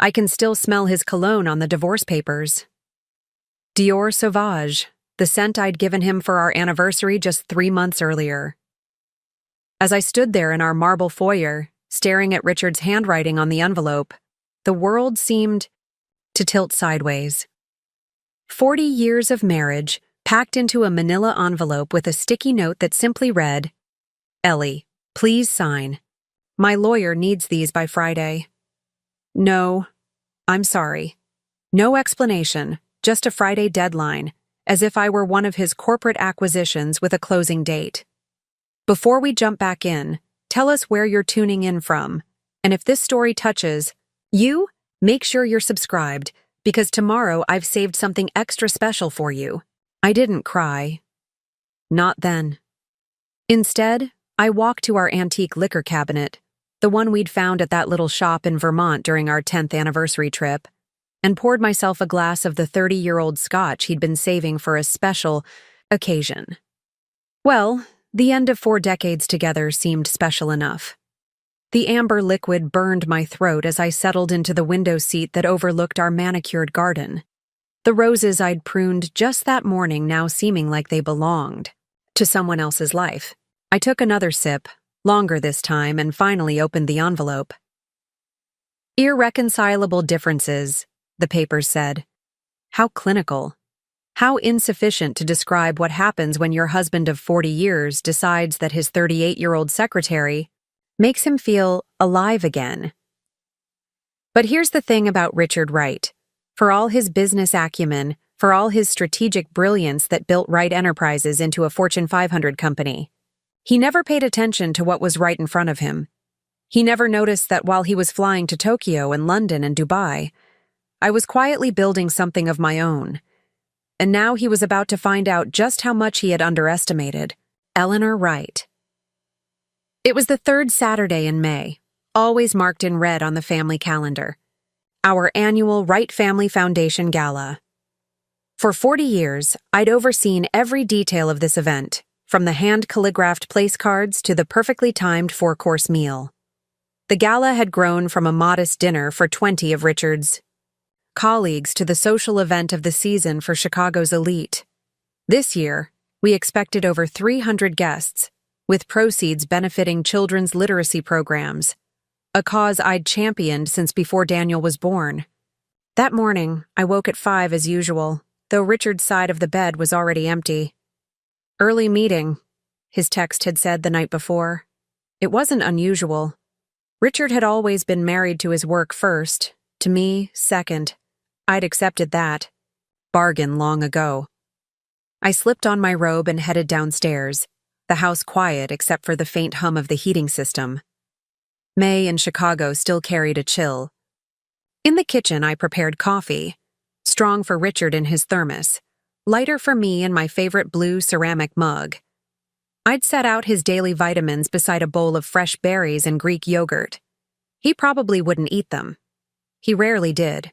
I can still smell his cologne on the divorce papers. Dior Sauvage, the scent I'd given him for our anniversary just 3 months earlier. As I stood there in our marble foyer, staring at Richard's handwriting on the envelope, the world seemed to tilt sideways. 40 years of marriage, packed into a manila envelope with a sticky note that simply read, "Ellie, please sign. My lawyer needs these by Friday." No, I'm sorry. No explanation, just a Friday deadline, as if I were one of his corporate acquisitions with a closing date. Before we jump back in, tell us where you're tuning in from, and if this story touches you, make sure you're subscribed, because tomorrow I've saved something extra special for you. I didn't cry. Not then. Instead, I walked to our antique liquor cabinet, the one we'd found at that little shop in Vermont during our 10th anniversary trip, and poured myself a glass of the 30-year-old scotch he'd been saving for a special occasion. Well, the end of 4 decades together seemed special enough. The amber liquid burned my throat as I settled into the window seat that overlooked our manicured garden, the roses I'd pruned just that morning now seeming like they belonged to someone else's life. I took another sip, longer this time, and finally opened the envelope. "Irreconcilable differences," the papers said. How clinical. How insufficient to describe what happens when your husband of 40 years decides that his 38-year-old secretary makes him feel alive again. But here's the thing about Richard Wright. For all his business acumen, for all his strategic brilliance that built Wright Enterprises into a Fortune 500 company, he never paid attention to what was right in front of him. He never noticed that while he was flying to Tokyo and London and Dubai, I was quietly building something of my own. And now he was about to find out just how much he had underestimated. Eleanor Wright. It was the 3rd Saturday in May, always marked in red on the family calendar. Our annual Wright Family Foundation Gala. For 40 years, I'd overseen every detail of this event, from the hand-calligraphed place cards to the perfectly timed 4-course meal. The gala had grown from a modest dinner for 20 of Richard's colleagues to the social event of the season for Chicago's elite. This year, we expected over 300 guests, with proceeds benefiting children's literacy programs, a cause I'd championed since before Daniel was born. That morning, I woke at 5 as usual, though Richard's side of the bed was already empty. "Early meeting," his text had said the night before. It wasn't unusual. Richard had always been married to his work first, to me second. I'd accepted that. Bargain long ago. I slipped on my robe and headed downstairs, the house quiet except for the faint hum of the heating system. May in Chicago still carried a chill. In the kitchen, I prepared coffee, strong for Richard in his thermos, lighter for me in my favorite blue ceramic mug. I'd set out his daily vitamins beside a bowl of fresh berries and Greek yogurt. He probably wouldn't eat them. He rarely did.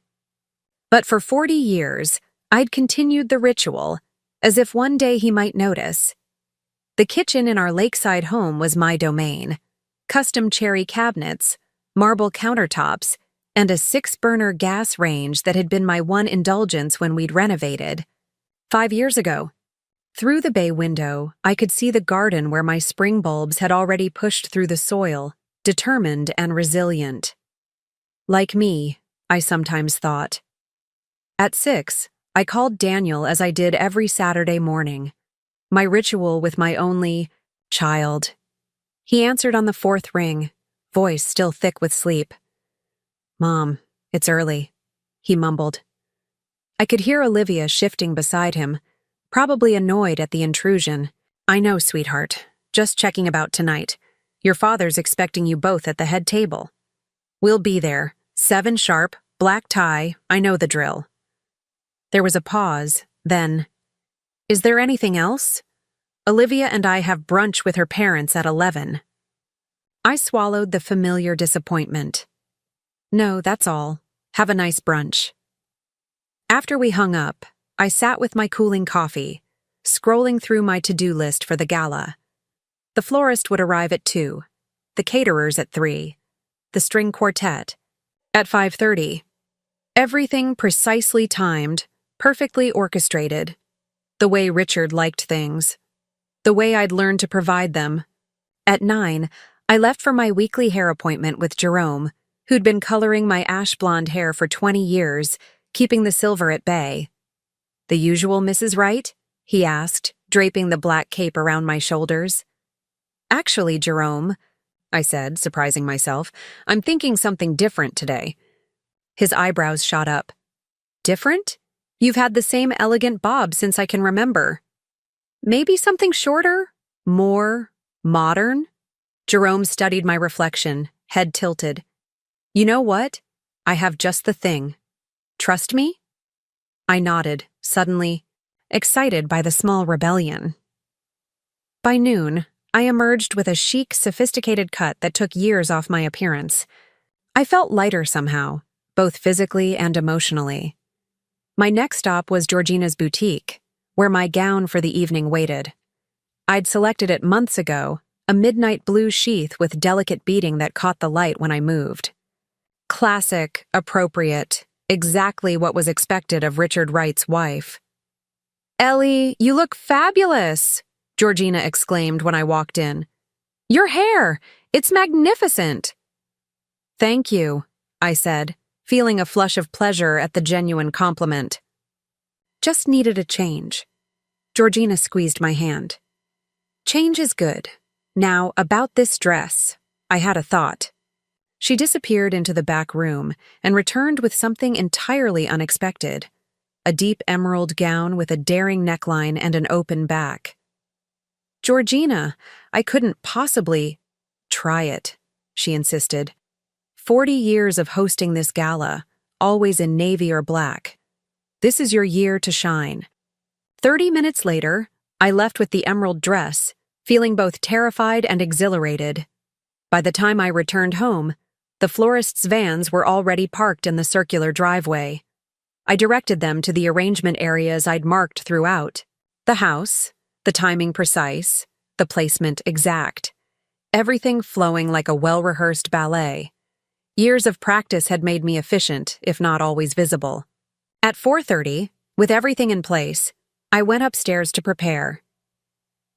But for 40 years, I'd continued the ritual, as if one day he might notice. The kitchen in our lakeside home was my domain. Custom cherry cabinets, marble countertops, and a 6-burner gas range that had been my one indulgence when we'd renovated. 5 years ago, through the bay window, I could see the garden where my spring bulbs had already pushed through the soil, determined and resilient. Like me, I sometimes thought. At 6, I called Daniel as I did every Saturday morning, my ritual with my only child. He answered on the 4th ring, voice still thick with sleep. "Mom, it's early," he mumbled. I could hear Olivia shifting beside him, probably annoyed at the intrusion. "I know, sweetheart. Just checking about tonight. Your father's expecting you both at the head table. We'll be there, 7 sharp, black tie, I know the drill." There was a pause, then, "Is there anything else? Olivia and I have brunch with her parents at 11. I swallowed the familiar disappointment. "No, that's all. Have a nice brunch." After we hung up, I sat with my cooling coffee, scrolling through my to-do list for the gala. The florist would arrive at 2, the caterers at 3, the string quartet at 5:30, Everything precisely timed, perfectly orchestrated. The way Richard liked things. The way I'd learned to provide them. At 9, I left for my weekly hair appointment with Jerome, who'd been coloring my ash blonde hair for 20 years, keeping the silver at bay. "The usual, Mrs. Wright?" he asked, draping the black cape around my shoulders. "Actually, Jerome," I said, surprising myself, "I'm thinking something different today." His eyebrows shot up. "Different? You've had the same elegant bob since I can remember." "Maybe something shorter? More modern?" Jerome studied my reflection, head tilted. "You know what? I have just the thing. Trust me?" I nodded, suddenly excited by the small rebellion. By noon, I emerged with a chic, sophisticated cut that took years off my appearance. I felt lighter somehow, both physically and emotionally. My next stop was Georgina's boutique, where my gown for the evening waited. I'd selected it months ago, a midnight blue sheath with delicate beading that caught the light when I moved. Classic, appropriate, exactly what was expected of Richard Wright's wife. "Ellie, you look fabulous!" Georgina exclaimed when I walked in. "Your hair! It's magnificent!" "Thank you," I said, feeling a flush of pleasure at the genuine compliment. "Just needed a change." Georgina squeezed my hand. "Change is good. Now, about this dress. I had a thought." She disappeared into the back room and returned with something entirely unexpected. A deep emerald gown with a daring neckline and an open back. "Georgina, I couldn't possibly—" "Try it," she insisted. 40 years of hosting this gala, always in navy or black. This is your year to shine. 30 minutes later, I left with the emerald dress, feeling both terrified and exhilarated. By the time I returned home, the florist's vans were already parked in the circular driveway. I directed them to the arrangement areas I'd marked throughout. The house, the timing precise, the placement exact. Everything flowing like a well-rehearsed ballet. Years of practice had made me efficient, if not always visible. At 4:30, with everything in place, I went upstairs to prepare.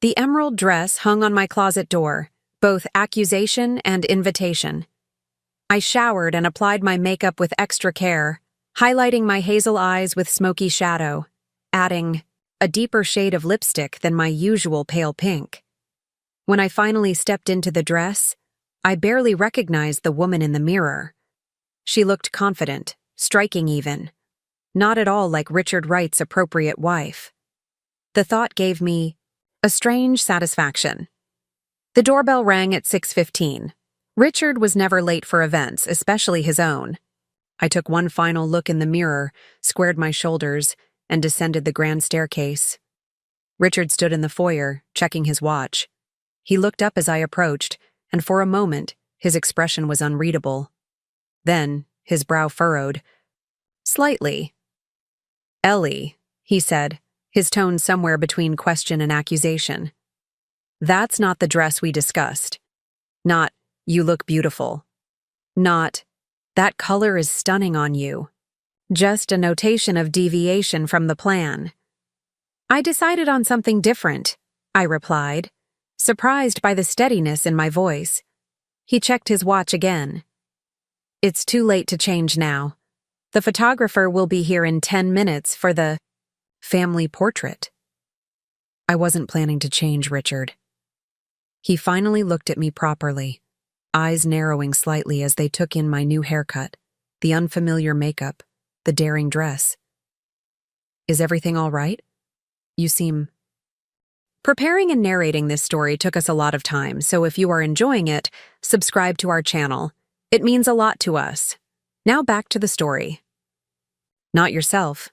The emerald dress hung on my closet door, both accusation and invitation. I showered and applied my makeup with extra care, highlighting my hazel eyes with smoky shadow, adding a deeper shade of lipstick than my usual pale pink. When I finally stepped into the dress, I barely recognized the woman in the mirror. She looked confident, striking even. Not at all like Richard Wright's appropriate wife. The thought gave me a strange satisfaction. The doorbell rang at 6:15. Richard was never late for events, especially his own. I took one final look in the mirror, squared my shoulders, and descended the grand staircase. Richard stood in the foyer, checking his watch. He looked up as I approached, and for a moment, his expression was unreadable. Then, his brow furrowed. Slightly. "Ellie," he said, his tone somewhere between question and accusation. "That's not the dress we discussed. Not, you look beautiful. Not, that color is stunning on you. Just a notation of deviation from the plan." "I decided on something different," I replied, surprised by the steadiness in my voice. He checked his watch again. "It's too late to change now. The photographer will be here in 10 minutes for the family portrait." I wasn't planning to change, Richard. He finally looked at me properly, eyes narrowing slightly as they took in my new haircut, the unfamiliar makeup, the daring dress. "Is everything all right? You seem—" Preparing and narrating this story took us a lot of time, so if you are enjoying it, subscribe to our channel. It means a lot to us. Now back to the story. "Not yourself."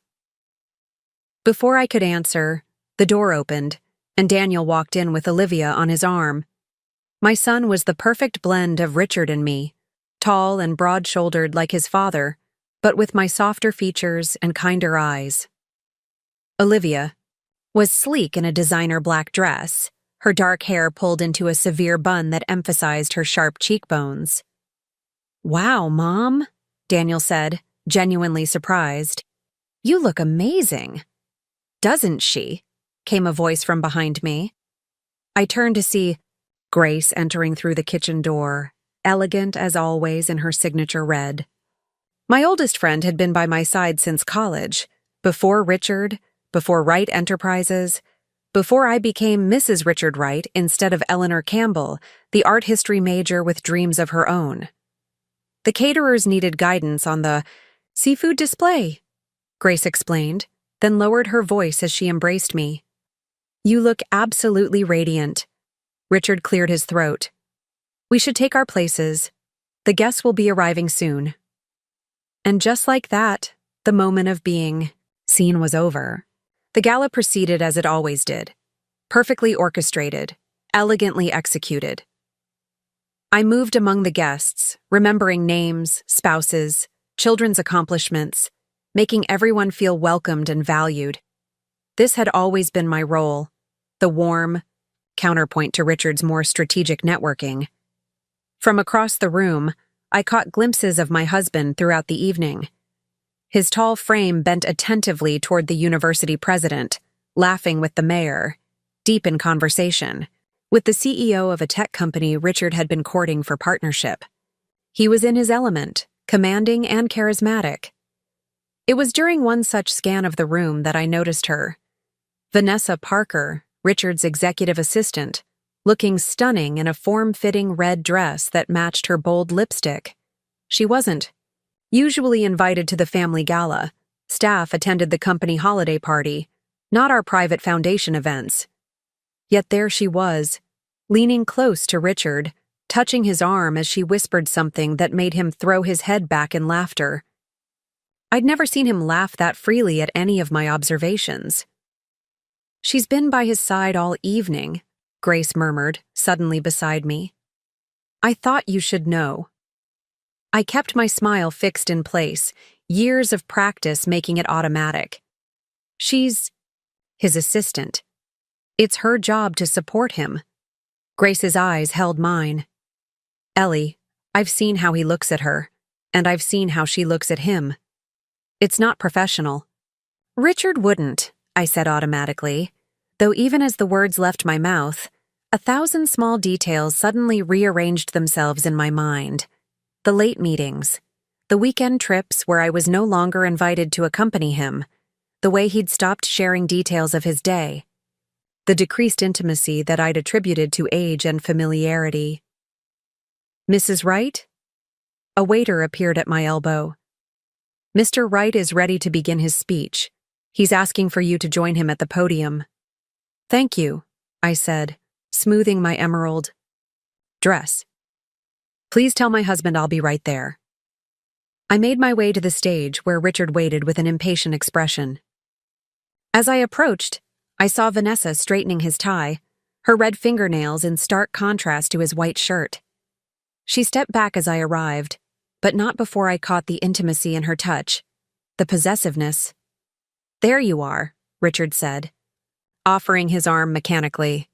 Before I could answer, the door opened, and Daniel walked in with Olivia on his arm. My son was the perfect blend of Richard and me, tall and broad-shouldered like his father, but with my softer features and kinder eyes. Olivia was sleek in a designer black dress, her dark hair pulled into a severe bun that emphasized her sharp cheekbones. "Wow, Mom," Daniel said, genuinely surprised. "You look amazing." "Doesn't she?" came a voice from behind me. I turned to see Grace entering through the kitchen door, elegant as always in her signature red. My oldest friend had been by my side since college, before Richard, before Wright Enterprises, before I became Mrs. Richard Wright instead of Eleanor Campbell, the art history major with dreams of her own. The caterers needed guidance on the seafood display, Grace explained, then lowered her voice as she embraced me. "You look absolutely radiant." Richard cleared his throat. "We should take our places. The guests will be arriving soon." And just like that, the moment of being seen was over. The gala proceeded as it always did, perfectly orchestrated, elegantly executed. I moved among the guests, remembering names, spouses, children's accomplishments, making everyone feel welcomed and valued. This had always been my role, the warm counterpoint to Richard's more strategic networking. From across the room, I caught glimpses of my husband throughout the evening. His tall frame bent attentively toward the university president, laughing with the mayor, deep in conversation, with the CEO of a tech company Richard had been courting for partnership. He was in his element, commanding and charismatic. It was during one such scan of the room that I noticed her. Vanessa Parker, Richard's executive assistant, looking stunning in a form-fitting red dress that matched her bold lipstick. She wasn't usually invited to the family gala. Staff attended the company holiday party, not our private foundation events. Yet there she was, leaning close to Richard, touching his arm as she whispered something that made him throw his head back in laughter. I'd never seen him laugh that freely at any of my observations. "She's been by his side all evening," Grace murmured, suddenly beside me. "I thought you should know." I kept my smile fixed in place, years of practice making it automatic. "She's his assistant. It's her job to support him." Grace's eyes held mine. "Ellie, I've seen how he looks at her, and I've seen how she looks at him. It's not professional." "Richard wouldn't," I said automatically, though even as the words left my mouth, 1,000 small details suddenly rearranged themselves in my mind. The late meetings, the weekend trips where I was no longer invited to accompany him, the way he'd stopped sharing details of his day, the decreased intimacy that I'd attributed to age and familiarity. "Mrs. Wright?" A waiter appeared at my elbow. "Mr. Wright is ready to begin his speech. He's asking for you to join him at the podium." "Thank you," I said, smoothing my emerald dress. "Please tell my husband I'll be right there." I made my way to the stage where Richard waited with an impatient expression. As I approached, I saw Vanessa straightening his tie, her red fingernails in stark contrast to his white shirt. She stepped back as I arrived, but not before I caught the intimacy in her touch, the possessiveness. "There you are," Richard said, offering his arm mechanically.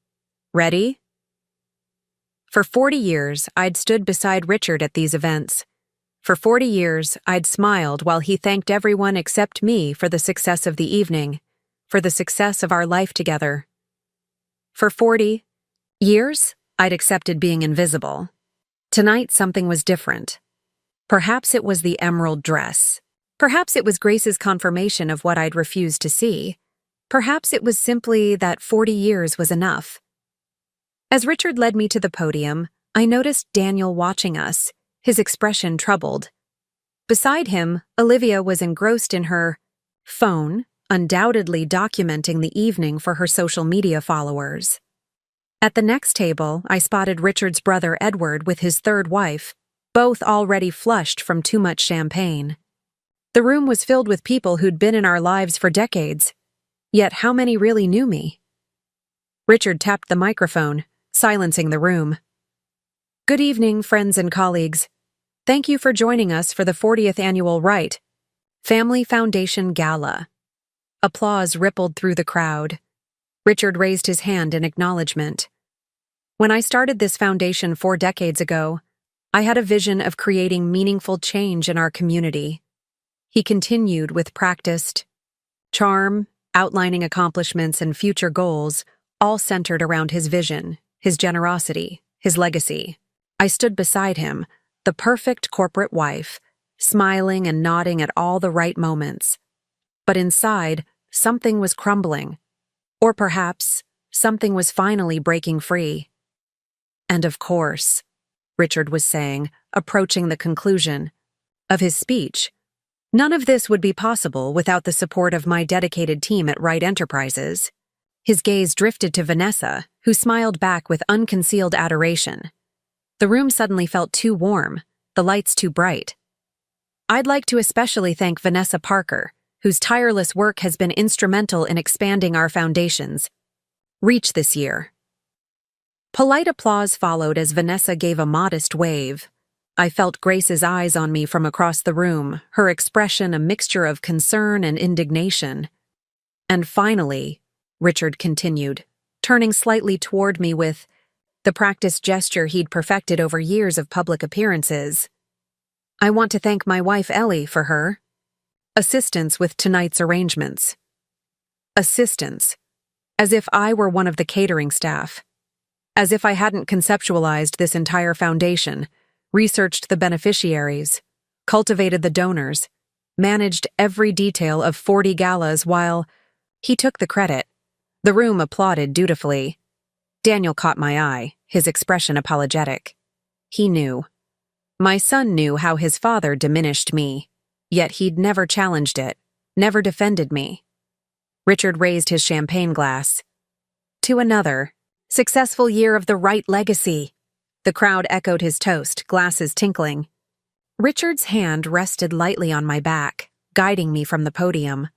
"Ready?" For 40 years, I'd stood beside Richard at these events. For 40 years, I'd smiled while he thanked everyone except me for the success of the evening, for the success of our life together. For 40 years, I'd accepted being invisible. Tonight, something was different. Perhaps it was the emerald dress. Perhaps it was Grace's confirmation of what I'd refused to see. Perhaps it was simply that 40 years was enough. As Richard led me to the podium, I noticed Daniel watching us, his expression troubled. Beside him, Olivia was engrossed in her phone, undoubtedly documenting the evening for her social media followers. At the next table, I spotted Richard's brother Edward with his third wife, both already flushed from too much champagne. The room was filled with people who'd been in our lives for decades, yet how many really knew me? Richard tapped the microphone, silencing the room. "Good evening, friends and colleagues. Thank you for joining us for the 40th Annual Wright Family Foundation Gala." Applause rippled through the crowd. Richard raised his hand in acknowledgement. "When I started this foundation 4 decades ago, I had a vision of creating meaningful change in our community. He continued with practiced charm, outlining accomplishments and future goals, all centered around his vision, his generosity, his legacy. I stood beside him, the perfect corporate wife, smiling and nodding at all the right moments. But inside, something was crumbling. Or perhaps, something was finally breaking free. And of course, Richard was saying, approaching the conclusion of his speech, none of this would be possible without the support of my dedicated team at Wright Enterprises. His gaze drifted to Vanessa, who smiled back with unconcealed adoration. The room suddenly felt too warm, the lights too bright. I'd like to especially thank Vanessa Parker, whose tireless work has been instrumental in expanding our foundation's reach this year. Polite applause followed as Vanessa gave a modest wave. I felt Grace's eyes on me from across the room, her expression a mixture of concern and indignation. And finally, Richard continued, turning slightly toward me with the practiced gesture he'd perfected over years of public appearances. I want to thank my wife Ellie for her assistance with tonight's arrangements. Assistance. As if I were one of the catering staff. As if I hadn't conceptualized this entire foundation, researched the beneficiaries, cultivated the donors, managed every detail of 40 galas while he took the credit. The room applauded dutifully. Daniel caught my eye, his expression apologetic. He knew. My son knew how his father diminished me, yet he'd never challenged it, never defended me. Richard raised his champagne glass. To another successful year of the Wright legacy. The crowd echoed his toast, glasses tinkling. Richard's hand rested lightly on my back, guiding me from the podium.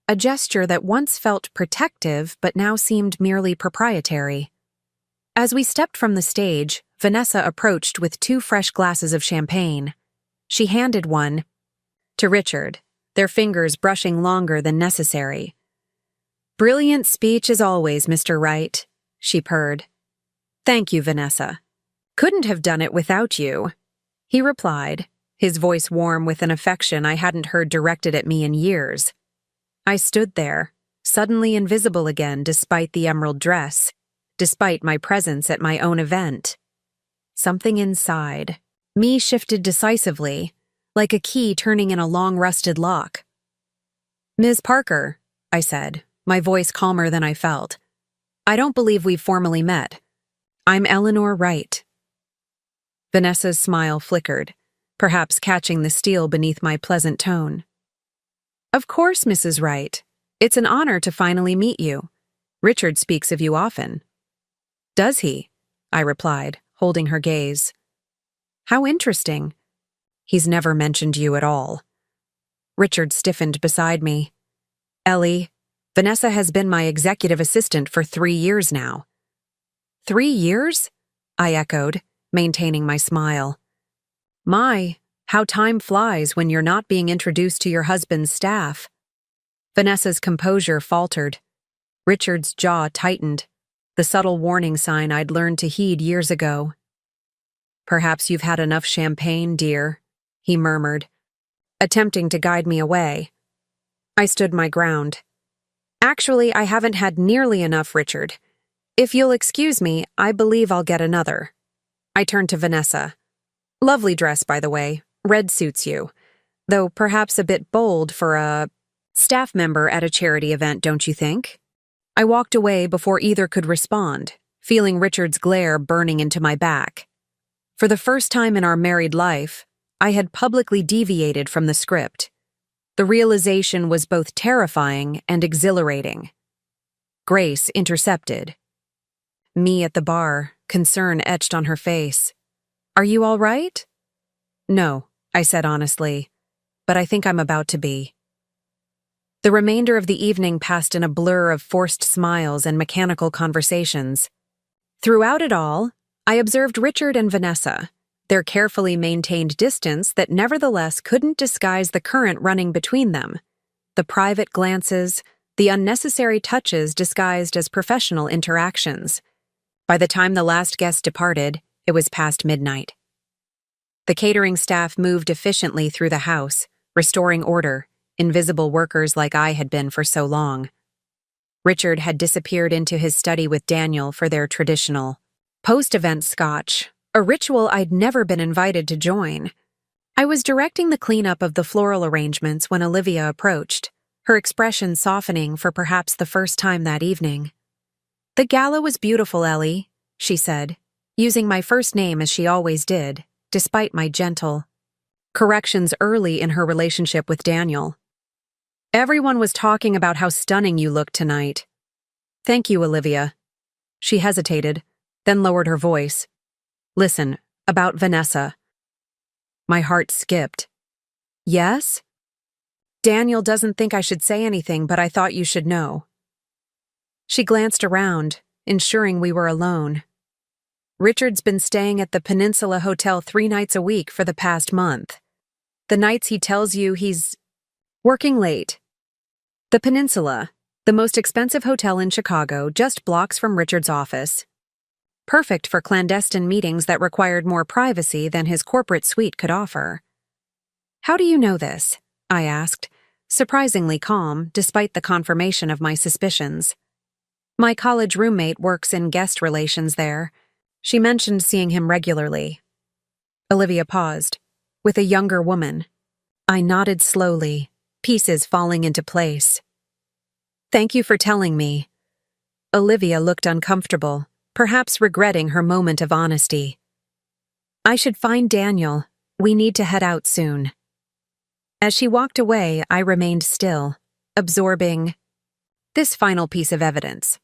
A gesture that once felt protective but now seemed merely proprietary. As we stepped from the stage, Vanessa approached with 2 fresh glasses of champagne. She handed one to Richard, their fingers brushing longer than necessary. Brilliant speech as always, Mr. Wright, she purred. Thank you, Vanessa. Couldn't have done it without you, he replied, his voice warm with an affection I hadn't heard directed at me in years. I stood there, suddenly invisible again despite the emerald dress, despite my presence at my own event. Something inside me shifted decisively, like a key turning in a long-rusted lock. Ms. Parker, I said, my voice calmer than I felt. I don't believe we've formally met. I'm Eleanor Wright. Vanessa's smile flickered, perhaps catching the steel beneath my pleasant tone. Of course, Mrs. Wright. It's an honor to finally meet you. Richard speaks of you often. Does he? I replied, holding her gaze. How interesting. He's never mentioned you at all. Richard stiffened beside me. Ellie, Vanessa has been my executive assistant for 3 years now. 3 years? I echoed, maintaining my smile. My, how time flies when you're not being introduced to your husband's staff. Vanessa's composure faltered. Richard's jaw tightened, the subtle warning sign I'd learned to heed years ago. Perhaps you've had enough champagne, dear, he murmured, attempting to guide me away. I stood my ground. Actually, I haven't had nearly enough, Richard. If you'll excuse me, I believe I'll get another. I turned to Vanessa. Lovely dress, by the way. Red suits you. Though perhaps a bit bold for a staff member at a charity event, don't you think? I walked away before either could respond, feeling Richard's glare burning into my back. For the first time in our married life, I had publicly deviated from the script. The realization was both terrifying and exhilarating. Grace intercepted. Me at the bar, concern etched on her face. Are you all right? No, I said honestly, but I think I'm about to be. The remainder of the evening passed in a blur of forced smiles and mechanical conversations. Throughout it all, I observed Richard and Vanessa, their carefully maintained distance that nevertheless couldn't disguise the current running between them, the private glances, the unnecessary touches disguised as professional interactions. By the time the last guest departed, it was past midnight. The catering staff moved efficiently through the house, restoring order, invisible workers like I had been for so long. Richard had disappeared into his study with Daniel for their traditional post-event scotch, a ritual I'd never been invited to join. I was directing the cleanup of the floral arrangements when Olivia approached, her expression softening for perhaps the first time that evening. "The gala was beautiful, Ellie," she said, using my first name as she always did, despite my gentle corrections early in her relationship with Daniel. "Everyone was talking about how stunning you looked tonight." "Thank you, Olivia." She hesitated, then lowered her voice. "Listen, about Vanessa." My heart skipped. "Yes?" "Daniel doesn't think I should say anything, but I thought you should know." She glanced around, ensuring we were alone. "Richard's been staying at the Peninsula Hotel 3 nights a week for the past month. The nights he tells you he's working late." The Peninsula, the most expensive hotel in Chicago, just blocks from Richard's office. Perfect for clandestine meetings that required more privacy than his corporate suite could offer. "How do you know this?" I asked, surprisingly calm despite the confirmation of my suspicions. "My college roommate works in guest relations there. She mentioned seeing him regularly." Olivia paused. "With a younger woman." I nodded slowly, pieces falling into place. "Thank you for telling me." Olivia looked uncomfortable, perhaps regretting her moment of honesty. "I should find Daniel. We need to head out soon." As she walked away, I remained still, absorbing this final piece of evidence.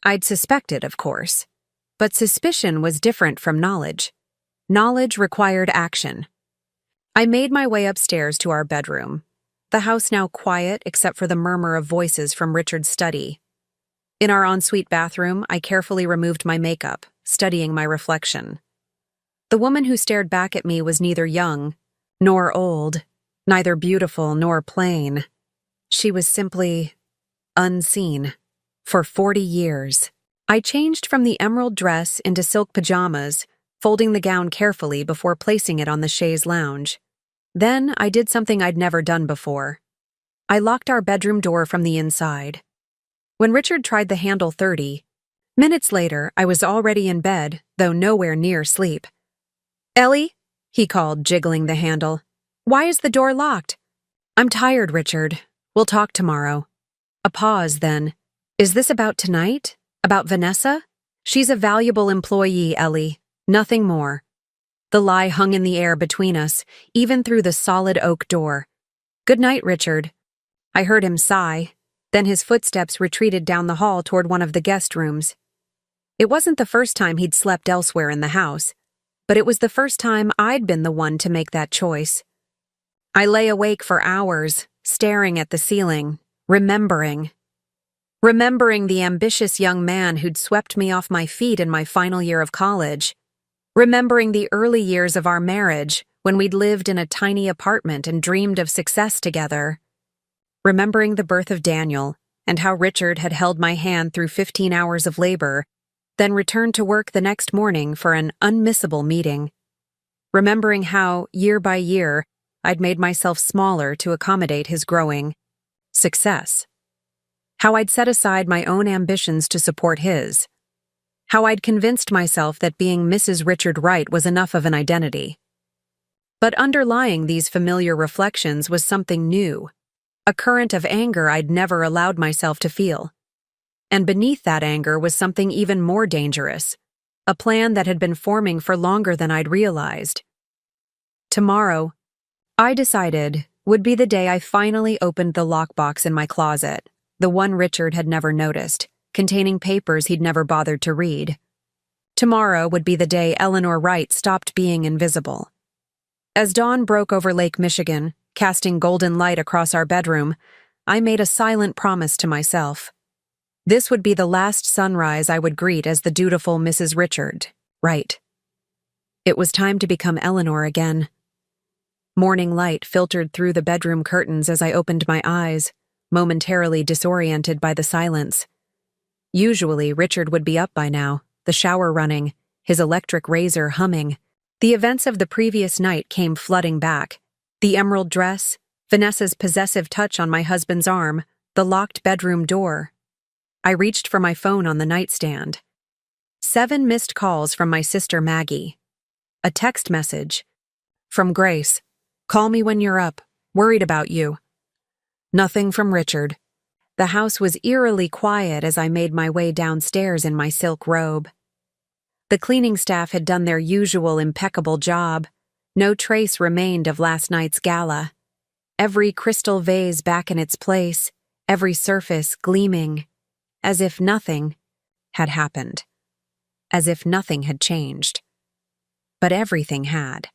I'd suspected, of course, but suspicion was different from knowledge. Knowledge required action. I made my way upstairs to our bedroom, the house now quiet except for the murmur of voices from Richard's study. In our ensuite bathroom, I carefully removed my makeup, studying my reflection. The woman who stared back at me was neither young nor old, neither beautiful nor plain. She was simply unseen. For 40 years. I changed from the emerald dress into silk pajamas, folding the gown carefully before placing it on the chaise lounge. Then I did something I'd never done before. I locked our bedroom door from the inside. When Richard tried the handle 30 minutes later, I was already in bed, though nowhere near sleep. "Ellie?" he called, jiggling the handle. "Why is the door locked?" "I'm tired, Richard. We'll talk tomorrow." A pause, then. "Is this about tonight? About Vanessa?" "She's a valuable employee, Ellie. Nothing more." The lie hung in the air between us, even through the solid oak door. "Good night, Richard." I heard him sigh. Then his footsteps retreated down the hall toward one of the guest rooms. It wasn't the first time he'd slept elsewhere in the house, but it was the first time I'd been the one to make that choice. I lay awake for hours, staring at the ceiling, remembering the ambitious young man who'd swept me off my feet in my final year of college. Remembering the early years of our marriage, when we'd lived in a tiny apartment and dreamed of success together. Remembering the birth of Daniel, and how Richard had held my hand through 15 hours of labor, then returned to work the next morning for an unmissable meeting. Remembering how, year by year, I'd made myself smaller to accommodate his growing success. How I'd set aside my own ambitions to support his. How I'd convinced myself that being Mrs. Richard Wright was enough of an identity. But underlying these familiar reflections was something new, a current of anger I'd never allowed myself to feel. And beneath that anger was something even more dangerous, a plan that had been forming for longer than I'd realized. Tomorrow, I decided, would be the day I finally opened the lockbox in my closet, the one Richard had never noticed, containing papers he'd never bothered to read. Tomorrow would be the day Eleanor Wright stopped being invisible. As dawn broke over Lake Michigan, casting golden light across our bedroom, I made a silent promise to myself. This would be the last sunrise I would greet as the dutiful Mrs. Richard Wright. It was time to become Eleanor again. Morning light filtered through the bedroom curtains as I opened my eyes, momentarily disoriented by the silence. Usually, Richard would be up by now, the shower running, his electric razor humming. The events of the previous night came flooding back, The emerald dress, Vanessa's possessive touch on my husband's arm, the locked bedroom door. I reached for my phone on the nightstand. 7 missed calls from my sister Maggie. A text message. From Grace. Call me when you're up. Worried about you. Nothing from Richard. The house was eerily quiet as I made my way downstairs in my silk robe. The cleaning staff had done their usual impeccable job. No trace remained of last night's gala. Every crystal vase back in its place, every surface gleaming, as if nothing had happened. As if nothing had changed. But everything had.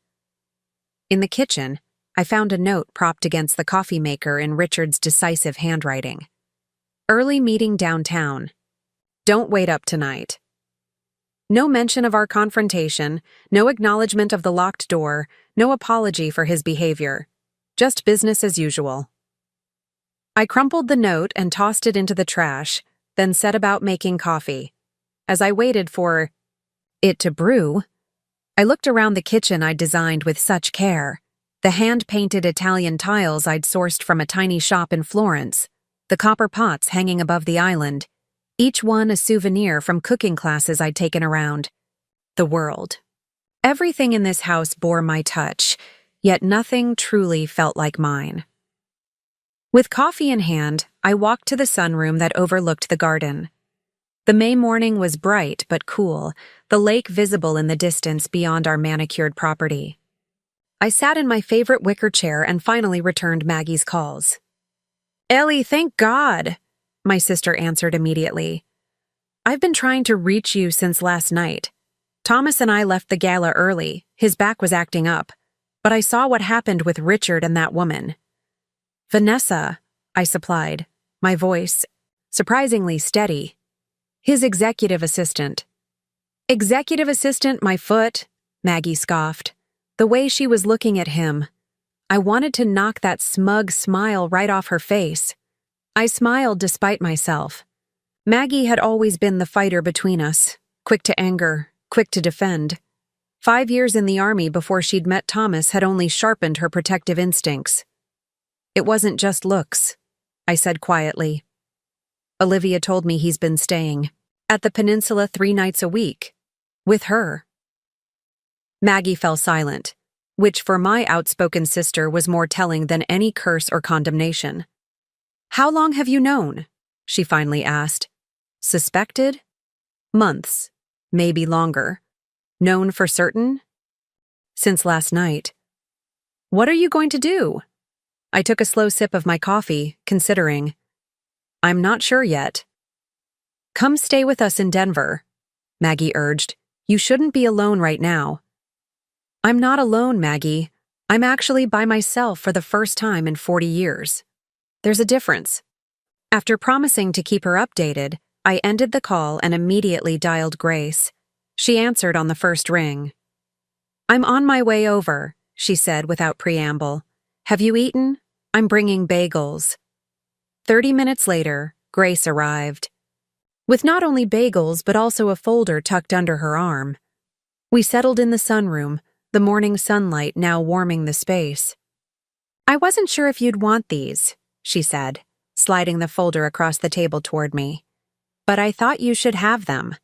In the kitchen, I found a note propped against the coffee maker in Richard's decisive handwriting. Early meeting downtown. Don't wait up tonight. No mention of our confrontation, no acknowledgement of the locked door, no apology for his behavior. Just business as usual. I crumpled the note and tossed it into the trash, then set about making coffee. As I waited for it to brew, I looked around the kitchen I'd designed with such care. The hand-painted Italian tiles I'd sourced from a tiny shop in Florence, the copper pots hanging above the island, each one a souvenir from cooking classes I'd taken around the world. Everything in this house bore my touch, yet nothing truly felt like mine. With coffee in hand, I walked to the sunroom that overlooked the garden. The May morning was bright but cool, the lake visible in the distance beyond our manicured property. I sat in my favorite wicker chair and finally returned Maggie's calls. "Ellie, thank God," my sister answered immediately. "I've been trying to reach you since last night. Thomas and I left the gala early, his back was acting up, but I saw what happened with Richard and that woman." "Vanessa," I supplied, my voice surprisingly steady. "His executive assistant." "Executive assistant, my foot," Maggie scoffed. The way she was looking at him, I wanted to knock that smug smile right off her face. I smiled despite myself. Maggie had always been the fighter between us, quick to anger, quick to defend. 5 years in the army before she'd met Thomas had only sharpened her protective instincts. "It wasn't just looks," I said quietly. "Olivia told me he's been staying at the peninsula 3 nights a week. With her." Maggie fell silent, which for my outspoken sister was more telling than any curse or condemnation. "How long have you known?" she finally asked. "Suspected? Months, maybe longer. Known for certain?" "Since last night." "What are you going to do?" I took a slow sip of my coffee, considering. "I'm not sure yet." "Come stay with us in Denver," Maggie urged. "You shouldn't be alone right now." "I'm not alone, Maggie. I'm actually by myself for the first time in 40 years. There's a difference." After promising to keep her updated, I ended the call and immediately dialed Grace. She answered on the first ring. "I'm on my way over," she said without preamble. "Have you eaten? I'm bringing bagels." 30 minutes later, Grace arrived. With not only bagels but also a folder tucked under her arm. We settled in the sunroom, the morning sunlight now warming the space. "I wasn't sure if you'd want these," she said, sliding the folder across the table toward me. "But I thought you should have them."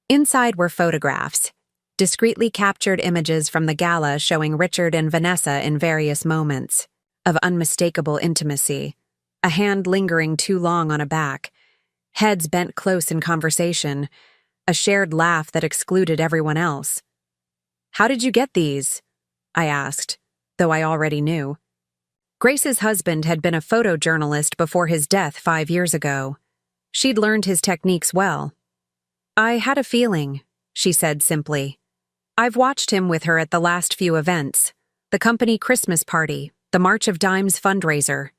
Inside were photographs, discreetly captured images from the gala showing Richard and Vanessa in various moments of unmistakable intimacy, a hand lingering too long on a back, heads bent close in conversation, a shared laugh that excluded everyone else. "How did you get these?" I asked, though I already knew. Grace's husband had been a photojournalist before his death 5 years ago. She'd learned his techniques well. "I had a feeling," she said simply. "I've watched him with her at the last few events, the company Christmas party, the March of Dimes fundraiser.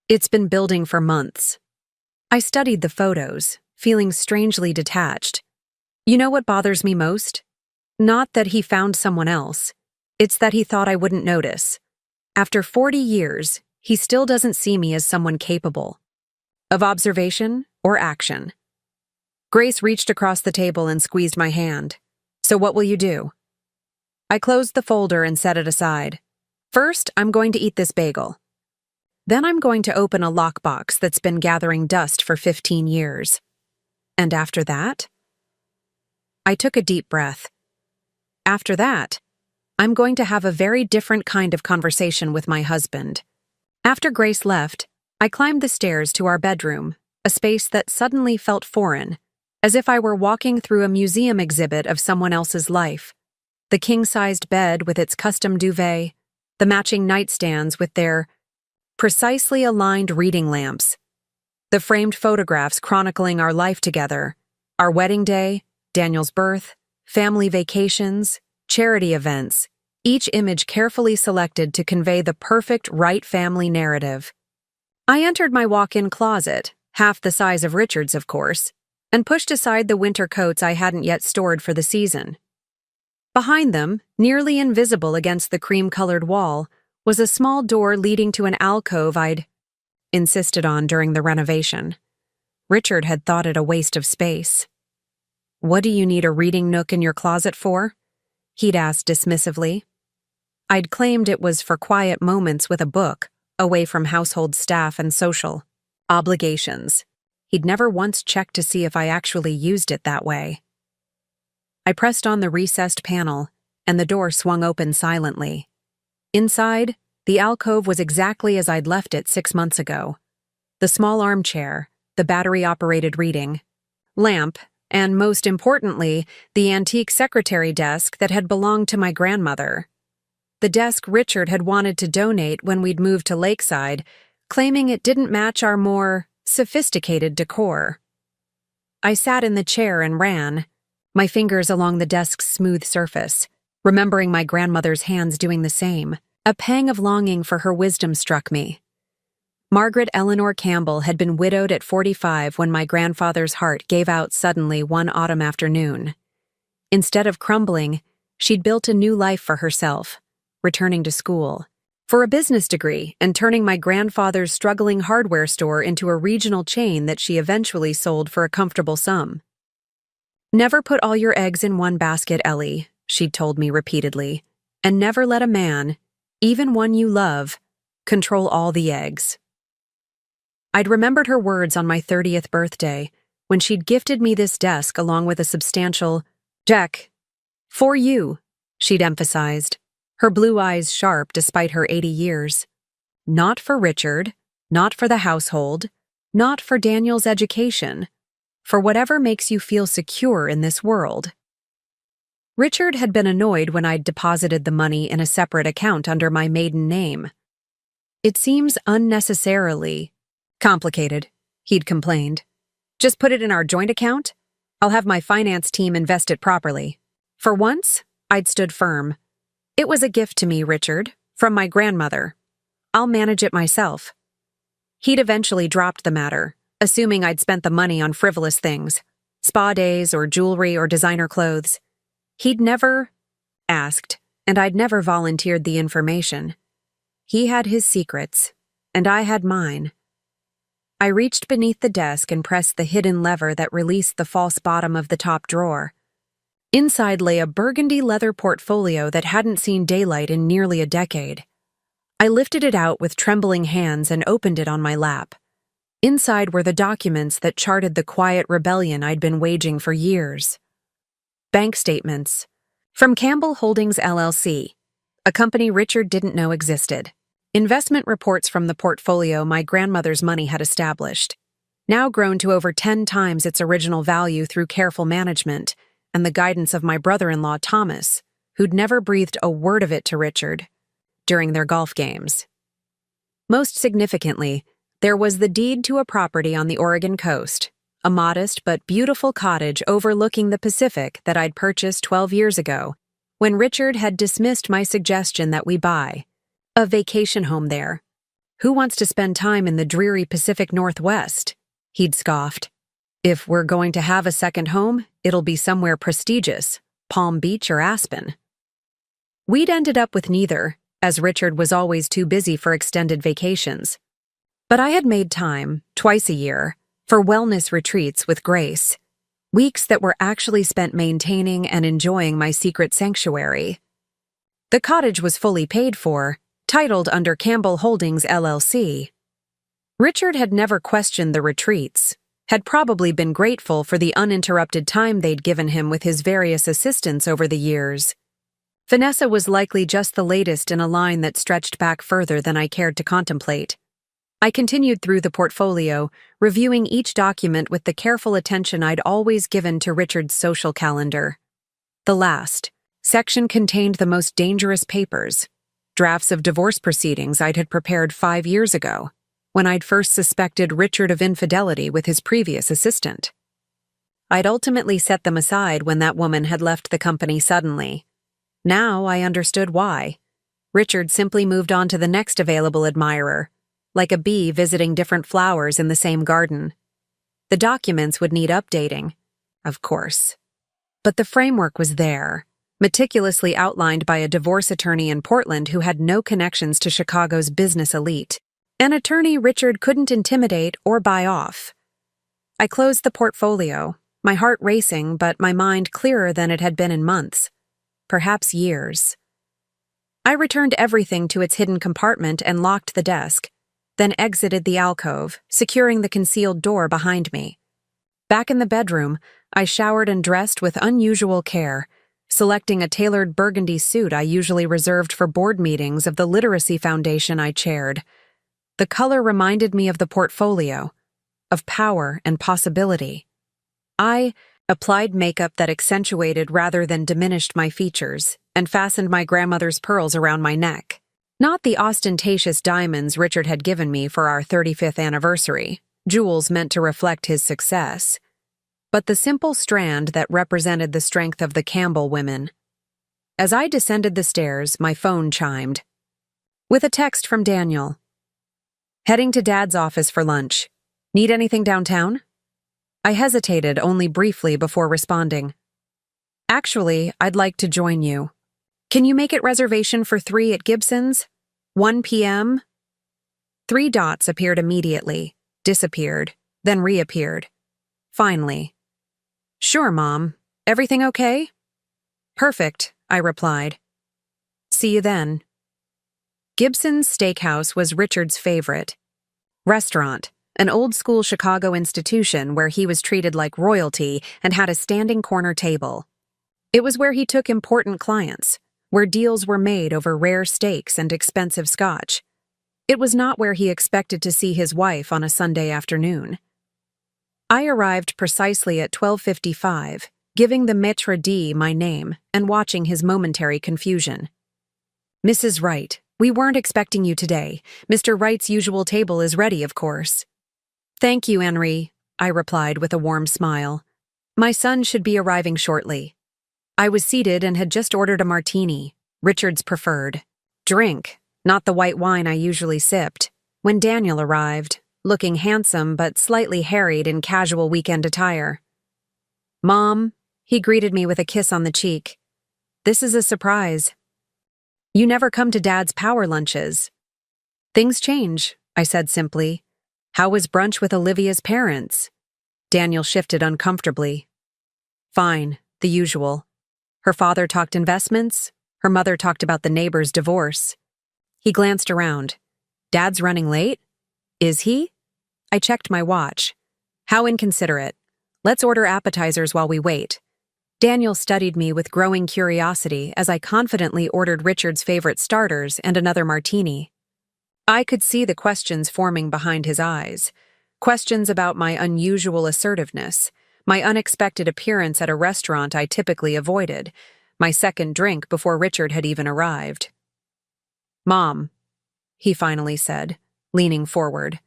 It's been building for months." I studied the photos, feeling strangely detached. You know what bothers me most? Not that he found someone else. It's that he thought I wouldn't notice. After 40 years, he still doesn't see me as someone capable of observation or action. Grace reached across the table and squeezed my hand. "So what will you do?" I closed the folder and set it aside. First, I'm going to eat this bagel. Then I'm going to open a lockbox that's been gathering dust for 15 years. And after that? I took a deep breath. After that, I'm going to have a very different kind of conversation with my husband. After Grace left, I climbed the stairs to our bedroom, a space that suddenly felt foreign, as if I were walking through a museum exhibit of someone else's life. The king-sized bed with its custom duvet, the matching nightstands with their precisely aligned reading lamps, the framed photographs chronicling our life together, our wedding day, Daniel's birth, family vacations, charity events, each image carefully selected to convey the perfect right family narrative. I entered my walk-in closet, half the size of Richard's, of course, and pushed aside the winter coats I hadn't yet stored for the season. Behind them, nearly invisible against the cream-colored wall, was a small door leading to an alcove I'd insisted on during the renovation. Richard had thought it a waste of space. "What do you need a reading nook in your closet for?" he'd asked dismissively. I'd claimed it was for quiet moments with a book, away from household staff and social obligations. He'd never once checked to see if I actually used it that way. I pressed on the recessed panel, and the door swung open silently. Inside, the alcove was exactly as I'd left it 6 months ago. The small armchair, the battery-operated reading lamp, and most importantly, the antique secretary desk that had belonged to my grandmother. The desk Richard had wanted to donate when we'd moved to Lakeside, claiming it didn't match our more sophisticated decor. I sat in the chair and ran, my fingers along the desk's smooth surface, remembering my grandmother's hands doing the same. A pang of longing for her wisdom struck me. Margaret Eleanor Campbell had been widowed at 45 when my grandfather's heart gave out suddenly one autumn afternoon. Instead of crumbling, she'd built a new life for herself, returning to school for a business degree and turning my grandfather's struggling hardware store into a regional chain that she eventually sold for a comfortable sum. "Never put all your eggs in one basket, Ellie," she'd told me repeatedly, "and never let a man, even one you love, control all the eggs." I'd remembered her words on my 30th birthday, when she'd gifted me this desk along with a substantial check. "For you," she'd emphasized, her blue eyes sharp despite her 80 years. "Not for Richard, not for the household, not for Daniel's education, for whatever makes you feel secure in this world." Richard had been annoyed when I'd deposited the money in a separate account under my maiden name. "It seems unnecessarily complicated," he'd complained. "Just put it in our joint account. I'll have my finance team invest it properly." For once, I'd stood firm. "It was a gift to me, Richard, from my grandmother. I'll manage it myself." He'd eventually dropped the matter, assuming I'd spent the money on frivolous things, spa days or jewelry or designer clothes. He'd never asked, and I'd never volunteered the information. He had his secrets, and I had mine. I reached beneath the desk and pressed the hidden lever that released the false bottom of the top drawer. Inside lay a burgundy leather portfolio that hadn't seen daylight in nearly a decade. I lifted it out with trembling hands and opened it on my lap. Inside were the documents that charted the quiet rebellion I'd been waging for years. Bank statements. From Campbell Holdings LLC, a company Richard didn't know existed. Investment reports from the portfolio my grandmother's money had established, now grown to over 10 times its original value through careful management and the guidance of my brother-in-law Thomas, who'd never breathed a word of it to Richard during their golf games. Most significantly, there was the deed to a property on the Oregon coast, a modest but beautiful cottage overlooking the Pacific that I'd purchased 12 years ago, when Richard had dismissed my suggestion that we buy a vacation home there. "Who wants to spend time in the dreary Pacific Northwest?" he'd scoffed. "If we're going to have a second home, it'll be somewhere prestigious, Palm Beach or Aspen." We'd ended up with neither, as Richard was always too busy for extended vacations. But I had made time, twice a year, for wellness retreats with Grace, weeks that were actually spent maintaining and enjoying my secret sanctuary. The cottage was fully paid for, titled under Campbell Holdings LLC. Richard had never questioned the retreats, had probably been grateful for the uninterrupted time they'd given him with his various assistants over the years. Vanessa was likely just the latest in a line that stretched back further than I cared to contemplate. I continued through the portfolio, reviewing each document with the careful attention I'd always given to Richard's social calendar. The last section contained the most dangerous papers, drafts of divorce proceedings I'd had prepared 5 years ago, when I'd first suspected Richard of infidelity with his previous assistant. I'd ultimately set them aside when that woman had left the company suddenly. Now I understood why. Richard simply moved on to the next available admirer, like a bee visiting different flowers in the same garden. The documents would need updating, of course. But the framework was there, meticulously outlined by a divorce attorney in Portland who had no connections to Chicago's business elite. An attorney Richard couldn't intimidate or buy off. I closed the portfolio, my heart racing but my mind clearer than it had been in months, perhaps years. I returned everything to its hidden compartment and locked the desk, then exited the alcove, securing the concealed door behind me. Back in the bedroom, I showered and dressed with unusual care, selecting a tailored burgundy suit I usually reserved for board meetings of the literacy foundation I chaired. The color reminded me of the portfolio, of power and possibility. I applied makeup that accentuated rather than diminished my features and fastened my grandmother's pearls around my neck. Not the ostentatious diamonds Richard had given me for our 35th anniversary, jewels meant to reflect his success, but the simple strand that represented the strength of the Campbell women. As I descended the stairs, my phone chimed. With a text from Daniel. Heading to Dad's office for lunch. Need anything downtown? I hesitated only briefly before responding. Actually, I'd like to join you. Can you make it reservation for 3 at Gibson's? 1 p.m.? 3 dots appeared immediately, disappeared, then reappeared. Finally. Sure, Mom. Everything okay? Perfect, I replied. See you then. Gibson's Steakhouse was Richard's favorite restaurant, an old-school Chicago institution where he was treated like royalty and had a standing corner table. It was where he took important clients, where deals were made over rare steaks and expensive scotch. It was not where he expected to see his wife on a Sunday afternoon. I arrived precisely at 12:55, giving the maître d' my name and watching his momentary confusion. Mrs. Wright, we weren't expecting you today. Mr. Wright's usual table is ready, of course. Thank you, Henri, I replied with a warm smile. My son should be arriving shortly. I was seated and had just ordered a martini, Richard's preferred drink, not the white wine I usually sipped, when Daniel arrived, looking handsome but slightly harried in casual weekend attire. Mom, he greeted me with a kiss on the cheek. This is a surprise. You never come to Dad's power lunches. Things change, I said simply. How was brunch with Olivia's parents? Daniel shifted uncomfortably. Fine, the usual. Her father talked investments, her mother talked about the neighbor's divorce. He glanced around. Dad's running late? Is he? I checked my watch. How inconsiderate. Let's order appetizers while we wait. Daniel studied me with growing curiosity as I confidently ordered Richard's favorite starters and another martini. I could see the questions forming behind his eyes. Questions about my unusual assertiveness, my unexpected appearance at a restaurant I typically avoided, my second drink before Richard had even arrived. Mom, he finally said, leaning forward.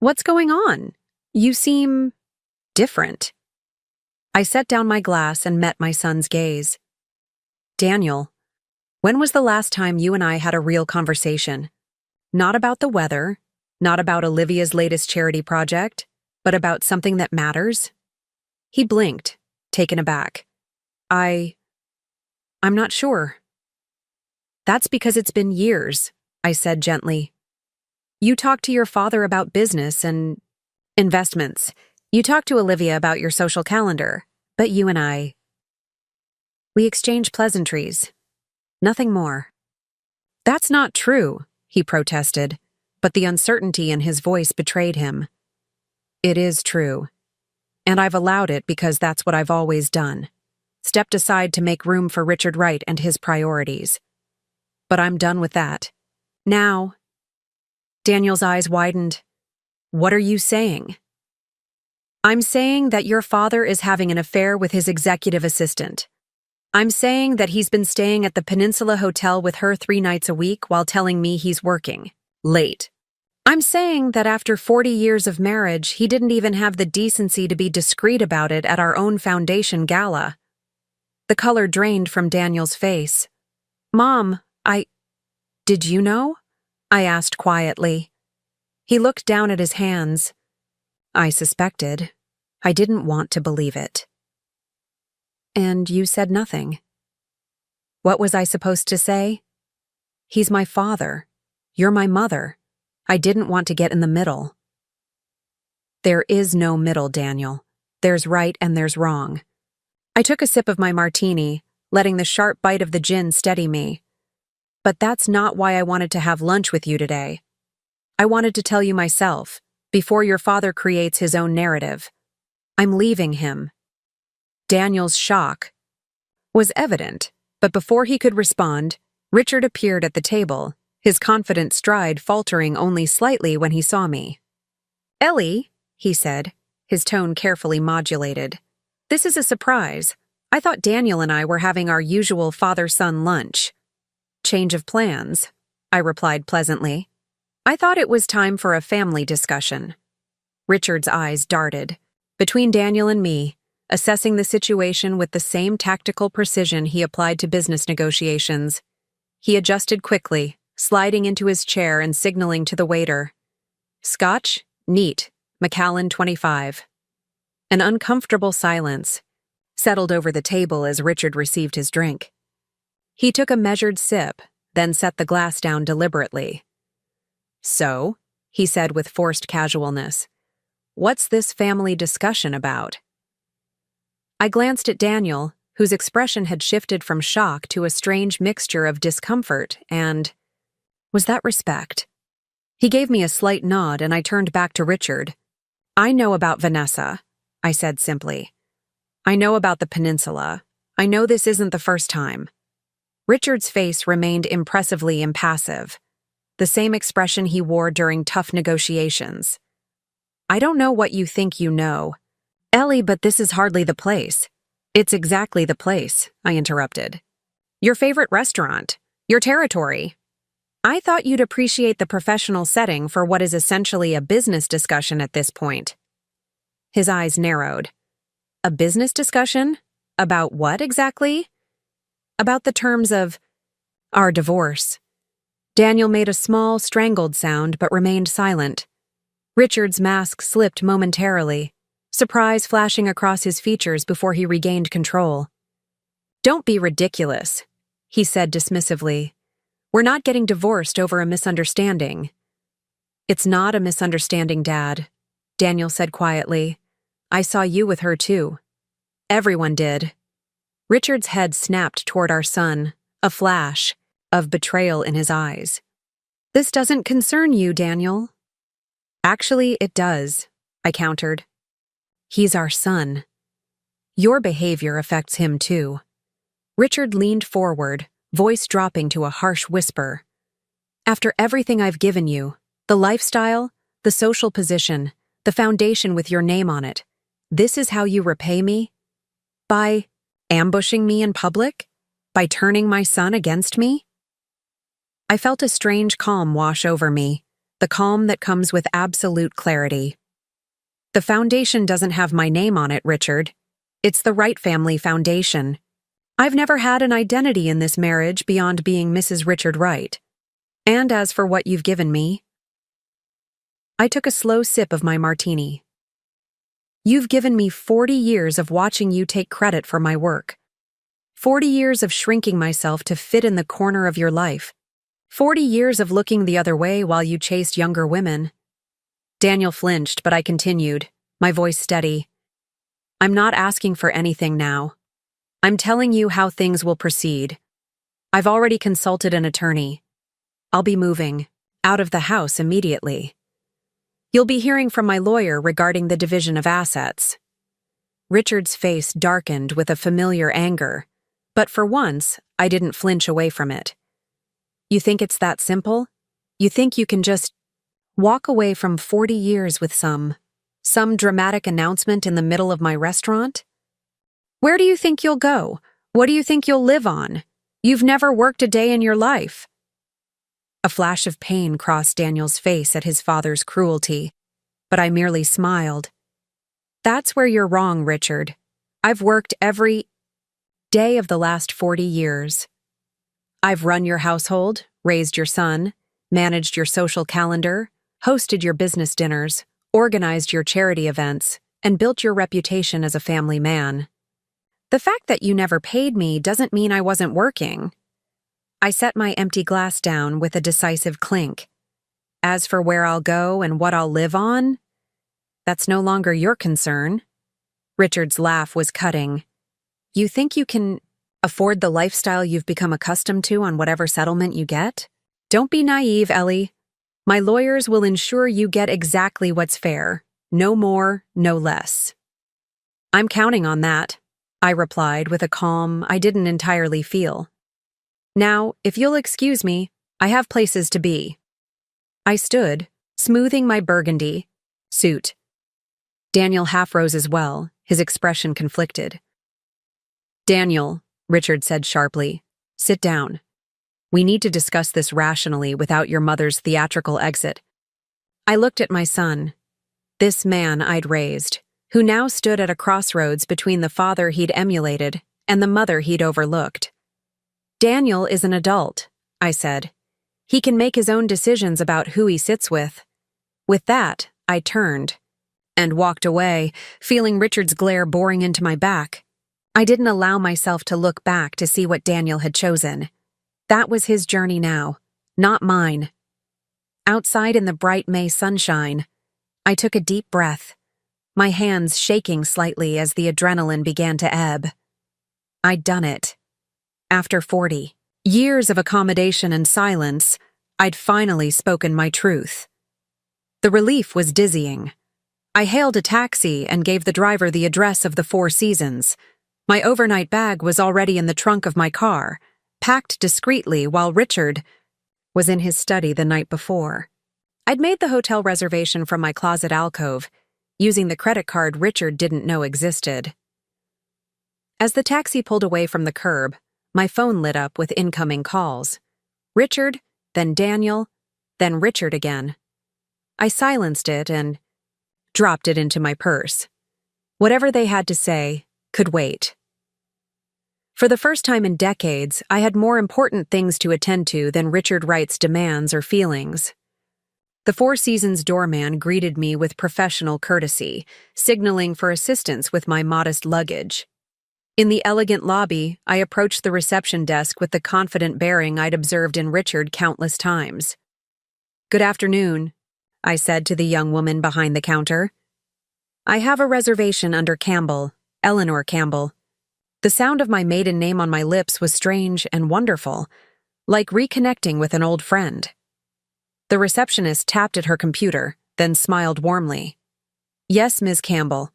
What's going on? You seem different. I set down my glass and met my son's gaze. Daniel, when was the last time you and I had a real conversation? Not about the weather, not about Olivia's latest charity project, but about something that matters? He blinked, taken aback. I'm not sure. That's because it's been years, I said gently. You talked to your father about business and investments. You talked to Olivia about your social calendar, but you and we exchanged pleasantries. Nothing more. That's not true, he protested, but the uncertainty in his voice betrayed him. It is true. And I've allowed it because that's what I've always done. Stepped aside to make room for Richard Wright and his priorities. But I'm done with that. Now. Daniel's eyes widened. What are you saying? I'm saying that your father is having an affair with his executive assistant. I'm saying that he's been staying at the Peninsula Hotel with her 3 nights a week while telling me he's working. Late. I'm saying that after 40 years of marriage, he didn't even have the decency to be discreet about it at our own foundation gala. The color drained from Daniel's face. Mom, Did you know? I asked quietly. He looked down at his hands. I suspected. I didn't want to believe it. And you said nothing. What was I supposed to say? He's my father. You're my mother. I didn't want to get in the middle. There is no middle, Daniel. There's right and there's wrong. I took a sip of my martini, letting the sharp bite of the gin steady me. But that's not why I wanted to have lunch with you today. I wanted to tell you myself, before your father creates his own narrative. I'm leaving him. Daniel's shock was evident, but before he could respond, Richard appeared at the table, his confident stride faltering only slightly when he saw me. Ellie, he said, his tone carefully modulated. This is a surprise. I thought Daniel and I were having our usual father-son lunch. Change of plans, I replied pleasantly. I thought it was time for a family discussion. Richard's eyes darted. Between Daniel and me, assessing the situation with the same tactical precision he applied to business negotiations. He adjusted quickly, sliding into his chair and signaling to the waiter. Scotch, neat, Macallan 25. An uncomfortable silence settled over the table as Richard received his drink. He took a measured sip, then set the glass down deliberately. So, he said with forced casualness, what's this family discussion about? I glanced at Daniel, whose expression had shifted from shock to a strange mixture of discomfort and... Was that respect? He gave me a slight nod and I turned back to Richard. I know about Vanessa, I said simply. I know about the peninsula. I know this isn't the first time. Richard's face remained impressively impassive, the same expression he wore during tough negotiations. I don't know what you think you know. Ellie, but this is hardly the place. It's exactly the place, I interrupted. Your favorite restaurant. Your territory. I thought you'd appreciate the professional setting for what is essentially a business discussion at this point. His eyes narrowed. A business discussion? About what exactly? About the terms of our divorce. Daniel made a small, strangled sound but remained silent. Richard's mask slipped momentarily, surprise flashing across his features before he regained control. Don't be ridiculous, he said dismissively. We're not getting divorced over a misunderstanding. It's not a misunderstanding, Dad, Daniel said quietly. I saw you with her too. Everyone did. Richard's head snapped toward our son, a flash of betrayal in his eyes. This doesn't concern you, Daniel. Actually, it does, I countered. He's our son. Your behavior affects him too. Richard leaned forward, voice dropping to a harsh whisper. After everything I've given you, the lifestyle, the social position, the foundation with your name on it, this is how you repay me? By ambushing me in public? By turning my son against me? I felt a strange calm wash over me, the calm that comes with absolute clarity. The foundation doesn't have my name on it, Richard. It's the Wright family foundation. I've never had an identity in this marriage beyond being Mrs. Richard Wright. And as for what you've given me, I took a slow sip of my martini. You've given me 40 years of watching you take credit for my work. 40 years of shrinking myself to fit in the corner of your life. 40 years of looking the other way while you chased younger women. Daniel flinched, but I continued, my voice steady. I'm not asking for anything now. I'm telling you how things will proceed. I've already consulted an attorney. I'll be moving out of the house immediately. You'll be hearing from my lawyer regarding the division of assets." Richard's face darkened with a familiar anger, but for once, I didn't flinch away from it. "You think it's that simple? You think you can just walk away from 40 years with some dramatic announcement in the middle of my restaurant? Where do you think you'll go? What do you think you'll live on? You've never worked a day in your life." A flash of pain crossed Daniel's face at his father's cruelty, but I merely smiled. "That's where you're wrong, Richard. I've worked every day of the last 40 years. I've run your household, raised your son, managed your social calendar, hosted your business dinners, organized your charity events, and built your reputation as a family man. The fact that you never paid me doesn't mean I wasn't working." I set my empty glass down with a decisive clink. "As for where I'll go and what I'll live on, that's no longer your concern." Richard's laugh was cutting. "You think you can afford the lifestyle you've become accustomed to on whatever settlement you get? Don't be naive, Ellie. My lawyers will ensure you get exactly what's fair. No more, no less." "I'm counting on that," I replied with a calm I didn't entirely feel. "Now, if you'll excuse me, I have places to be." I stood, smoothing my burgundy suit. Daniel half rose as well, his expression conflicted. "Daniel," Richard said sharply, "sit down. We need to discuss this rationally without your mother's theatrical exit." I looked at my son, this man I'd raised, who now stood at a crossroads between the father he'd emulated and the mother he'd overlooked. "Daniel is an adult," I said. "He can make his own decisions about who he sits with." With that, I turned and walked away, feeling Richard's glare boring into my back. I didn't allow myself to look back to see what Daniel had chosen. That was his journey now, not mine. Outside in the bright May sunshine, I took a deep breath, my hands shaking slightly as the adrenaline began to ebb. I'd done it. After 40 years of accommodation and silence, I'd finally spoken my truth. The relief was dizzying. I hailed a taxi and gave the driver the address of the Four Seasons. My overnight bag was already in the trunk of my car, packed discreetly while Richard was in his study the night before. I'd made the hotel reservation from my closet alcove, using the credit card Richard didn't know existed. As the taxi pulled away from the curb, my phone lit up with incoming calls. Richard, then Daniel, then Richard again. I silenced it and dropped it into my purse. Whatever they had to say could wait. For the first time in decades, I had more important things to attend to than Richard Wright's demands or feelings. The Four Seasons doorman greeted me with professional courtesy, signaling for assistance with my modest luggage. In the elegant lobby, I approached the reception desk with the confident bearing I'd observed in Richard countless times. "Good afternoon," I said to the young woman behind the counter. "I have a reservation under Campbell, Eleanor Campbell." The sound of my maiden name on my lips was strange and wonderful, like reconnecting with an old friend. The receptionist tapped at her computer, then smiled warmly. "Yes, Ms. Campbell.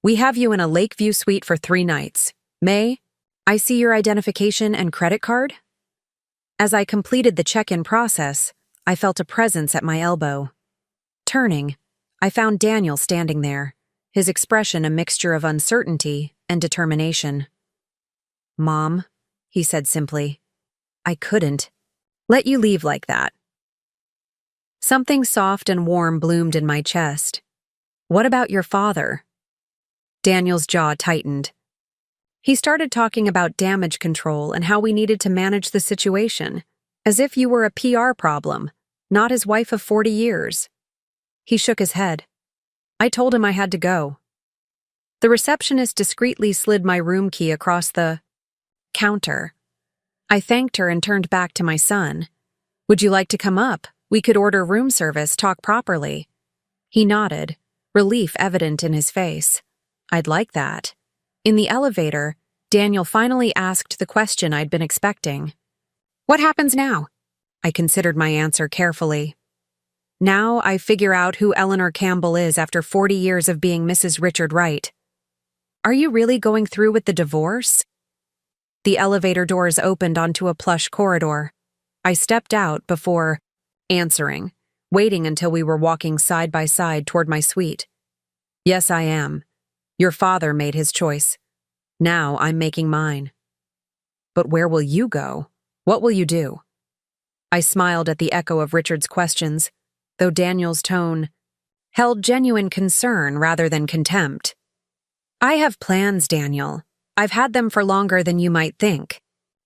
We have you in a Lakeview suite for 3 nights. May I see your identification and credit card?" As I completed the check-in process, I felt a presence at my elbow. Turning, I found Daniel standing there, his expression a mixture of uncertainty and determination. "Mom," he said simply, "I couldn't let you leave like that." Something soft and warm bloomed in my chest. "What about your father?" Daniel's jaw tightened. He started talking about damage control and how we needed to manage the situation, as if you were a PR problem, not his wife of 40 years. He shook his head. I told him I had to go. The receptionist discreetly slid my room key across the counter. I thanked her and turned back to my son. "Would you like to come up? We could order room service, talk properly." He nodded, relief evident in his face. I'd like that. In the elevator, Daniel finally asked the question I'd been expecting. "What happens now?" I considered my answer carefully. Now I figure out who Eleanor Campbell is after 40 years of being Mrs. Richard Wright. Are you really going through with the divorce? The elevator doors opened onto a plush corridor. I stepped out before answering, waiting until we were walking side by side toward my suite. Yes, I am. Your father made his choice. Now I'm making mine. But where will you go? What will you do? I smiled at the echo of Richard's questions, though Daniel's tone held genuine concern rather than contempt. I have plans, Daniel. I've had them for longer than you might think.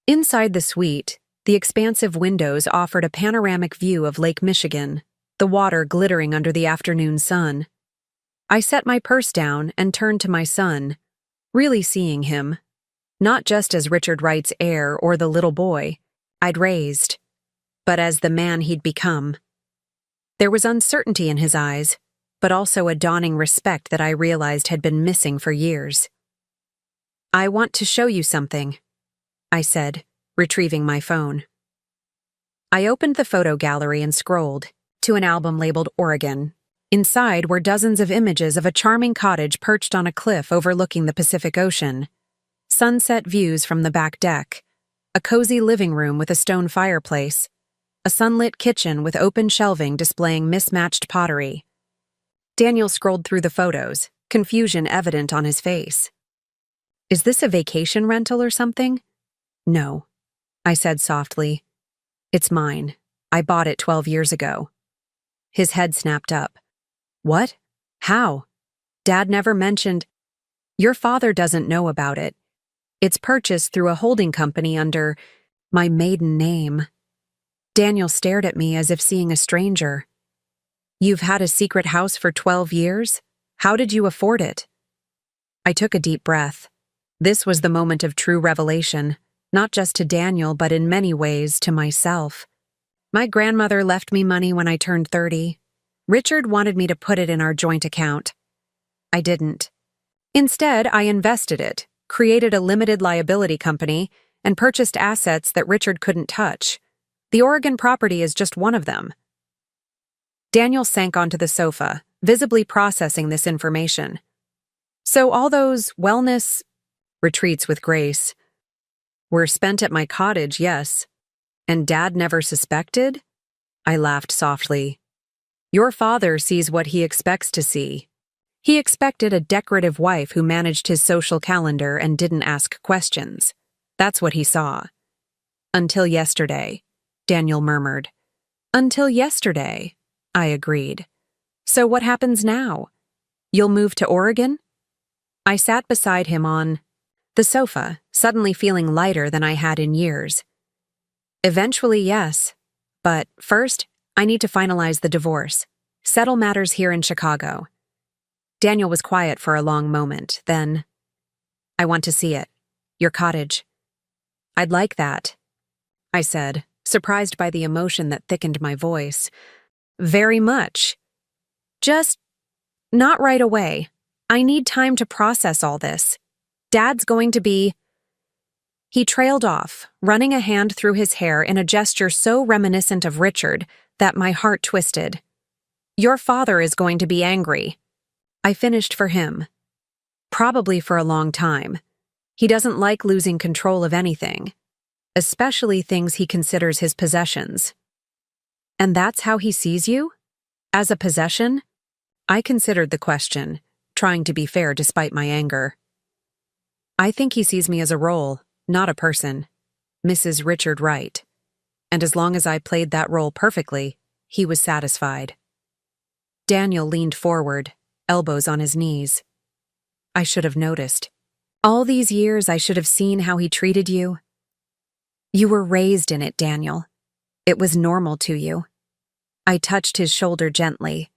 Inside the suite, the expansive windows offered a panoramic view of Lake Michigan, the water glittering under the afternoon sun. I set my purse down and turned to my son, really seeing him, not just as Richard Wright's heir or the little boy I'd raised, but as the man he'd become. There was uncertainty in his eyes, but also a dawning respect that I realized had been missing for years. I want to show you something, I said, retrieving my phone. I opened the photo gallery and scrolled to an album labeled Oregon. Inside were dozens of images of a charming cottage perched on a cliff overlooking the Pacific Ocean, sunset views from the back deck, a cozy living room with a stone fireplace, a sunlit kitchen with open shelving displaying mismatched pottery. Daniel scrolled through the photos, confusion evident on his face. Is this a vacation rental or something? No, I said softly. It's mine. I bought it 12 years ago. His head snapped up. What? How? Dad never mentioned. Your father doesn't know about it. It's purchased through a holding company under my maiden name. Daniel stared at me as if seeing a stranger. You've had a secret house for 12 years? How did you afford it? I took a deep breath. This was the moment of true revelation, not just to Daniel, but in many ways to myself. My grandmother left me money when I turned 30. Richard wanted me to put it in our joint account. I didn't. Instead, I invested it, created a limited liability company, and purchased assets that Richard couldn't touch. The Oregon property is just one of them. Daniel sank onto the sofa, visibly processing this information. So all those wellness retreats with Grace were spent at my cottage, yes. And Dad never suspected? I laughed softly. Your father sees what he expects to see. He expected a decorative wife who managed his social calendar and didn't ask questions. That's what he saw. Until yesterday, Daniel murmured. Until yesterday, I agreed. So what happens now? You'll move to Oregon? I sat beside him on the sofa, suddenly feeling lighter than I had in years. Eventually, yes. But first, I need to finalize the divorce. Settle matters here in Chicago. Daniel was quiet for a long moment, then, I want to see it. Your cottage. I'd like that, I said, surprised by the emotion that thickened my voice. Very much. Just not right away. I need time to process all this. Dad's going to be... He trailed off, running a hand through his hair in a gesture so reminiscent of Richard that my heart twisted. Your father is going to be angry. I finished for him. Probably for a long time. He doesn't like losing control of anything, especially things he considers his possessions. And that's how he sees you? As a possession? I considered the question, trying to be fair despite my anger. I think he sees me as a role, not a person. Mrs. Richard Wright. And as long as I played that role perfectly, he was satisfied. Daniel leaned forward, elbows on his knees. I should have noticed. All these years I should have seen how he treated you. You were raised in it, Daniel. It was normal to you. I touched his shoulder gently.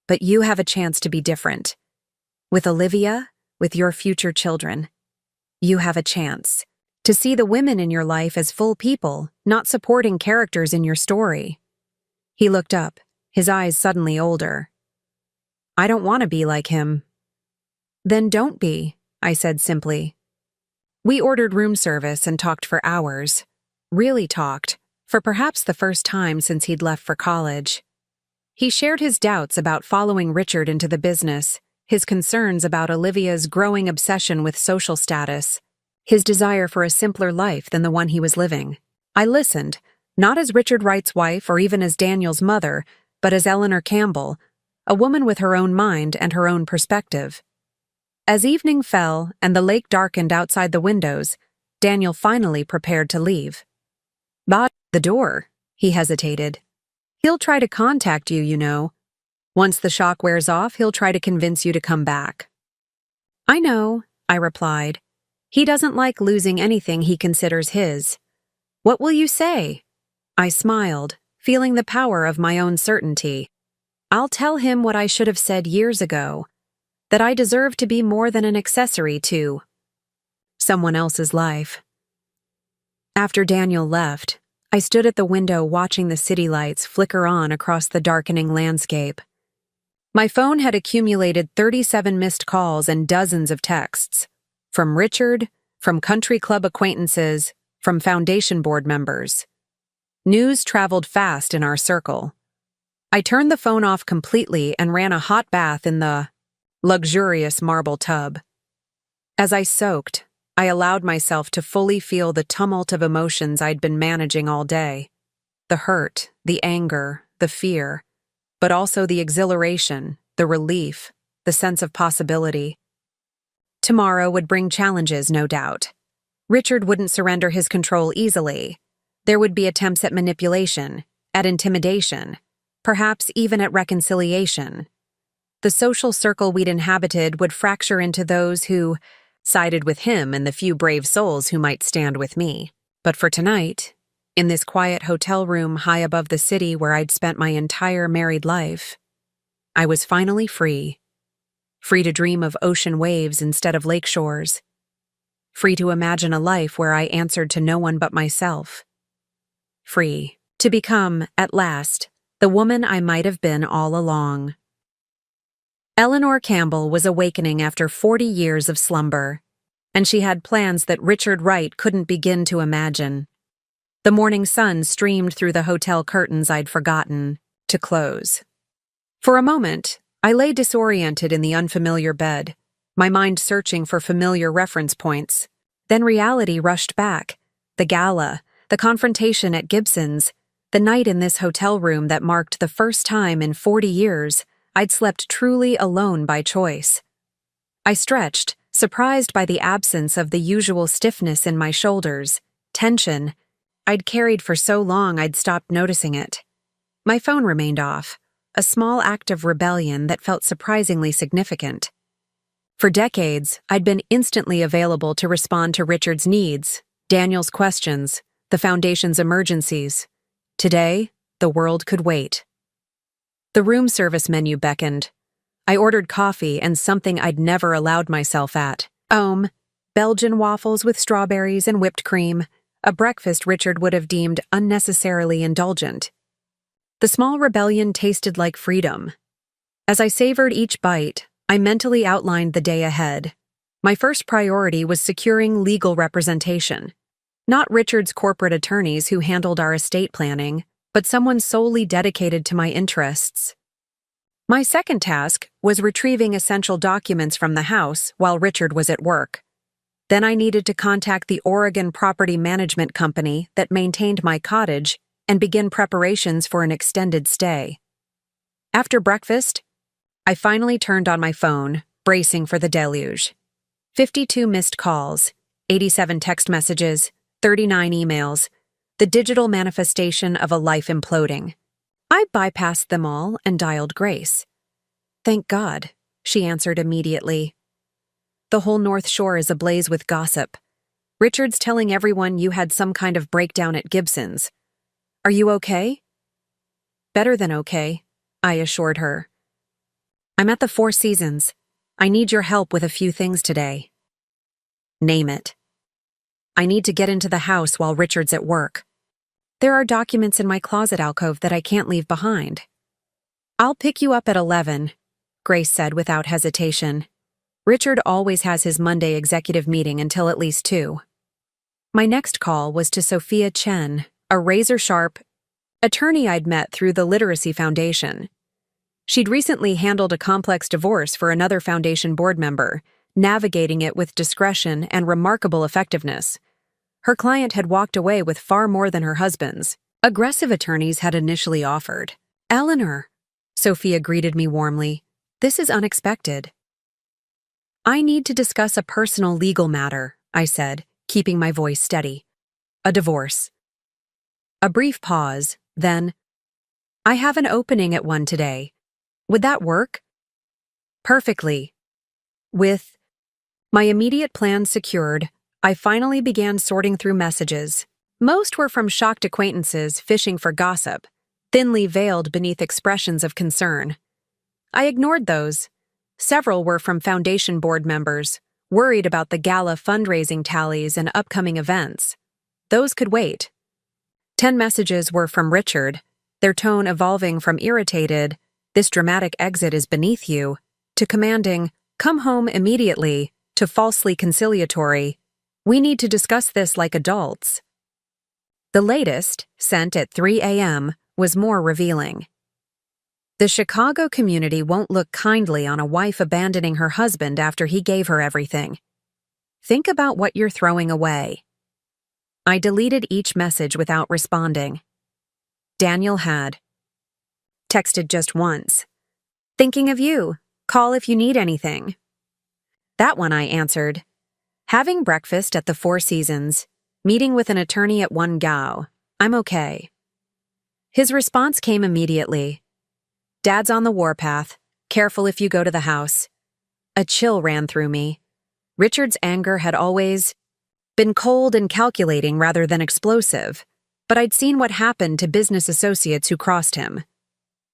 But you have a chance to be different. With Olivia, with your future children. You have a chance to see the women in your life as full people, not supporting characters in your story. He looked up, his eyes suddenly older. I don't want to be like him. Then don't be, I said simply. We ordered room service and talked for hours. Really talked, for perhaps the first time since he'd left for college. He shared his doubts about following Richard into the business, his concerns about Olivia's growing obsession with social status, his desire for a simpler life than the one he was living. I listened, not as Richard Wright's wife or even as Daniel's mother, but as Eleanor Campbell, a woman with her own mind and her own perspective. As evening fell and the lake darkened outside the windows, Daniel finally prepared to leave. "But the door," he hesitated. "He'll try to contact you, you know. Once the shock wears off, he'll try to convince you to come back." "I know," I replied. "He doesn't like losing anything he considers his. What will you say?" I smiled, feeling the power of my own certainty. "I'll tell him what I should have said years ago, that I deserve to be more than an accessory to someone else's life." After Daniel left, I stood at the window watching the city lights flicker on across the darkening landscape. My phone had accumulated 37 missed calls and dozens of texts. From Richard, from country club acquaintances, from foundation board members. News traveled fast in our circle. I turned the phone off completely and ran a hot bath in the luxurious marble tub. As I soaked, I allowed myself to fully feel the tumult of emotions I'd been managing all day. The hurt, the anger, the fear, but also the exhilaration, the relief, the sense of possibility. Tomorrow would bring challenges, no doubt. Richard wouldn't surrender his control easily. There would be attempts at manipulation, at intimidation, perhaps even at reconciliation. The social circle we'd inhabited would fracture into those who sided with him and the few brave souls who might stand with me. But for tonight, in this quiet hotel room high above the city where I'd spent my entire married life, I was finally free. Free to dream of ocean waves instead of lake shores. Free to imagine a life where I answered to no one but myself. Free to become, at last, the woman I might have been all along. Eleanor Campbell was awakening after 40 years of slumber, and she had plans that Richard Wright couldn't begin to imagine. The morning sun streamed through the hotel curtains I'd forgotten to close. For a moment, I lay disoriented in the unfamiliar bed, my mind searching for familiar reference points. Then reality rushed back. The gala, the confrontation at Gibson's, the night in this hotel room that marked the first time in 40 years I'd slept truly alone by choice. I stretched, surprised by the absence of the usual stiffness in my shoulders, tension I'd carried for so long I'd stopped noticing it. My phone remained off, a small act of rebellion that felt surprisingly significant. For decades, I'd been instantly available to respond to Richard's needs, Daniel's questions, the Foundation's emergencies. Today, the world could wait. The room service menu beckoned. I ordered coffee and something I'd never allowed myself at. Belgian waffles with strawberries and whipped cream, a breakfast Richard would have deemed unnecessarily indulgent. The small rebellion tasted like freedom. As I savored each bite, I mentally outlined the day ahead. My first priority was securing legal representation. Not Richard's corporate attorneys who handled our estate planning, but someone solely dedicated to my interests. My second task was retrieving essential documents from the house while Richard was at work. Then I needed to contact the Oregon property management company that maintained my cottage and begin preparations for an extended stay. After breakfast, I finally turned on my phone, bracing for the deluge. 52 missed calls, 87 text messages, 39 emails, the digital manifestation of a life imploding. I bypassed them all and dialed Grace. "Thank God," she answered immediately. "The whole North Shore is ablaze with gossip. Richard's telling everyone you had some kind of breakdown at Gibson's. Are you okay?" "Better than okay," I assured her. "I'm at the Four Seasons. I need your help with a few things today." "Name it." "I need to get into the house while Richard's at work. There are documents in my closet alcove that I can't leave behind." "I'll pick you up at 11, Grace said without hesitation. Richard always has his Monday executive meeting until at least 2. My next call was to Sophia Chen, a razor-sharp attorney I'd met through the Literacy Foundation. She'd recently handled a complex divorce for another foundation board member, navigating it with discretion and remarkable effectiveness. Her client had walked away with far more than her husband's. Aggressive attorneys had initially offered. "Eleanor," Sophia greeted me warmly, "this is unexpected." "I need to discuss a personal legal matter," I said, keeping my voice steady. "A divorce." A brief pause, then, "I have an opening at 1 today. Would that work?" "Perfectly." With my immediate plans secured, I finally began sorting through messages. Most were from shocked acquaintances fishing for gossip, thinly veiled beneath expressions of concern. I ignored those. Several were from foundation board members, worried about the gala fundraising tallies and upcoming events. Those could wait. 10 messages were from Richard, their tone evolving from irritated, "This dramatic exit is beneath you," to commanding, "Come home immediately," to falsely conciliatory, "We need to discuss this like adults." The latest, sent at 3 a.m., was more revealing. The Chicago community won't look kindly on a wife abandoning her husband after he gave her everything. Think about what you're throwing away. I deleted each message without responding. Daniel had texted just once. "Thinking of you. Call if you need anything." That one I answered. "Having breakfast at the Four Seasons. Meeting with an attorney at 1 Gao. I'm okay." His response came immediately. "Dad's on the warpath. Careful if you go to the house." A chill ran through me. Richard's anger had always been cold and calculating rather than explosive, but I'd seen what happened to business associates who crossed him.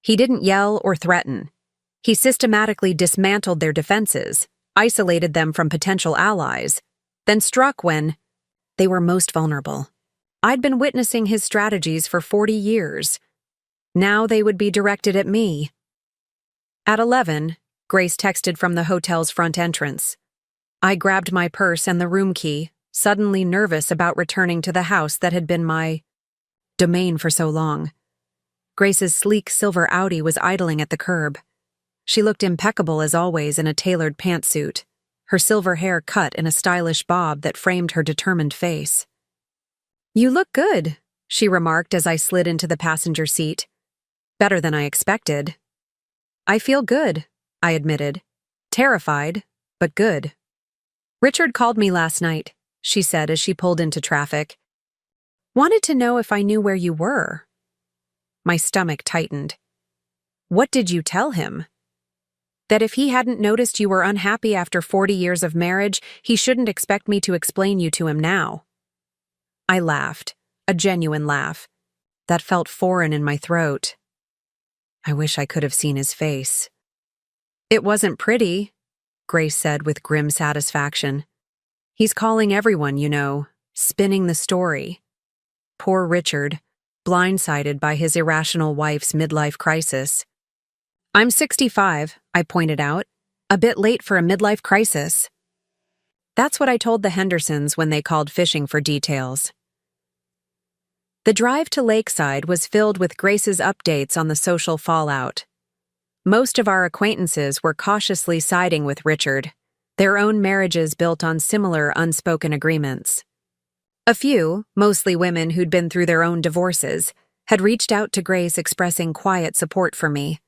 He didn't yell or threaten. He systematically dismantled their defenses, isolated them from potential allies, then struck when they were most vulnerable. I'd been witnessing his strategies for 40 years. Now they would be directed at me. At 11, Grace texted from the hotel's front entrance. I grabbed my purse and the room key, suddenly nervous about returning to the house that had been my domain for so long. Grace's sleek silver Audi was idling at the curb. She looked impeccable as always in a tailored pantsuit, her silver hair cut in a stylish bob that framed her determined face. "You look good," she remarked as I slid into the passenger seat. "Better than I expected." "I feel good," I admitted. "Terrified, but good." "Richard called me last night," she said as she pulled into traffic. "Wanted to know if I knew where you were." My stomach tightened. "What did you tell him?" "That if he hadn't noticed you were unhappy after 40 years of marriage, he shouldn't expect me to explain you to him now." I laughed, a genuine laugh. That felt foreign in my throat. I wish I could have seen his face. "It wasn't pretty," Grace said with grim satisfaction. "He's calling everyone, you know, spinning the story." Poor Richard, blindsided by his irrational wife's midlife crisis. "I'm 65, I pointed out. A bit late for a midlife crisis." That's what I told the Hendersons when they called fishing for details. The drive to Lakeside was filled with Grace's updates on the social fallout. Most of our acquaintances were cautiously siding with Richard, their own marriages built on similar unspoken agreements. A few, mostly women who'd been through their own divorces, had reached out to Grace expressing quiet support for me.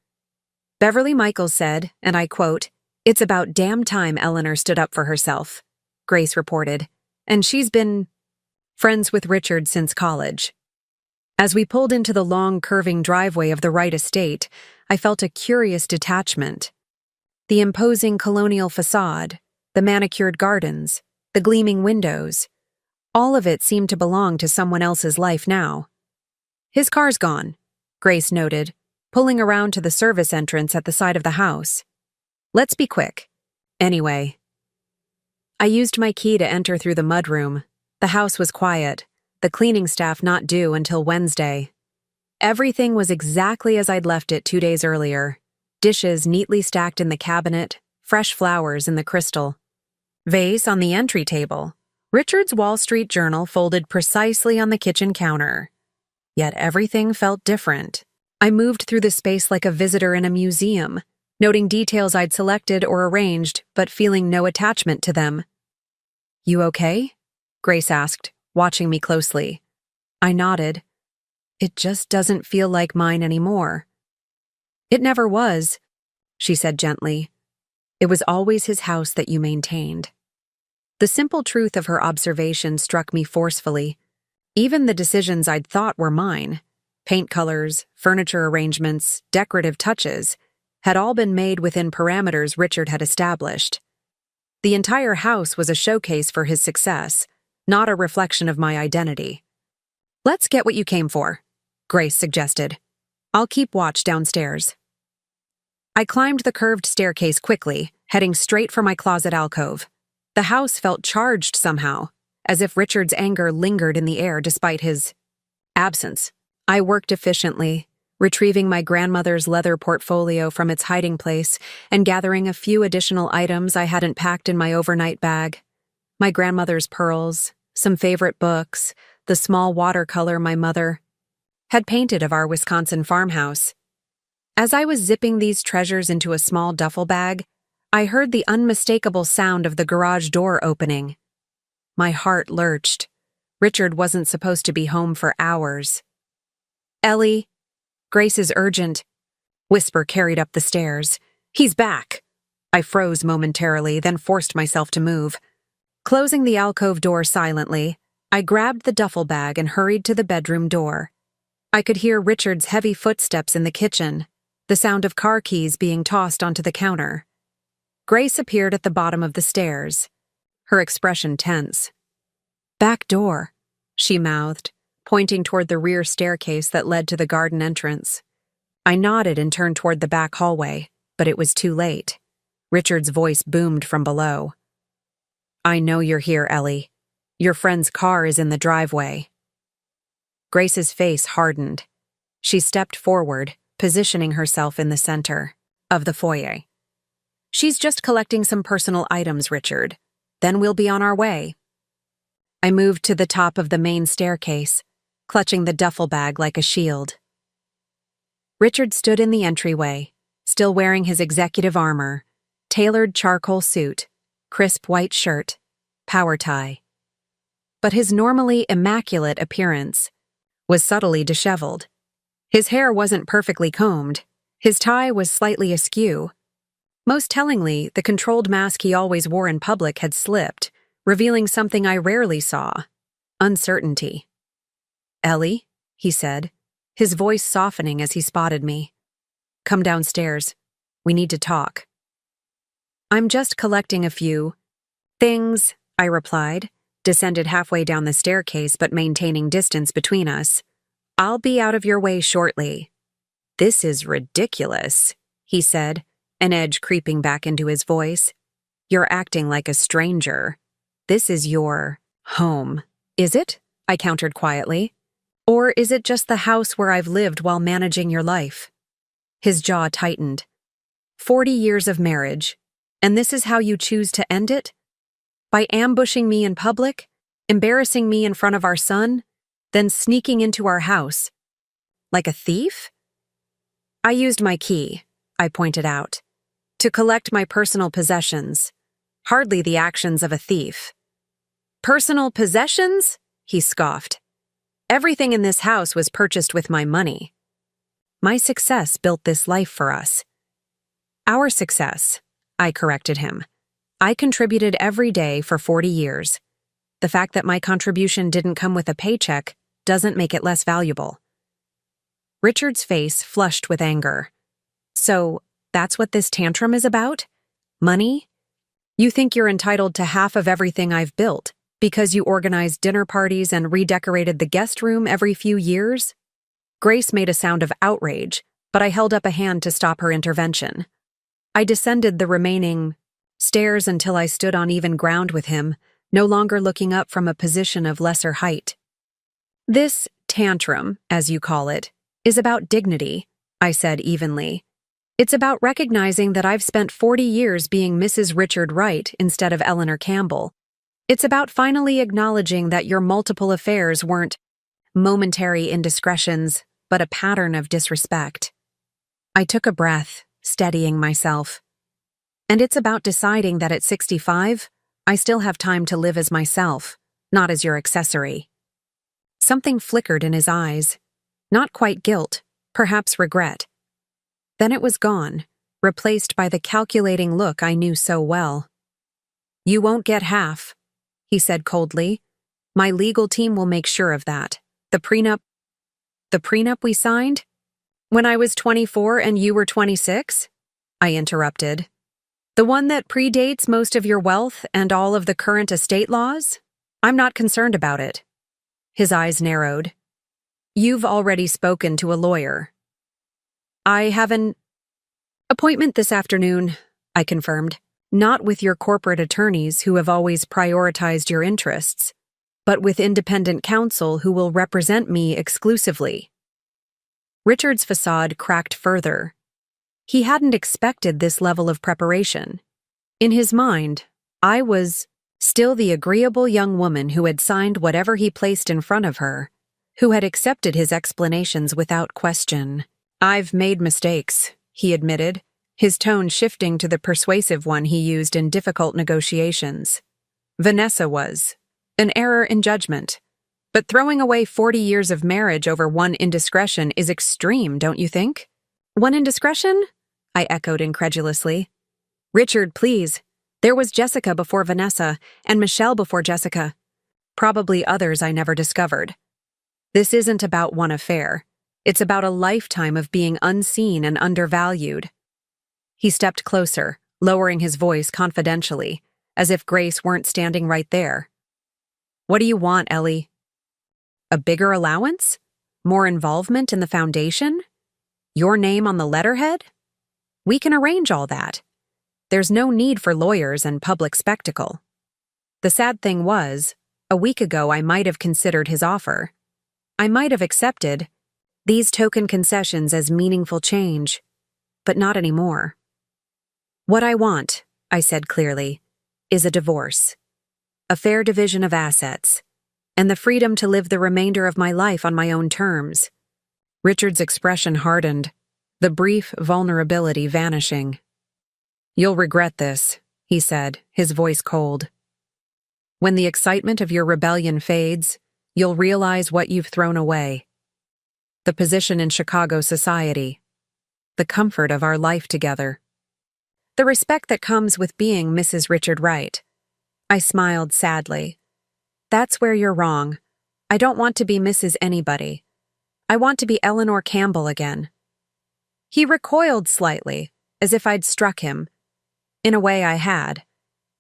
Beverly Michaels said, and I quote, "It's about damn time Eleanor stood up for herself," Grace reported, "and she's been friends with Richard since college." As we pulled into the long, curving driveway of the Wright estate, I felt a curious detachment. The imposing colonial facade, the manicured gardens, the gleaming windows, all of it seemed to belong to someone else's life now. "His car's gone," Grace noted, pulling around to the service entrance at the side of the house. "Let's be quick. Anyway." I used my key to enter through the mudroom. The house was quiet, the cleaning staff not due until Wednesday. Everything was exactly as I'd left it 2 days earlier. Dishes neatly stacked in the cabinet, fresh flowers in the crystal. Vase on the entry table. Richard's Wall Street Journal folded precisely on the kitchen counter. Yet everything felt different. I moved through the space like a visitor in a museum, noting details I'd selected or arranged, but feeling no attachment to them. "You okay?" Grace asked, watching me closely. I nodded. "It just doesn't feel like mine anymore." "It never was," she said gently. "It was always his house that you maintained." The simple truth of her observation struck me forcefully. Even the decisions I'd thought were mine, paint colors, furniture arrangements, decorative touches, had all been made within parameters Richard had established. The entire house was a showcase for his success, not a reflection of my identity. "Let's get what you came for," Grace suggested. "I'll keep watch downstairs." I climbed the curved staircase quickly, heading straight for my closet alcove. The house felt charged somehow, as if Richard's anger lingered in the air despite his absence. I worked efficiently, retrieving my grandmother's leather portfolio from its hiding place and gathering a few additional items I hadn't packed in my overnight bag. My grandmother's pearls, some favorite books, the small watercolor my mother had painted of our Wisconsin farmhouse. As I was zipping these treasures into a small duffel bag, I heard the unmistakable sound of the garage door opening. My heart lurched. Richard wasn't supposed to be home for hours. "Ellie, Grace is urgent," whisper carried up the stairs. "He's back." I froze momentarily, then forced myself to move. Closing the alcove door silently, I grabbed the duffel bag and hurried to the bedroom door. I could hear Richard's heavy footsteps in the kitchen, the sound of car keys being tossed onto the counter. Grace appeared at the bottom of the stairs, her expression tense. "Back door," she mouthed, pointing toward the rear staircase that led to the garden entrance. I nodded and turned toward the back hallway, but it was too late. Richard's voice boomed from below. "I know you're here, Ellie. Your friend's car is in the driveway." Grace's face hardened. She stepped forward, positioning herself in the center of the foyer. "She's just collecting some personal items, Richard. Then we'll be on our way." I moved to the top of the main staircase, clutching the duffel bag like a shield. Richard stood in the entryway, still wearing his executive armor, tailored charcoal suit, crisp white shirt, power tie. But his normally immaculate appearance was subtly disheveled. His hair wasn't perfectly combed, his tie was slightly askew. Most tellingly, the controlled mask he always wore in public had slipped, revealing something I rarely saw: uncertainty. "Ellie," he said, his voice softening as he spotted me. "Come downstairs. We need to talk." "I'm just collecting a few things," I replied, descended halfway down the staircase but maintaining distance between us. "I'll be out of your way shortly." "This is ridiculous," he said, an edge creeping back into his voice. "You're acting like a stranger. This is your home." "Is it?" I countered quietly. "Or is it just the house where I've lived while managing your life?" His jaw tightened. 40 years of marriage, and this is how you choose to end it? By ambushing me in public, embarrassing me in front of our son, then sneaking into our house. Like a thief? "I used my key," I pointed out, "to collect my personal possessions. Hardly the actions of a thief." "Personal possessions?" he scoffed. "Everything in this house was purchased with my money. My success built this life for us." "Our success," I corrected him. "I contributed every day for 40 years. The fact that my contribution didn't come with a paycheck doesn't make it less valuable." Richard's face flushed with anger. "So, that's what this tantrum is about? Money? You think you're entitled to half of everything I've built because you organized dinner parties and redecorated the guest room every few years?" Grace made a sound of outrage, but I held up a hand to stop her intervention. I descended the remaining stairs until I stood on even ground with him, no longer looking up from a position of lesser height. "This tantrum, as you call it, is about dignity," I said evenly. "It's about recognizing that I've spent 40 years being Mrs. Richard Wright instead of Eleanor Campbell. It's about finally acknowledging that your multiple affairs weren't momentary indiscretions, but a pattern of disrespect. I took a breath, steadying myself. And it's about deciding that at 65, I still have time to live as myself, not as your accessory. Something flickered in his eyes. Not quite guilt, perhaps regret. Then it was gone, replaced by the calculating look I knew so well. "You won't get half," he said coldly. "My legal team will make sure of that. The prenup we signed? When I was 24 and you were 26? I interrupted. "The one that predates most of your wealth and all of the current estate laws? I'm not concerned about it." His eyes narrowed. "You've already spoken to a lawyer." "I have an appointment this afternoon," I confirmed. "Not with your corporate attorneys who have always prioritized your interests, but with independent counsel who will represent me exclusively." Richard's facade cracked further. He hadn't expected this level of preparation. In his mind, I was still the agreeable young woman who had signed whatever he placed in front of her, who had accepted his explanations without question. "I've made mistakes," he admitted, his tone shifting to the persuasive one he used in difficult negotiations. "Vanessa was. An error in judgment. But throwing away 40 years of marriage over one indiscretion is extreme, don't you think?" "One indiscretion?" I echoed incredulously. "Richard, please. There was Jessica before Vanessa, and Michelle before Jessica. Probably others I never discovered. This isn't about one affair. It's about a lifetime of being unseen and undervalued." He stepped closer, lowering his voice confidentially, as if Grace weren't standing right there. "What do you want, Ellie? A bigger allowance? More involvement in the foundation? Your name on the letterhead? We can arrange all that. There's no need for lawyers and public spectacle." The sad thing was, a week ago I might have considered his offer. I might have accepted these token concessions as meaningful change, but not anymore. "What I want," I said clearly, "is a divorce, a fair division of assets, and the freedom to live the remainder of my life on my own terms." Richard's expression hardened, the brief vulnerability vanishing. "You'll regret this," he said, his voice cold. "When the excitement of your rebellion fades, you'll realize what you've thrown away. The position in Chicago society, the comfort of our life together, the respect that comes with being Mrs. Richard Wright." I smiled sadly. "That's where you're wrong. I don't want to be Mrs. Anybody. I want to be Eleanor Campbell again." He recoiled slightly, as if I'd struck him. In a way I had.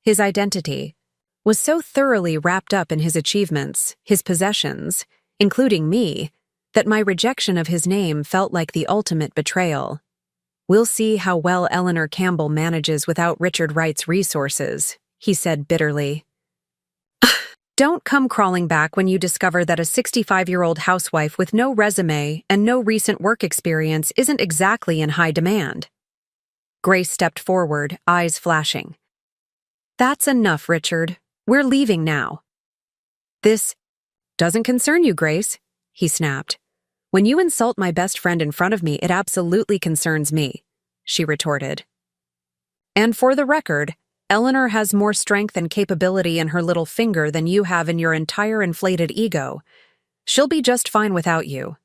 His identity was so thoroughly wrapped up in his achievements, his possessions, including me, that my rejection of his name felt like the ultimate betrayal. "We'll see how well Eleanor Campbell manages without Richard Wright's resources," he said bitterly. "Don't come crawling back when you discover that a 65-year-old housewife with no resume and no recent work experience isn't exactly in high demand." Grace stepped forward, eyes flashing. "That's enough, Richard. We're leaving now." "This doesn't concern you, Grace," he snapped. "When you insult my best friend in front of me, it absolutely concerns me," she retorted. "And for the record, Eleanor has more strength and capability in her little finger than you have in your entire inflated ego. She'll be just fine without you."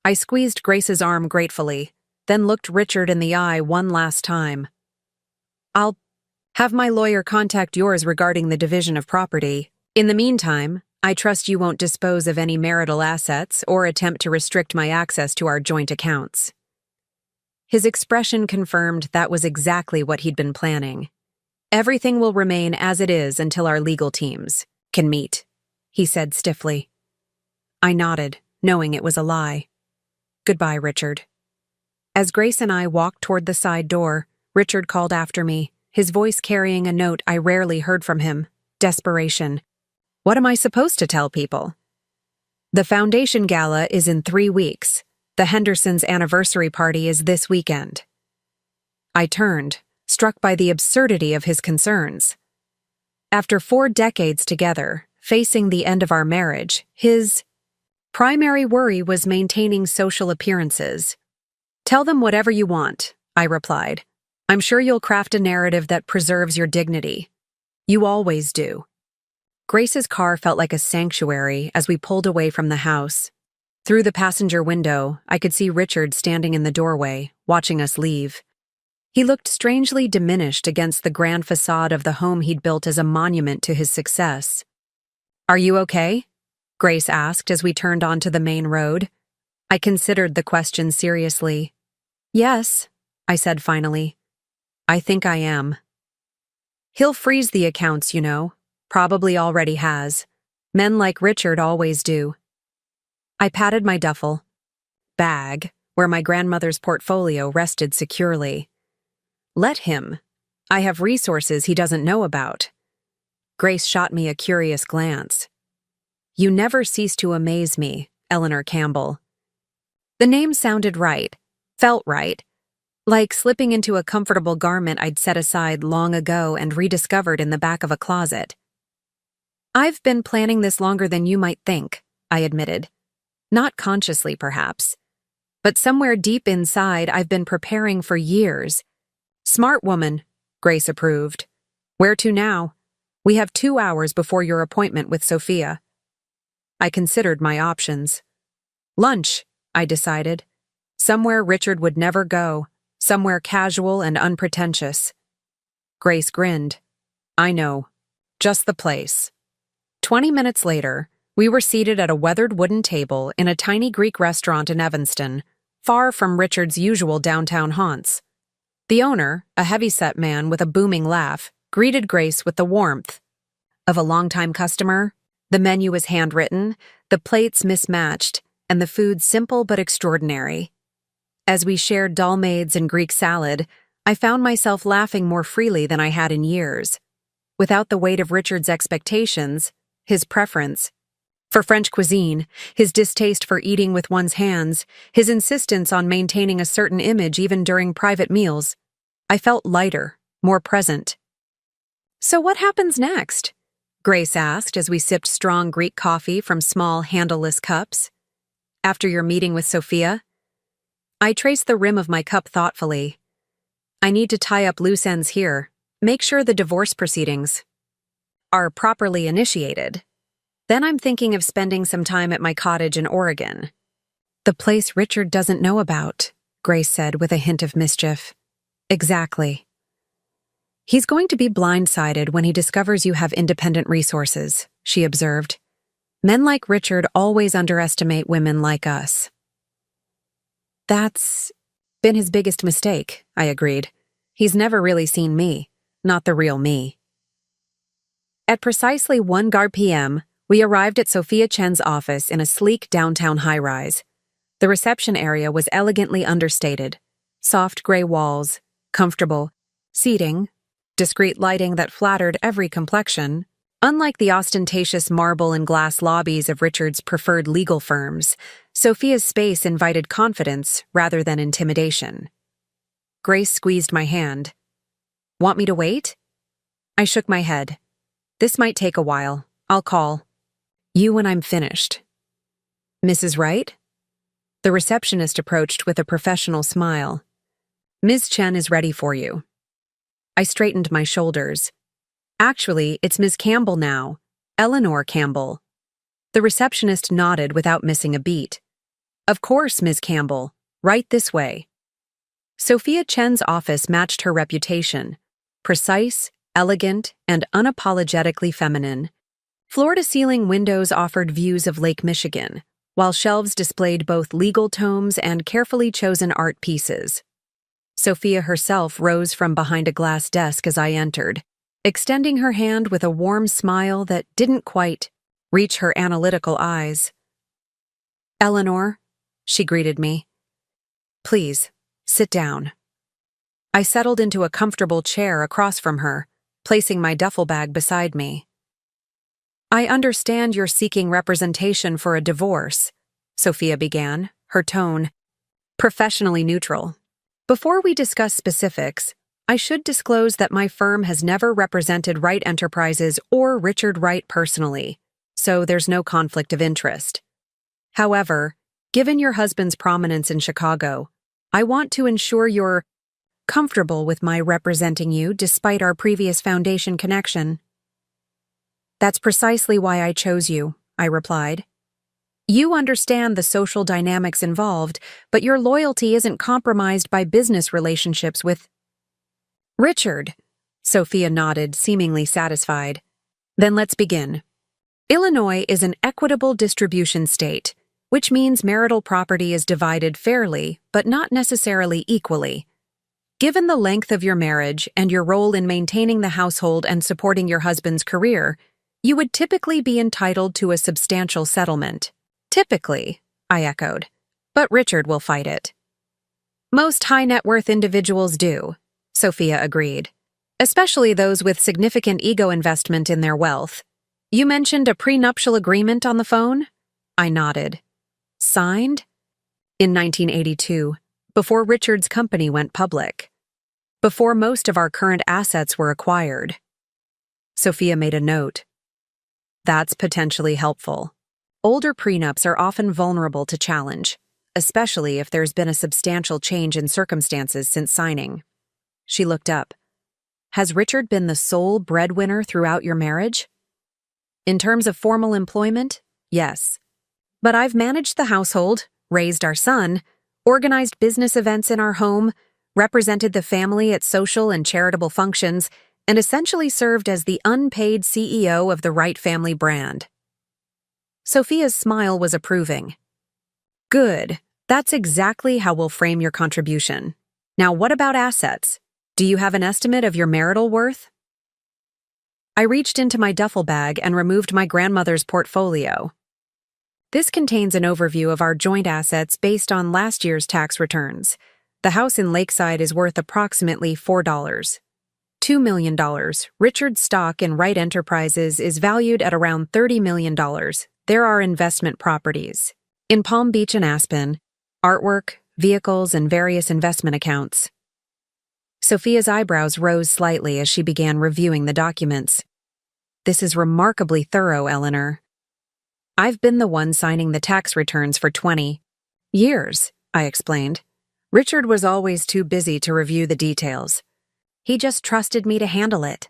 I squeezed Grace's arm gratefully, then looked Richard in the eye one last time. "I'll have my lawyer contact yours regarding the division of property. In the meantime, I trust you won't dispose of any marital assets or attempt to restrict my access to our joint accounts." His expression confirmed that was exactly what he'd been planning. "Everything will remain as it is until our legal teams can meet," he said stiffly. I nodded, knowing it was a lie. "Goodbye, Richard." As Grace and I walked toward the side door, Richard called after me, his voice carrying a note I rarely heard from him: desperation. "What am I supposed to tell people?" "The foundation gala is in 3 weeks. The Hendersons' anniversary party is this weekend." I turned, struck by the absurdity of his concerns. After 4 decades together, facing the end of our marriage, his primary worry was maintaining social appearances. "Tell them whatever you want," I replied. "I'm sure you'll craft a narrative that preserves your dignity. You always do." Grace's car felt like a sanctuary as we pulled away from the house. Through the passenger window, I could see Richard standing in the doorway, watching us leave. He looked strangely diminished against the grand facade of the home he'd built as a monument to his success. "Are you okay?" Grace asked as we turned onto the main road. I considered the question seriously. "Yes," I said finally. "I think I am." "He'll freeze the accounts, you know. Probably already has. Men like Richard always do." I patted my duffel bag, where my grandmother's portfolio rested securely. "Let him. I have resources he doesn't know about." Grace shot me a curious glance. "You never cease to amaze me, Eleanor Campbell." The name sounded right, felt right, like slipping into a comfortable garment I'd set aside long ago and rediscovered in the back of a closet. "I've been planning this longer than you might think," I admitted. Not consciously, perhaps. But somewhere deep inside, I've been preparing for years. "Smart woman," Grace approved. "Where to now? We have 2 hours before your appointment with Sophia." I considered my options. Lunch, I decided. Somewhere Richard would never go, somewhere casual and unpretentious. Grace grinned. "I know. Just the place." 20 minutes later, we were seated at a weathered wooden table in a tiny Greek restaurant in Evanston, far from Richard's usual downtown haunts. The owner, a heavy-set man with a booming laugh, greeted Grace with the warmth of a longtime customer. The menu was handwritten, the plates mismatched, and the food simple but extraordinary. As we shared dolmades and Greek salad, I found myself laughing more freely than I had in years. Without the weight of Richard's expectations, his preference for French cuisine, his distaste for eating with one's hands, his insistence on maintaining a certain image even during private meals, I felt lighter, more present. "So what happens next?" Grace asked as we sipped strong Greek coffee from small, handleless cups. "After your meeting with Sophia?" I traced the rim of my cup thoughtfully. "I need to tie up loose ends here, make sure the divorce proceedings are properly initiated. Then I'm thinking of spending some time at my cottage in Oregon." "The place Richard doesn't know about," Grace said with a hint of mischief. "Exactly. He's going to be blindsided when he discovers you have independent resources," she observed. "Men like Richard always underestimate women like us." "That's been his biggest mistake," I agreed. "He's never really seen me, not the real me." At precisely 1 p.m., we arrived at Sophia Chen's office in a sleek downtown high-rise. The reception area was elegantly understated. Soft gray walls, comfortable seating, discreet lighting that flattered every complexion. Unlike the ostentatious marble and glass lobbies of Richard's preferred legal firms, Sophia's space invited confidence rather than intimidation. Grace squeezed my hand. "Want me to wait?" I shook my head. "This might take a while. I'll call you when I'm finished." "Mrs. Wright?" The receptionist approached with a professional smile. "Ms. Chen is ready for you." I straightened my shoulders. "Actually, it's Ms. Campbell now. Eleanor Campbell." The receptionist nodded without missing a beat. "Of course, Ms. Campbell. Right this way." Sophia Chen's office matched her reputation. Precise, elegant, and unapologetically feminine. Floor-to-ceiling windows offered views of Lake Michigan, while shelves displayed both legal tomes and carefully chosen art pieces. Sophia herself rose from behind a glass desk as I entered, extending her hand with a warm smile that didn't quite reach her analytical eyes. "Eleanor," she greeted me. "Please, sit down." I settled into a comfortable chair across from her, placing my duffel bag beside me. "I understand you're seeking representation for a divorce," Sophia began, her tone professionally neutral. "Before we discuss specifics, I should disclose that my firm has never represented Wright Enterprises or Richard Wright personally, so there's no conflict of interest. However, given your husband's prominence in Chicago, I want to ensure you're comfortable with my representing you despite our previous foundation connection. That's precisely why I chose you, I replied. You understand the social dynamics involved, but your loyalty isn't compromised by business relationships with Richard. Sophia nodded, seemingly satisfied. Then let's begin. Illinois is an equitable distribution state, which means marital property is divided fairly, but not necessarily equally. Given the length of your marriage and your role in maintaining the household and supporting your husband's career, you would typically be entitled to a substantial settlement. Typically, I echoed, but Richard will fight it. Most high-net-worth individuals do, Sophia agreed, especially those with significant ego investment in their wealth. You mentioned a prenuptial agreement on the phone? I nodded. Signed? In 1982, before Richard's company went public. Before most of our current assets were acquired. Sophia made a note. That's potentially helpful. Older prenups are often vulnerable to challenge, especially if there's been a substantial change in circumstances since signing. She looked up. Has Richard been the sole breadwinner throughout your marriage? In terms of formal employment, yes. But I've managed the household, raised our son, organized business events in our home, represented the family at social and charitable functions, and essentially served as the unpaid CEO of the Wright family brand. Sophia's smile was approving. Good. That's exactly how we'll frame your contribution. Now, what about assets? Do you have an estimate of your marital worth? I reached into my duffel bag and removed my grandmother's portfolio. This contains an overview of our joint assets based on last year's tax returns. The house in Lakeside is worth approximately $4 million. $2 million. Richard's stock in Wright Enterprises is valued at around $30 million. There are investment properties. In Palm Beach and Aspen, artwork, vehicles, and various investment accounts. Sophia's eyebrows rose slightly as she began reviewing the documents. This is remarkably thorough, Eleanor. I've been the one signing the tax returns for 20 years, I explained. Richard was always too busy to review the details. He just trusted me to handle it.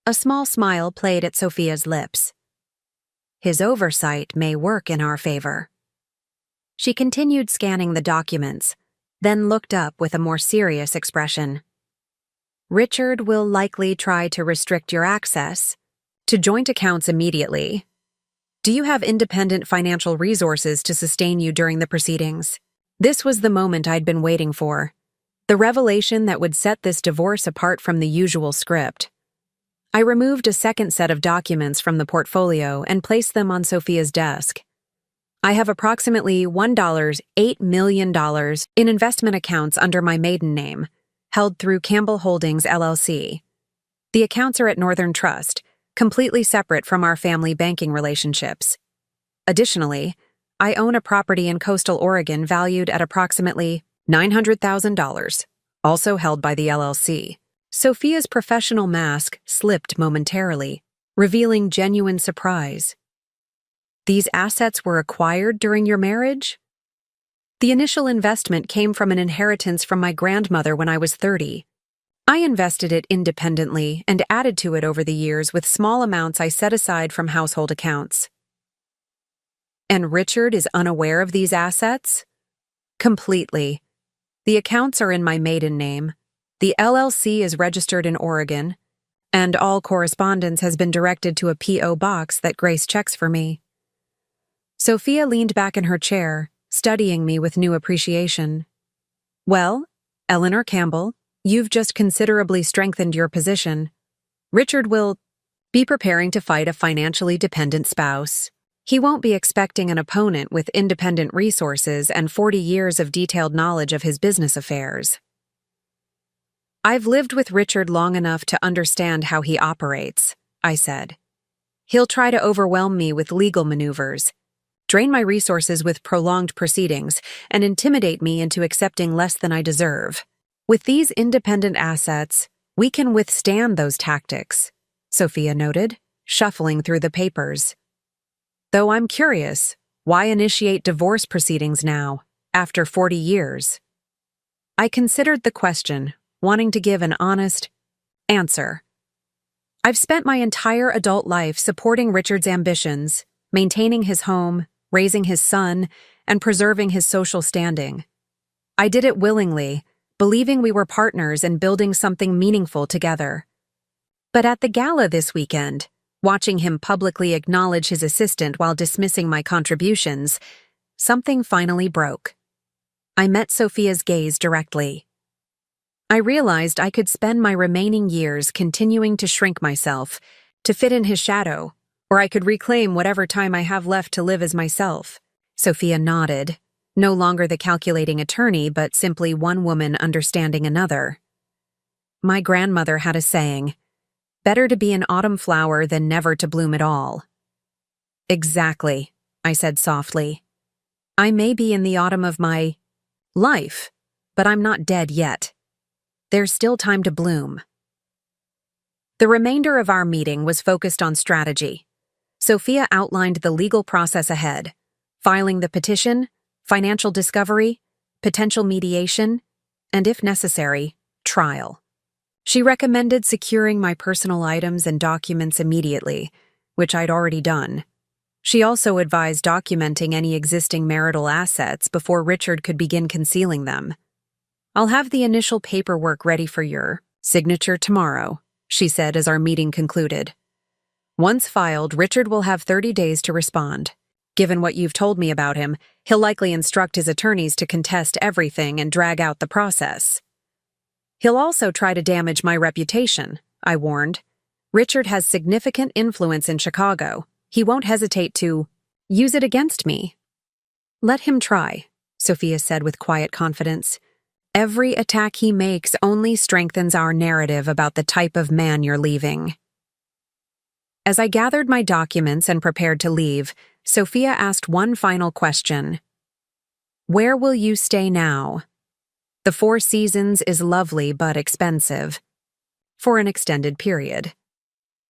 A small smile played at Sophia's lips. His oversight may work in our favor. She continued scanning the documents, then looked up with a more serious expression. Richard will likely try to restrict your access to joint accounts immediately. Do you have independent financial resources to sustain you during the proceedings? This was the moment I'd been waiting for. The revelation that would set this divorce apart from the usual script. I removed a second set of documents from the portfolio and placed them on Sophia's desk. I have approximately $8 million in investment accounts under my maiden name, held through Campbell Holdings, LLC. The accounts are at Northern Trust, completely separate from our family banking relationships. Additionally, I own a property in coastal Oregon valued at approximately $900,000, also held by the LLC. Sophia's professional mask slipped momentarily, revealing genuine surprise. These assets were acquired during your marriage? The initial investment came from an inheritance from my grandmother when I was 30. I invested it independently and added to it over the years with small amounts I set aside from household accounts. And Richard is unaware of these assets? Completely. The accounts are in my maiden name. The LLC is registered in Oregon, and all correspondence has been directed to a P.O. box that Grace checks for me. Sophia leaned back in her chair, studying me with new appreciation. Well, Eleanor Campbell, you've just considerably strengthened your position. Richard will be preparing to fight a financially dependent spouse. He won't be expecting an opponent with independent resources and 40 years of detailed knowledge of his business affairs. I've lived with Richard long enough to understand how he operates, I said. He'll try to overwhelm me with legal maneuvers, drain my resources with prolonged proceedings, and intimidate me into accepting less than I deserve. With these independent assets, we can withstand those tactics, Sophia noted, shuffling through the papers. Though I'm curious, Why initiate divorce proceedings now, after 40 years? I considered the question, wanting to give an honest answer. I've spent my entire adult life supporting Richard's ambitions, maintaining his home, raising his son, and preserving his social standing. I did it willingly, believing we were partners and building something meaningful together. But at the gala this weekend, watching him publicly acknowledge his assistant while dismissing my contributions, something finally broke. I met Sophia's gaze directly. I realized I could spend my remaining years continuing to shrink myself, to fit in his shadow, or I could reclaim whatever time I have left to live as myself. Sophia nodded, no longer the calculating attorney, but simply one woman understanding another. My grandmother had a saying, "Better to be an autumn flower than never to bloom at all." Exactly, I said softly. I may be in the autumn of my life, but I'm not dead yet. There's still time to bloom. The remainder of our meeting was focused on strategy. Sophia outlined the legal process ahead, filing the petition, financial discovery, potential mediation, and if necessary, trial. She recommended securing my personal items and documents immediately, which I'd already done. She also advised documenting any existing marital assets before Richard could begin concealing them. "I'll have the initial paperwork ready for your signature tomorrow," she said as our meeting concluded. "Once filed, Richard will have 30 days to respond. Given what you've told me about him, he'll likely instruct his attorneys to contest everything and drag out the process. He'll also try to damage my reputation," I warned. "Richard has significant influence in Chicago. He won't hesitate to use it against me." "Let him try," Sophia said with quiet confidence. "Every attack he makes only strengthens our narrative about the type of man you're leaving." As I gathered my documents and prepared to leave, Sophia asked one final question. "Where will you stay now? The Four Seasons is lovely but expensive. For an extended period."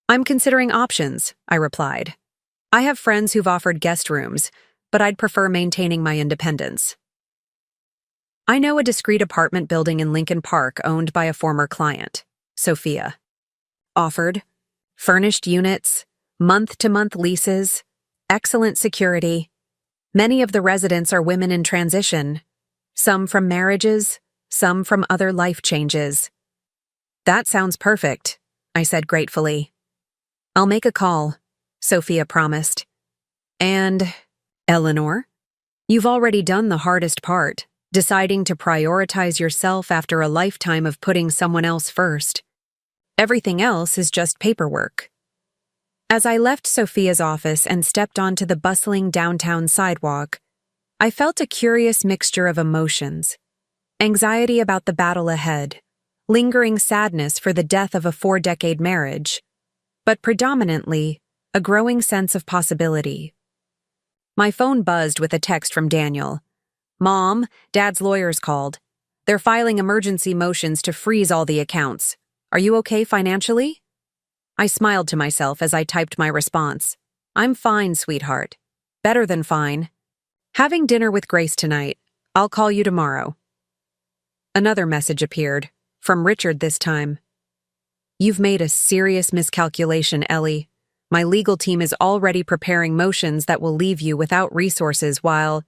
"I'm considering options," I replied. "I have friends who've offered guest rooms, but I'd prefer maintaining my independence." "I know a discreet apartment building in Lincoln Park owned by a former client," Sophia offered. "Furnished units, month-to-month leases, excellent security. Many of the residents are women in transition, some from marriages, some from other life changes." "That sounds perfect," I said gratefully. "I'll make a call," Sophia promised. "And, Eleanor, you've already done the hardest part, deciding to prioritize yourself after a lifetime of putting someone else first. Everything else is just paperwork." As I left Sophia's office and stepped onto the bustling downtown sidewalk, I felt a curious mixture of emotions. Anxiety about the battle ahead, lingering sadness for the death of a 4-decade marriage, but predominantly, a growing sense of possibility. My phone buzzed with a text from Daniel. "Mom, Dad's lawyers called. They're filing emergency motions to freeze all the accounts. Are you okay financially?" I smiled to myself as I typed my response. "I'm fine, sweetheart. Better than fine. Having dinner with Grace tonight. I'll call you tomorrow." Another message appeared, from Richard this time. "You've made a serious miscalculation, Ellie. My legal team is already preparing motions that will leave you without resources while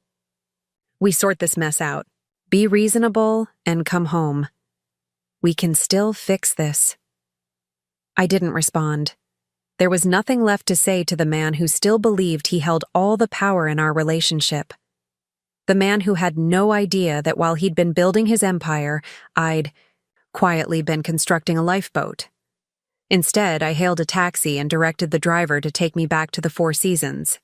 we sort this mess out. Be reasonable and come home. We can still fix this." I didn't respond. There was nothing left to say to the man who still believed he held all the power in our relationship. The man who had no idea that while he'd been building his empire, I'd quietly been constructing a lifeboat. Instead, I hailed a taxi and directed the driver to take me back to the Four Seasons.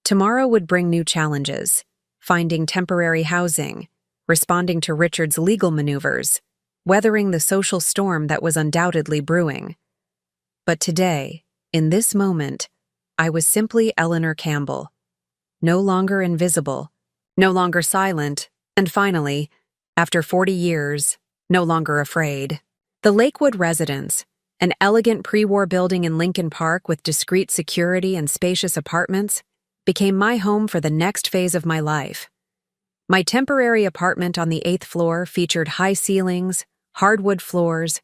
Tomorrow would bring new challenges, finding temporary housing, responding to Richard's legal maneuvers, weathering the social storm that was undoubtedly brewing. But today, in this moment, I was simply Eleanor Campbell, no longer invisible, no longer silent, and finally, after 40 years, no longer afraid. The Lakewood residence, an elegant pre-war building in Lincoln Park with discreet security and spacious apartments, became my home for the next phase of my life. My temporary apartment on the 8th floor featured high ceilings, hardwood floors,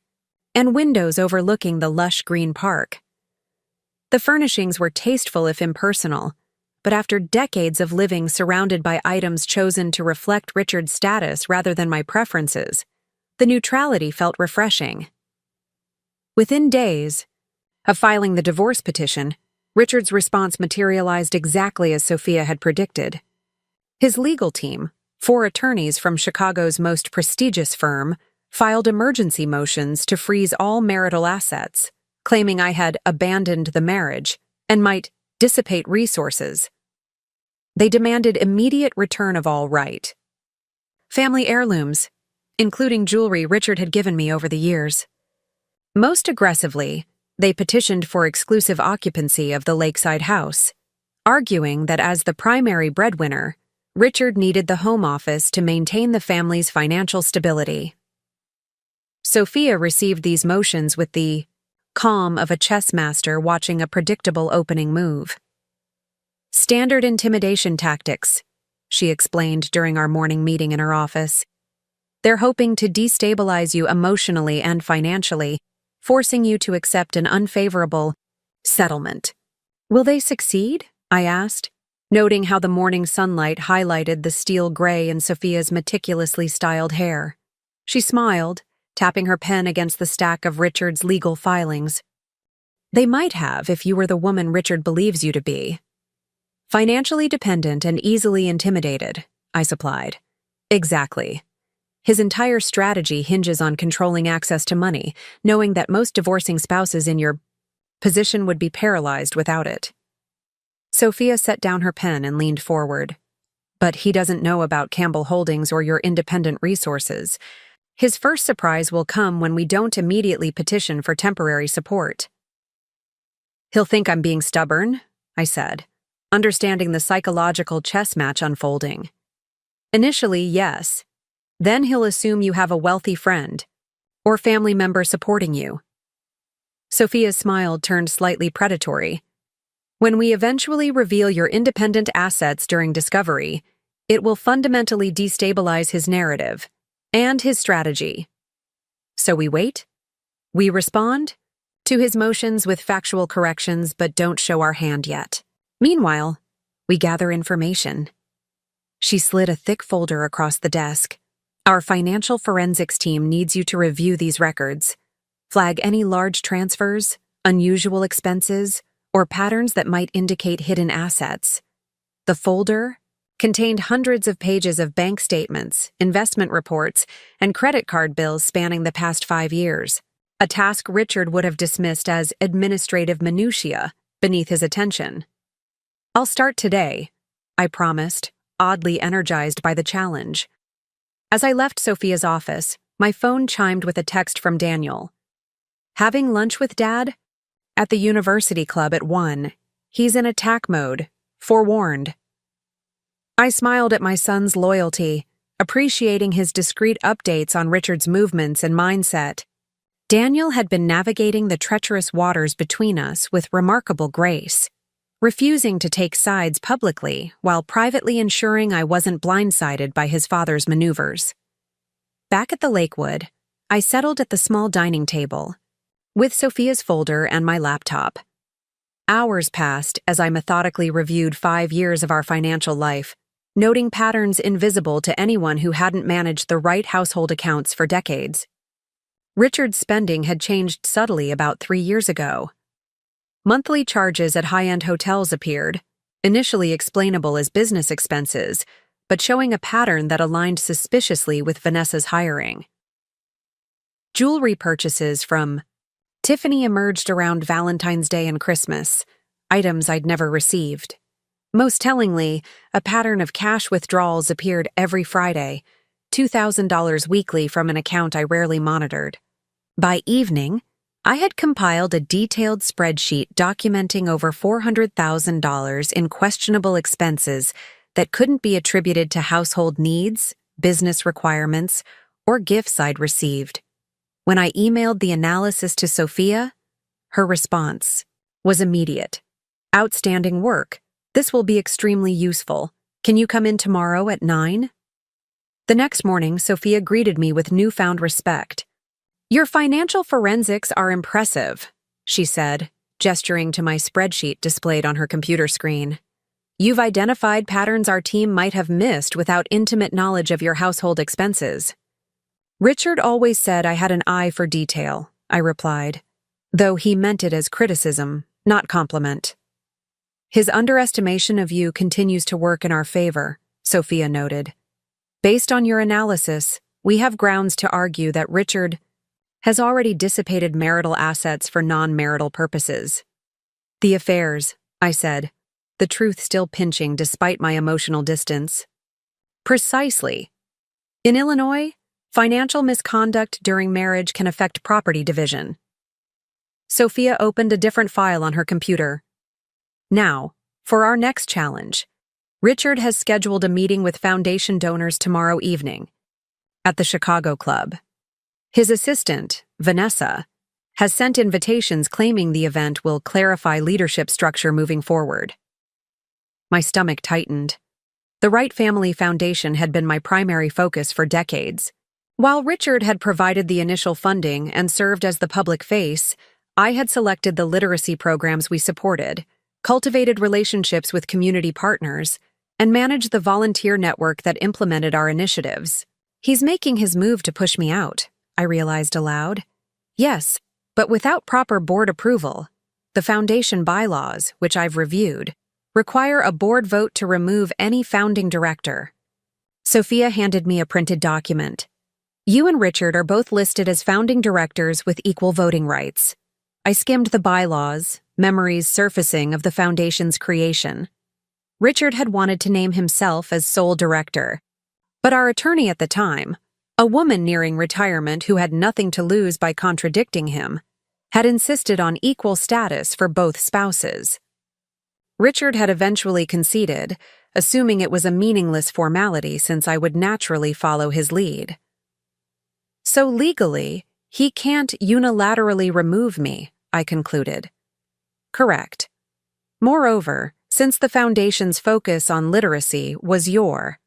and windows overlooking the lush green park. The furnishings were tasteful if impersonal, but after decades of living surrounded by items chosen to reflect Richard's status rather than my preferences, the neutrality felt refreshing. Within days of filing the divorce petition, Richard's response materialized exactly as Sophia had predicted. His legal team, 4 attorneys from Chicago's most prestigious firm, filed emergency motions to freeze all marital assets, claiming I had abandoned the marriage and might dissipate resources. They demanded immediate return of all right. Family heirlooms, including jewelry Richard had given me over the years. Most aggressively, they petitioned for exclusive occupancy of the lakeside house, arguing that as the primary breadwinner, Richard needed the home office to maintain the family's financial stability. Sophia received these motions with the calm of a chess master watching a predictable opening move. "Standard intimidation tactics," she explained during our morning meeting in her office. "They're hoping to destabilize you emotionally and financially, forcing you to accept an unfavorable settlement." "Will they succeed?" I asked, noting how the morning sunlight highlighted the steel gray in Sophia's meticulously styled hair. She smiled, tapping her pen against the stack of Richard's legal filings. "They might have if you were the woman Richard believes you to be. Financially dependent and easily intimidated," I supplied. "Exactly. His entire strategy hinges on controlling access to money, knowing that most divorcing spouses in your position would be paralyzed without it." Sophia set down her pen and leaned forward. "But he doesn't know about Campbell Holdings or your independent resources. His first surprise will come when we don't immediately petition for temporary support." "He'll think I'm being stubborn," I said, understanding the psychological chess match unfolding. "Initially, yes. Then he'll assume you have a wealthy friend or family member supporting you." Sophia's smile turned slightly predatory. "When we eventually reveal your independent assets during discovery, it will fundamentally destabilize his narrative and his strategy. So we wait? We respond to his motions with factual corrections but don't show our hand yet. Meanwhile, we gather information." She slid a thick folder across the desk. "Our financial forensics team needs you to review these records. Flag any large transfers, unusual expenses, or patterns that might indicate hidden assets." The folder contained hundreds of pages of bank statements, investment reports, and credit card bills spanning the past 5 years, a task Richard would have dismissed as administrative minutiae beneath his attention. "I'll start today," I promised, oddly energized by the challenge. As I left Sophia's office, my phone chimed with a text from Daniel. "Having lunch with Dad? At the university club at 1. He's in attack mode. Forewarned." I smiled at my son's loyalty, appreciating his discreet updates on Richard's movements and mindset. Daniel had been navigating the treacherous waters between us with remarkable grace, refusing to take sides publicly while privately ensuring I wasn't blindsided by his father's maneuvers. Back at the Lakewood, I settled at the small dining table, with Sophia's folder and my laptop. Hours passed as I methodically reviewed 5 years of our financial life, noting patterns invisible to anyone who hadn't managed the right household accounts for decades. Richard's spending had changed subtly about 3 years ago. Monthly charges at high-end hotels appeared, initially explainable as business expenses, but showing a pattern that aligned suspiciously with Vanessa's hiring. Jewelry purchases from Tiffany emerged around Valentine's Day and Christmas, items I'd never received. Most tellingly, a pattern of cash withdrawals appeared every Friday, $2,000 weekly from an account I rarely monitored. By evening, I had compiled a detailed spreadsheet documenting over $400,000 in questionable expenses that couldn't be attributed to household needs, business requirements, or gifts I'd received. When I emailed the analysis to Sophia, her response was immediate. "Outstanding work. This will be extremely useful. Can you come in tomorrow at 9? The next morning, Sophia greeted me with newfound respect. Your financial forensics are impressive, she said, gesturing to my spreadsheet displayed on her computer screen. You've identified patterns our team might have missed without intimate knowledge of your household expenses. Richard always said I had an eye for detail, I replied, though he meant it as criticism, not compliment. His underestimation of you continues to work in our favor, Sophia noted. Based on your analysis, we have grounds to argue that Richard has already dissipated marital assets for non-marital purposes. The affairs, I said, the truth still pinching despite my emotional distance. Precisely. In Illinois, financial misconduct during marriage can affect property division. Sophia opened a different file on her computer. Now, for our next challenge. Richard has scheduled a meeting with foundation donors tomorrow evening at the Chicago Club. His assistant, Vanessa, has sent invitations claiming the event will clarify leadership structure moving forward. My stomach tightened. The Wright Family Foundation had been my primary focus for decades. While Richard had provided the initial funding and served as the public face, I had selected the literacy programs we supported, cultivated relationships with community partners, and managed the volunteer network that implemented our initiatives. He's making his move to push me out, I realized aloud. Yes, but without proper board approval. The foundation bylaws, which I've reviewed, require a board vote to remove any founding director. Sophia handed me a printed document. You and Richard are both listed as founding directors with equal voting rights. I skimmed the bylaws, memories surfacing of the foundation's creation. Richard had wanted to name himself as sole director, but our attorney at the time, a woman nearing retirement who had nothing to lose by contradicting him, had insisted on equal status for both spouses. Richard had eventually conceded, assuming it was a meaningless formality since I would naturally follow his lead. So legally, he can't unilaterally remove me, I concluded. Correct. Moreover, since the foundation's focus on literacy was your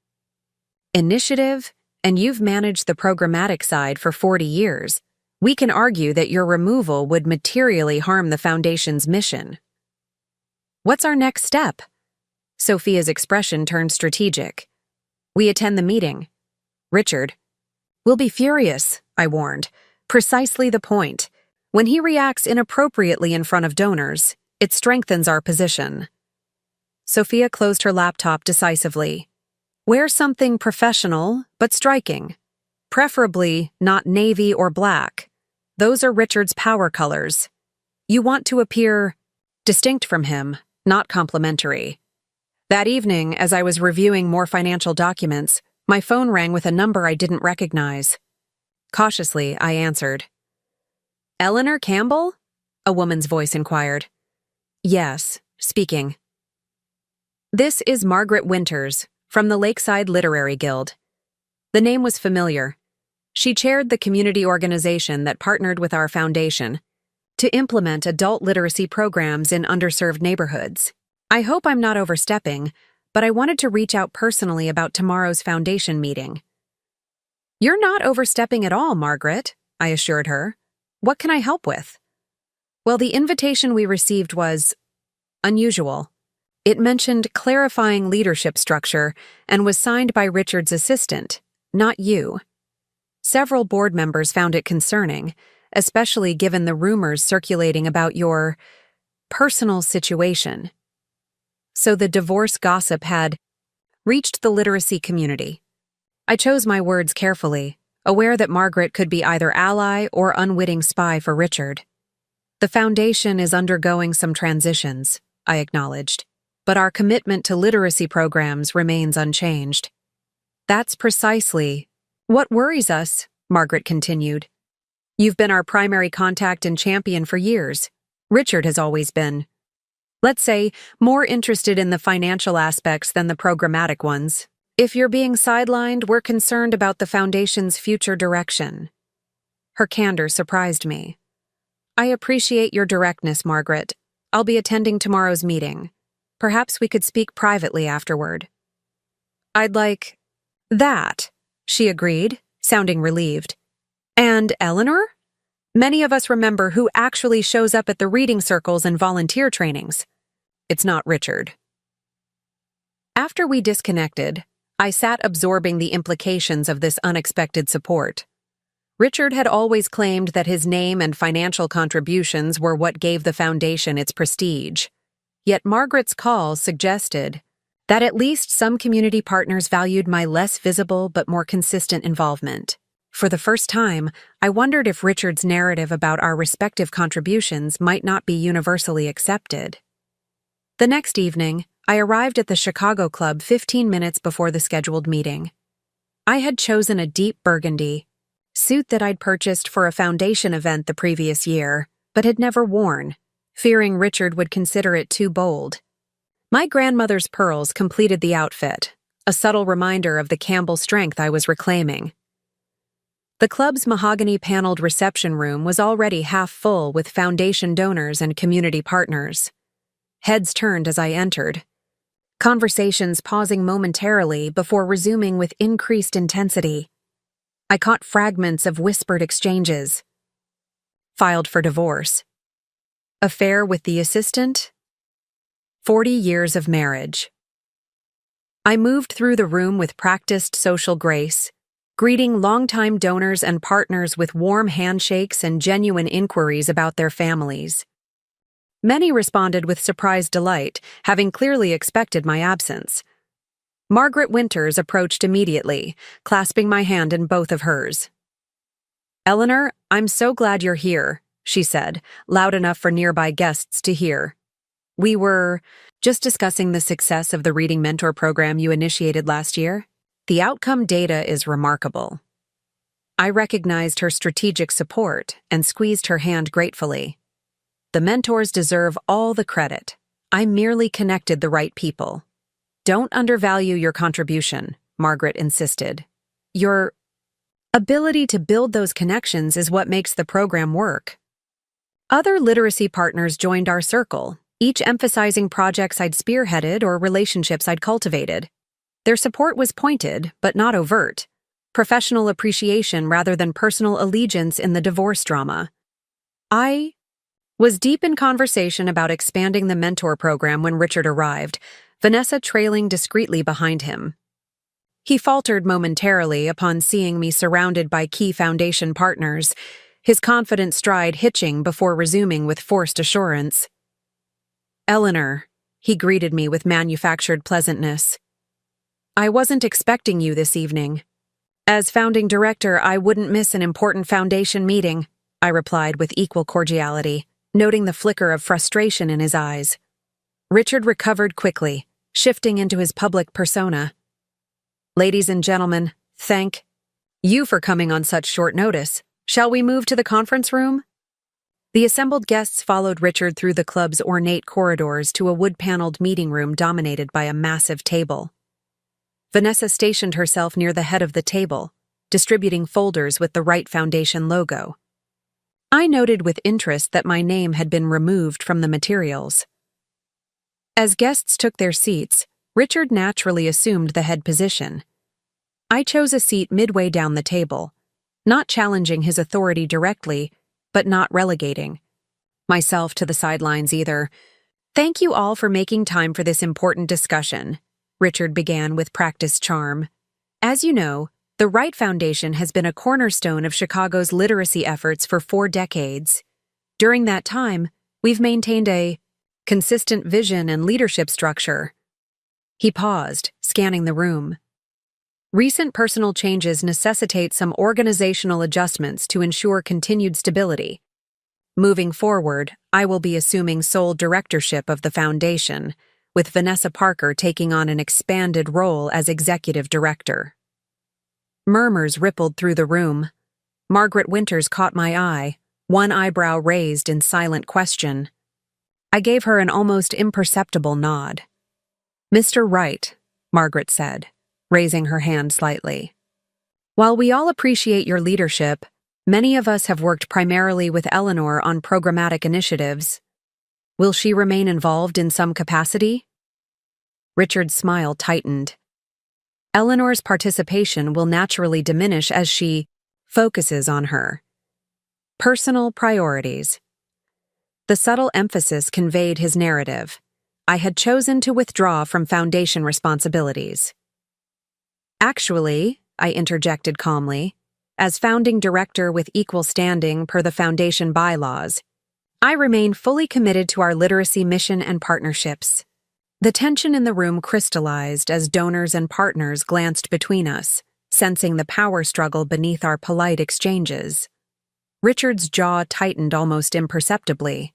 initiative, and you've managed the programmatic side for 40 years, we can argue that your removal would materially harm the foundation's mission. What's our next step? Sophia's expression turned strategic. We attend the meeting. Richard. We'll be furious, I warned. Precisely the point. When he reacts inappropriately in front of donors, it strengthens our position. Sophia closed her laptop decisively. Wear something professional, but striking. Preferably not navy or black. Those are Richard's power colors. You want to appear distinct from him, not complimentary. That evening, as I was reviewing more financial documents, my phone rang with a number I didn't recognize. Cautiously, I answered. Eleanor Campbell? A woman's voice inquired. Yes, speaking. This is Margaret Winters, from the Lakeside Literary Guild. The name was familiar. She chaired the community organization that partnered with our foundation to implement adult literacy programs in underserved neighborhoods. I hope I'm not overstepping, but I wanted to reach out personally about tomorrow's foundation meeting. You're not overstepping at all, Margaret, I assured her. What can I help with? Well, the invitation we received was unusual. It mentioned clarifying leadership structure and was signed by Richard's assistant, not you. Several board members found it concerning, especially given the rumors circulating about your personal situation. So the divorce gossip had reached the literacy community. I chose my words carefully, aware that Margaret could be either ally or unwitting spy for Richard. The foundation is undergoing some transitions, I acknowledged, but our commitment to literacy programs remains unchanged. That's precisely what worries us, Margaret continued. You've been our primary contact and champion for years. Richard has always been, let's say, more interested in the financial aspects than the programmatic ones. If you're being sidelined, we're concerned about the foundation's future direction. Her candor surprised me. I appreciate your directness, Margaret. I'll be attending tomorrow's meeting. Perhaps we could speak privately afterward. I'd like that, she agreed, sounding relieved. And Eleanor? Many of us remember who actually shows up at the reading circles and volunteer trainings. It's not Richard. After we disconnected, I sat absorbing the implications of this unexpected support. Richard had always claimed that his name and financial contributions were what gave the foundation its prestige. Yet Margaret's call suggested that at least some community partners valued my less visible but more consistent involvement. For the first time, I wondered if Richard's narrative about our respective contributions might not be universally accepted. The next evening, I arrived at the Chicago Club 15 minutes before the scheduled meeting. I had chosen a deep burgundy suit that I'd purchased for a foundation event the previous year, but had never worn, fearing Richard would consider it too bold. My grandmother's pearls completed the outfit, a subtle reminder of the Campbell strength I was reclaiming. The club's mahogany-paneled reception room was already half full with foundation donors and community partners. Heads turned as I entered, conversations pausing momentarily before resuming with increased intensity. I caught fragments of whispered exchanges. Filed for divorce. Affair with the assistant. 40 years of marriage. I moved through the room with practiced social grace, greeting longtime donors and partners with warm handshakes and genuine inquiries about their families. Many responded with surprised delight, having clearly expected my absence. Margaret Winters approached immediately, clasping my hand in both of hers. "Eleanor, I'm so glad you're here," she said, loud enough for nearby guests to hear. "We were just discussing the success of the Reading Mentor program you initiated last year. The outcome data is remarkable." I recognized her strategic support and squeezed her hand gratefully. The mentors deserve all the credit. I merely connected the right people. "Don't undervalue your contribution," Margaret insisted. "Your ability to build those connections is what makes the program work." Other literacy partners joined our circle, each emphasizing projects I'd spearheaded or relationships I'd cultivated. Their support was pointed, but not overt. Professional appreciation rather than personal allegiance in the divorce drama. I was deep in conversation about expanding the mentor program when Richard arrived, Vanessa trailing discreetly behind him. He faltered momentarily upon seeing me surrounded by key foundation partners, his confident stride hitching before resuming with forced assurance. "Eleanor," he greeted me with manufactured pleasantness. "I wasn't expecting you this evening. As founding director, I wouldn't miss an important foundation meeting," I replied with equal cordiality, noting the flicker of frustration in his eyes. Richard recovered quickly, shifting into his public persona. "Ladies and gentlemen, thank you for coming on such short notice. Shall we move to the conference room?" The assembled guests followed Richard through the club's ornate corridors to a wood-paneled meeting room dominated by a massive table. Vanessa stationed herself near the head of the table, distributing folders with the Right Foundation logo. I noted with interest that my name had been removed from the materials. As guests took their seats, Richard naturally assumed the head position. I chose a seat midway down the table, not challenging his authority directly, but not relegating myself to the sidelines either. "Thank you all for making time for this important discussion," Richard began with practiced charm. "As you know, the Wright Foundation has been a cornerstone of Chicago's literacy efforts for 4 decades. During that time, we've maintained a consistent vision and leadership structure." He paused, scanning the room. "Recent personal changes necessitate some organizational adjustments to ensure continued stability. Moving forward, I will be assuming sole directorship of the foundation, with Vanessa Parker taking on an expanded role as executive director." Murmurs rippled through the room. Margaret Winters caught my eye, one eyebrow raised in silent question. I gave her an almost imperceptible nod. "Mr. Wright," Margaret said, raising her hand slightly. "While we all appreciate your leadership, many of us have worked primarily with Eleanor on programmatic initiatives. Will she remain involved in some capacity?" Richard's smile tightened. Eleanor's participation will naturally diminish as she focuses on her personal priorities. The subtle emphasis conveyed his narrative. I had chosen to withdraw from foundation responsibilities. Actually, I interjected calmly, as founding director with equal standing per the foundation bylaws, I remain fully committed to our literacy mission and partnerships. The tension in the room crystallized as donors and partners glanced between us, sensing the power struggle beneath our polite exchanges. Richard's jaw tightened almost imperceptibly.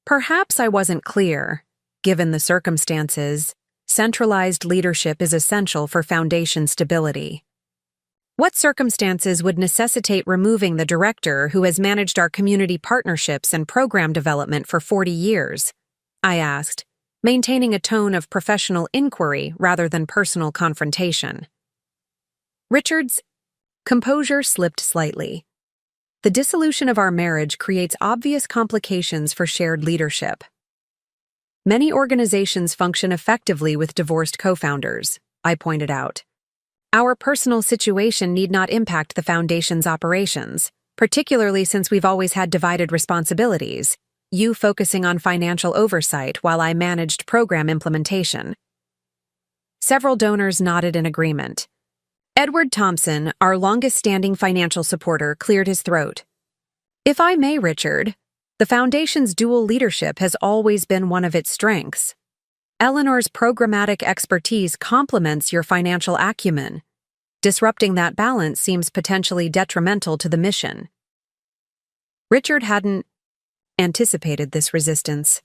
Perhaps I wasn't clear. Given the circumstances, centralized leadership is essential for foundation stability. What circumstances would necessitate removing the director who has managed our community partnerships and program development for 40 years? I asked, maintaining a tone of professional inquiry rather than personal confrontation. Richard's composure slipped slightly. The dissolution of our marriage creates obvious complications for shared leadership. Many organizations function effectively with divorced co-founders, I pointed out. Our personal situation need not impact the foundation's operations, particularly since we've always had divided responsibilities, you focusing on financial oversight while I managed program implementation. Several donors nodded in agreement. Edward Thompson, our longest-standing financial supporter, cleared his throat. If I may, Richard, the Foundation's dual leadership has always been one of its strengths. Eleanor's programmatic expertise complements your financial acumen. Disrupting that balance seems potentially detrimental to the mission. Richard hadn't anticipated this resistance.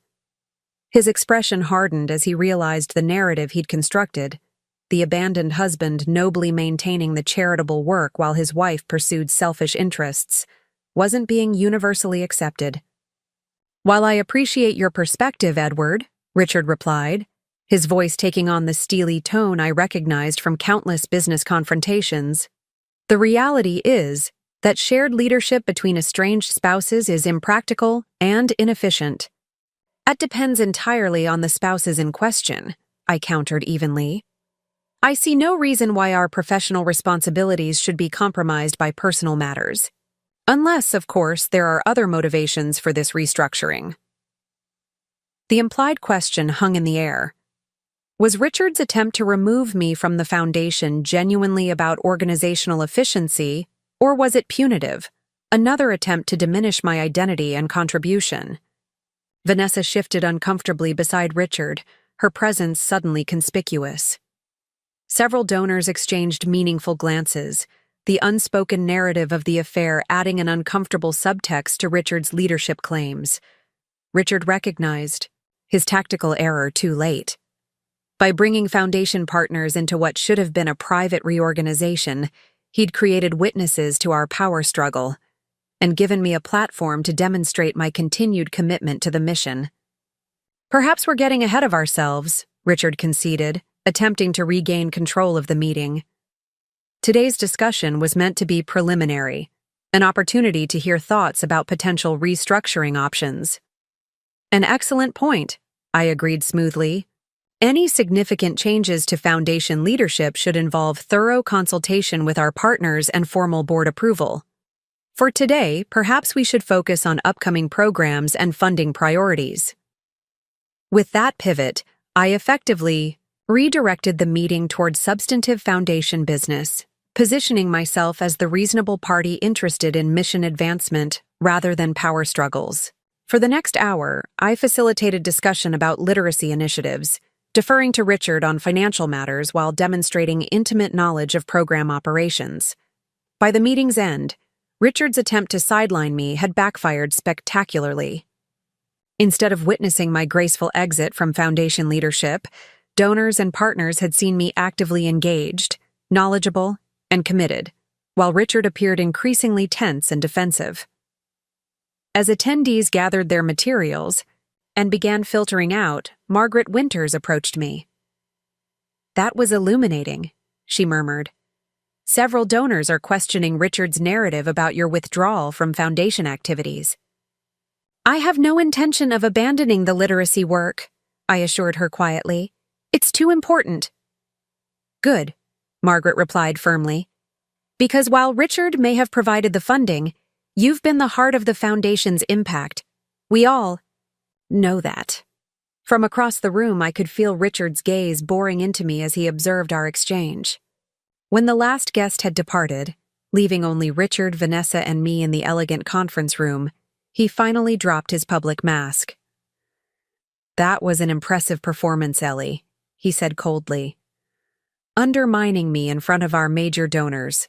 His expression hardened as he realized the narrative he'd constructed, the abandoned husband nobly maintaining the charitable work while his wife pursued selfish interests, wasn't being universally accepted. While I appreciate your perspective, Edward, Richard replied, his voice taking on the steely tone I recognized from countless business confrontations, the reality is that shared leadership between estranged spouses is impractical and inefficient. That depends entirely on the spouses in question, I countered evenly. I see no reason why our professional responsibilities should be compromised by personal matters. Unless, of course, there are other motivations for this restructuring. The implied question hung in the air. Was Richard's attempt to remove me from the foundation genuinely about organizational efficiency, or was it punitive, another attempt to diminish my identity and contribution? Vanessa shifted uncomfortably beside Richard, her presence suddenly conspicuous. Several donors exchanged meaningful glances, the unspoken narrative of the affair adding an uncomfortable subtext to Richard's leadership claims. Richard recognized his tactical error too late. By bringing foundation partners into what should have been a private reorganization, he'd created witnesses to our power struggle and given me a platform to demonstrate my continued commitment to the mission. Perhaps we're getting ahead of ourselves, Richard conceded, attempting to regain control of the meeting. Today's discussion was meant to be preliminary, an opportunity to hear thoughts about potential restructuring options. An excellent point, I agreed smoothly. Any significant changes to foundation leadership should involve thorough consultation with our partners and formal board approval. For today, perhaps we should focus on upcoming programs and funding priorities. With that pivot, I effectively redirected the meeting toward substantive foundation business, positioning myself as the reasonable party interested in mission advancement rather than power struggles. For the next hour, I facilitated discussion about literacy initiatives, deferring to Richard on financial matters while demonstrating intimate knowledge of program operations. By the meeting's end, Richard's attempt to sideline me had backfired spectacularly. Instead of witnessing my graceful exit from foundation leadership, donors and partners had seen me actively engaged, knowledgeable, and committed, while Richard appeared increasingly tense and defensive. As attendees gathered their materials and began filtering out, Margaret Winters approached me. "That was illuminating," she murmured. "Several donors are questioning Richard's narrative about your withdrawal from foundation activities." "I have no intention of abandoning the literacy work," I assured her quietly. It's too important. Good, Margaret replied firmly. Because while Richard may have provided the funding, you've been the heart of the foundation's impact. We all know that. From across the room, I could feel Richard's gaze boring into me as he observed our exchange. When the last guest had departed, leaving only Richard, Vanessa, and me in the elegant conference room, he finally dropped his public mask. That was an impressive performance, Ellie, he said coldly. Undermining me in front of our major donors.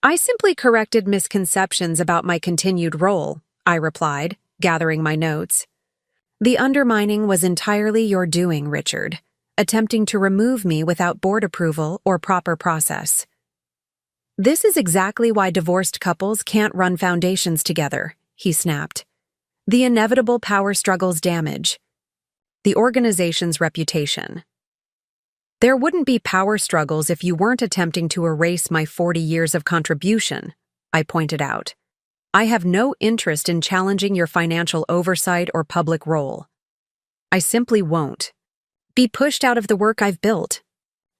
I simply corrected misconceptions about my continued role, I replied, gathering my notes. The undermining was entirely your doing, Richard, attempting to remove me without board approval or proper process. This is exactly why divorced couples can't run foundations together, he snapped. The inevitable power struggles damage the organization's reputation. There wouldn't be power struggles if you weren't attempting to erase my 40 years of contribution, I pointed out. I have no interest in challenging your financial oversight or public role. I simply won't be pushed out of the work I've built.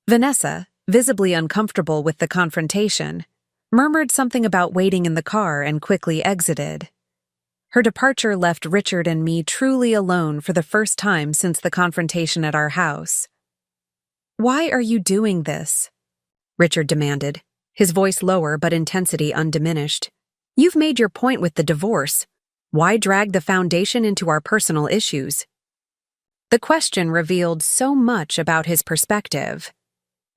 Vanessa, visibly uncomfortable with the confrontation, murmured something about waiting in the car and quickly exited. Her departure left Richard and me truly alone for the first time since the confrontation at our house. Why are you doing this? Richard demanded, his voice lower but intensity undiminished. You've made your point with the divorce. Why drag the foundation into our personal issues? The question revealed so much about his perspective.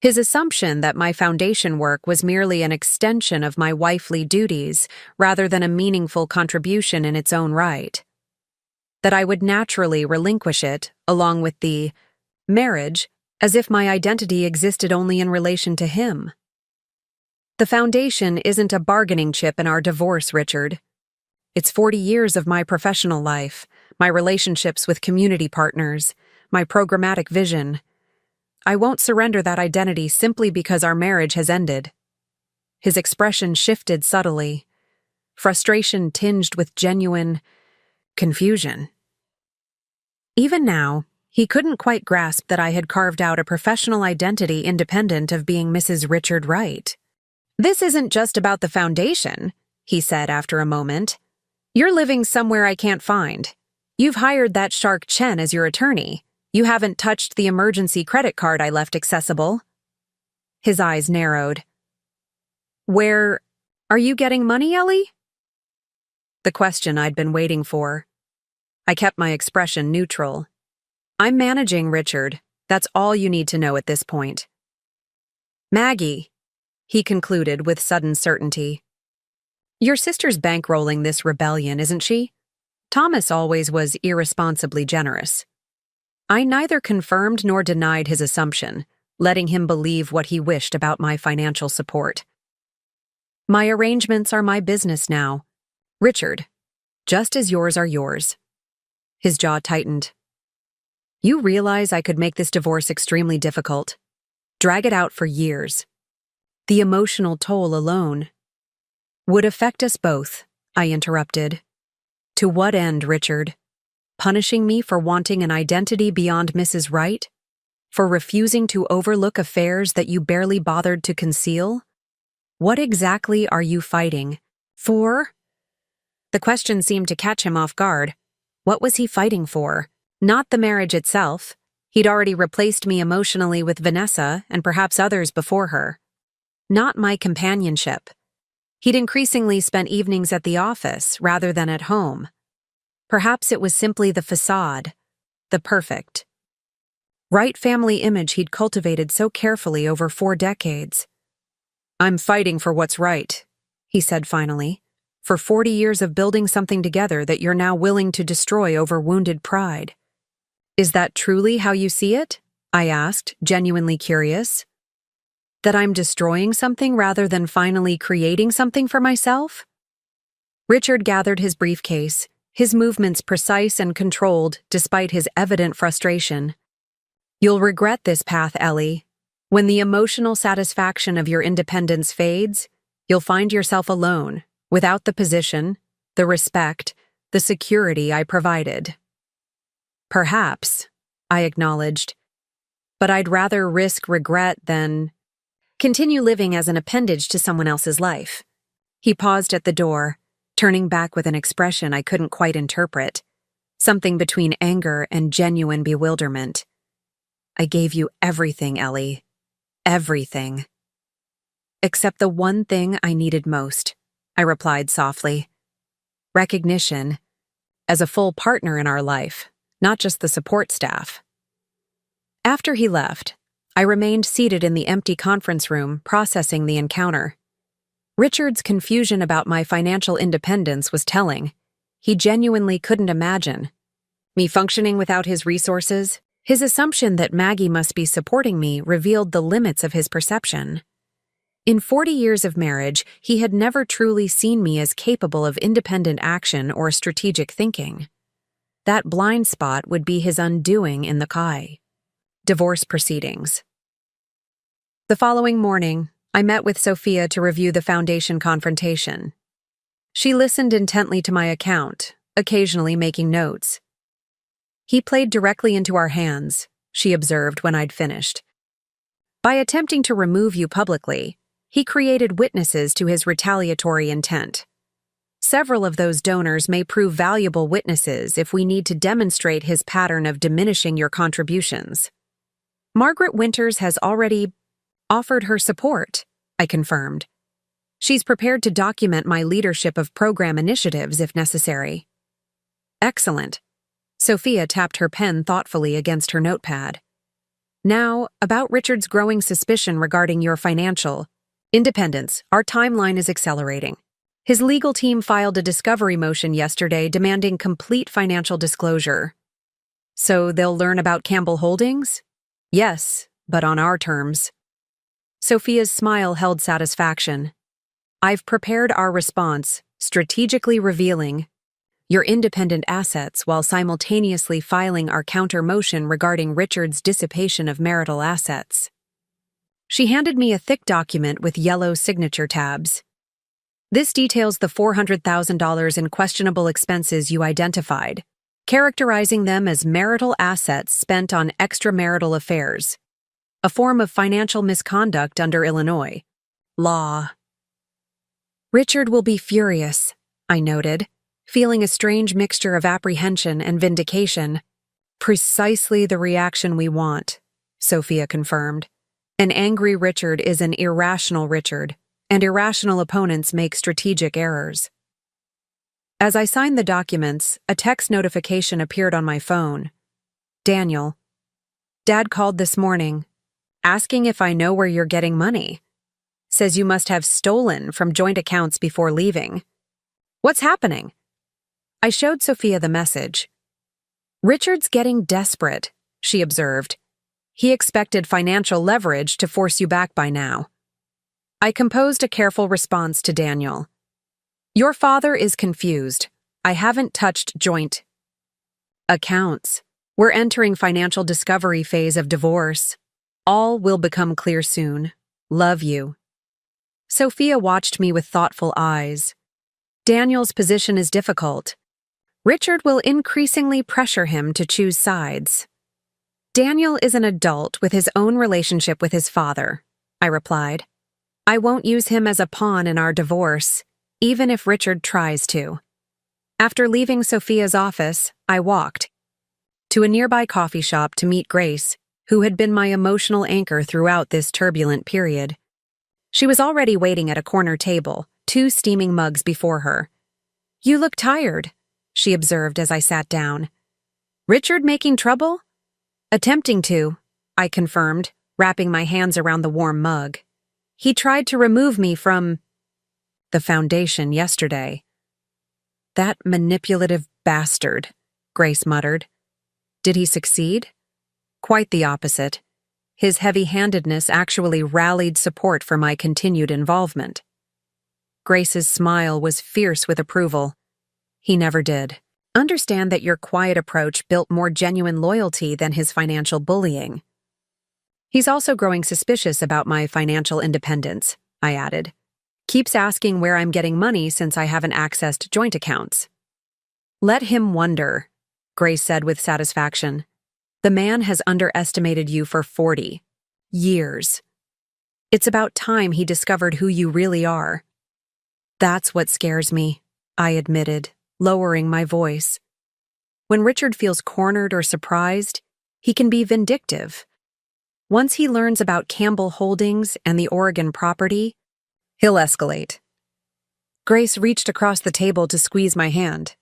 His assumption that my foundation work was merely an extension of my wifely duties rather than a meaningful contribution in its own right. That I would naturally relinquish it, along with the marriage, as if my identity existed only in relation to him. The foundation isn't a bargaining chip in our divorce, Richard. It's 40 years of my professional life, my relationships with community partners, my programmatic vision. I won't surrender that identity simply because our marriage has ended. His expression shifted subtly, frustration tinged with genuine confusion. Even now, he couldn't quite grasp that I had carved out a professional identity independent of being Mrs. Richard Wright. This isn't just about the foundation, he said after a moment. You're living somewhere I can't find. You've hired that shark Chen as your attorney. You haven't touched the emergency credit card I left accessible. His eyes narrowed. Where are you getting money, Ellie? The question I'd been waiting for. I kept my expression neutral. I'm managing, Richard. That's all you need to know at this point. Maggie, he concluded with sudden certainty. Your sister's bankrolling this rebellion, isn't she? Thomas always was irresponsibly generous. I neither confirmed nor denied his assumption, letting him believe what he wished about my financial support. My arrangements are my business now, Richard, just as yours are yours. His jaw tightened. You realize I could make this divorce extremely difficult, drag it out for years. The emotional toll alone would affect us both, I interrupted. To what end, Richard? Punishing me for wanting an identity beyond Mrs. Wright? For refusing to overlook affairs that you barely bothered to conceal? What exactly are you fighting for? The question seemed to catch him off guard. What was he fighting for? Not the marriage itself. He'd already replaced me emotionally with Vanessa and perhaps others before her. Not my companionship. He'd increasingly spent evenings at the office rather than at home. Perhaps it was simply the facade, the perfect, right family image he'd cultivated so carefully over 4 decades. I'm fighting for what's right, he said finally, for 40 years of building something together that you're now willing to destroy over wounded pride. Is that truly how you see it? I asked, genuinely curious. That I'm destroying something rather than finally creating something for myself? Richard gathered his briefcase, his movements precise and controlled despite his evident frustration. You'll regret this path, Ellie. When the emotional satisfaction of your independence fades, you'll find yourself alone, without the position, the respect, the security I provided. Perhaps, I acknowledged. but I'd rather risk regret than continue living as an appendage to someone else's life. He paused at the door, turning back with an expression I couldn't quite interpret, something between anger and genuine bewilderment. I gave you everything, Ellie. Everything. Except the one thing I needed most, I replied softly. Recognition, as a full partner in our life, not just the support staff. After he left, I remained seated in the empty conference room, processing the encounter. Richard's confusion about my financial independence was telling. He genuinely couldn't imagine me functioning without his resources. His assumption that Maggie must be supporting me revealed the limits of his perception. In 40 years of marriage, he had never truly seen me as capable of independent action or strategic thinking. That blind spot would be his undoing in the divorce proceedings. The following morning, I met with Sophia to review the foundation confrontation. She listened intently to my account, occasionally making notes. He played directly into our hands, she observed when I'd finished. By attempting to remove you publicly, he created witnesses to his retaliatory intent. Several of those donors may prove valuable witnesses if we need to demonstrate his pattern of diminishing your contributions. Margaret Winters has already offered her support, I confirmed. She's prepared to document my leadership of program initiatives if necessary. Excellent. Sophia tapped her pen thoughtfully against her notepad. Now, about Richard's growing suspicion regarding your financial independence. Our timeline is accelerating. His legal team filed a discovery motion yesterday demanding complete financial disclosure. So they'll learn about Campbell Holdings? Yes, but on our terms. Sophia's smile held satisfaction. I've prepared our response, strategically revealing your independent assets while simultaneously filing our counter motion regarding Richard's dissipation of marital assets. She handed me a thick document with yellow signature tabs. This details the $400,000 in questionable expenses you identified, characterizing them as marital assets spent on extramarital affairs, a form of financial misconduct under Illinois law. Richard will be furious, I noted, feeling a strange mixture of apprehension and vindication. Precisely the reaction we want, Sophia confirmed. An angry Richard is an irrational Richard, and irrational opponents make strategic errors. As I signed the documents, a text notification appeared on my phone. Daniel. Dad called this morning, asking if I know where you're getting money. Says you must have stolen from joint accounts before leaving. What's happening? I showed Sophia the message. Richard's getting desperate, she observed. He expected financial leverage to force you back by now. I composed a careful response to Daniel. Your father is confused. I haven't touched joint accounts. We're entering financial discovery phase of divorce. All will become clear soon. Love you. Sophia watched me with thoughtful eyes. Daniel's position is difficult. Richard will increasingly pressure him to choose sides. Daniel is an adult with his own relationship with his father, I replied. I won't use him as a pawn in our divorce, even if Richard tries to. After leaving Sophia's office, I walked to a nearby coffee shop to meet Grace, who had been my emotional anchor throughout this turbulent period. She was already waiting at a corner table, 2 steaming mugs before her. You look tired, she observed as I sat down. Richard making trouble? Attempting to, I confirmed, wrapping my hands around the warm mug. He tried to remove me from the foundation yesterday. That manipulative bastard, Grace muttered. Did he succeed? Quite the opposite. His heavy-handedness actually rallied support for my continued involvement. Grace's smile was fierce with approval. He never did. Understand that your quiet approach built more genuine loyalty than his financial bullying. He's also growing suspicious about my financial independence, I added. Keeps asking where I'm getting money since I haven't accessed joint accounts. Let him wonder, Grace said with satisfaction. The man has underestimated you for 40 years. It's about time he discovered who you really are. That's what scares me, I admitted, lowering my voice. When Richard feels cornered or surprised, he can be vindictive. Once he learns about Campbell Holdings and the Oregon property, he'll escalate. Grace reached across the table to squeeze my hand.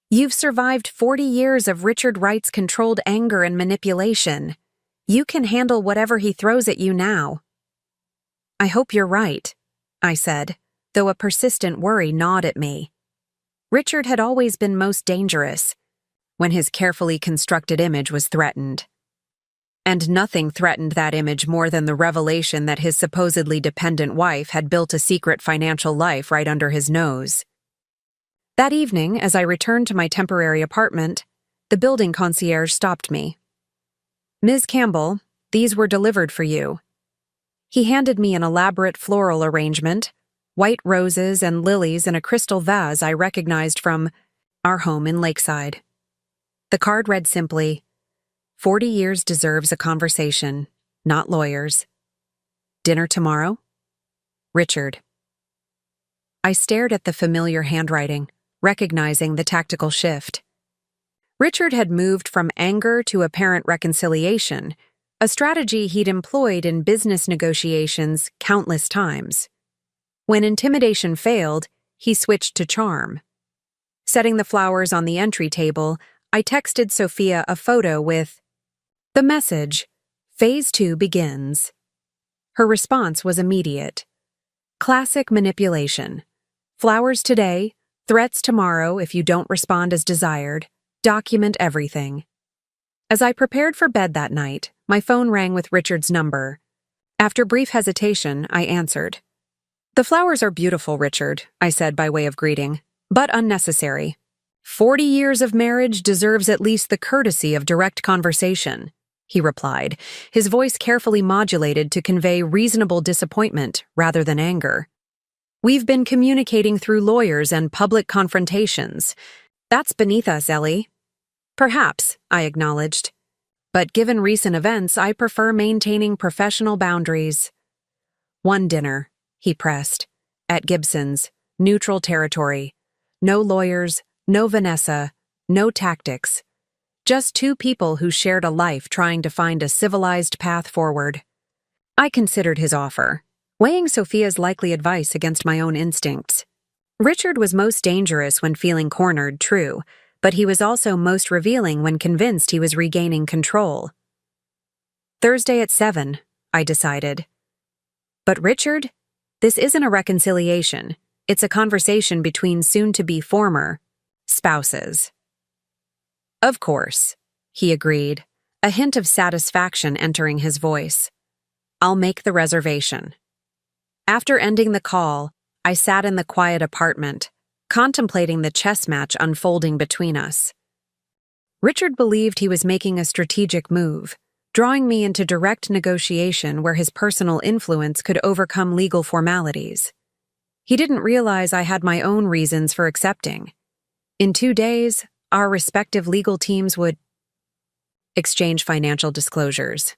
You've survived 40 years of Richard Wright's controlled anger and manipulation. You can handle whatever he throws at you now. I hope you're right, I said, though a persistent worry gnawed at me. Richard had always been most dangerous when his carefully constructed image was threatened. And nothing threatened that image more than the revelation that his supposedly dependent wife had built a secret financial life right under his nose. That evening, as I returned to my temporary apartment, the building concierge stopped me. Ms. Campbell, these were delivered for you. He handed me an elaborate floral arrangement, white roses and lilies in a crystal vase I recognized from our home in Lakeside. The card read simply, 40 years deserves a conversation, not lawyers. Dinner tomorrow? Richard. I stared at the familiar handwriting, recognizing the tactical shift. Richard had moved from anger to apparent reconciliation, a strategy he'd employed in business negotiations countless times. When intimidation failed, he switched to charm. Setting the flowers on the entry table, I texted Sophia a photo with the message, Phase 2 begins. Her response was immediate. Classic manipulation. Flowers today, threats tomorrow if you don't respond as desired. Document everything. As I prepared for bed that night, my phone rang with Richard's number. After brief hesitation, I answered. The flowers are beautiful, Richard, I said by way of greeting, but unnecessary. 40 years of marriage deserves at least the courtesy of direct conversation, he replied, his voice carefully modulated to convey reasonable disappointment rather than anger. We've been communicating through lawyers and public confrontations. That's beneath us, Ellie. Perhaps, I acknowledged. But given recent events, I prefer maintaining professional boundaries. One dinner, he pressed, at Gibson's, neutral territory. No lawyers, no Vanessa, no tactics. Just two people who shared a life trying to find a civilized path forward. I considered his offer, weighing Sophia's likely advice against my own instincts. Richard was most dangerous when feeling cornered, true, but he was also most revealing when convinced he was regaining control. Thursday at 7, I decided. But Richard, this isn't a reconciliation. It's a conversation between soon-to-be former spouses. Of course, he agreed, a hint of satisfaction entering his voice. I'll make the reservation. After ending the call, I sat in the quiet apartment, contemplating the chess match unfolding between us. Richard believed he was making a strategic move, drawing me into direct negotiation where his personal influence could overcome legal formalities. He didn't realize I had my own reasons for accepting. In 2 days, our respective legal teams would exchange financial disclosures.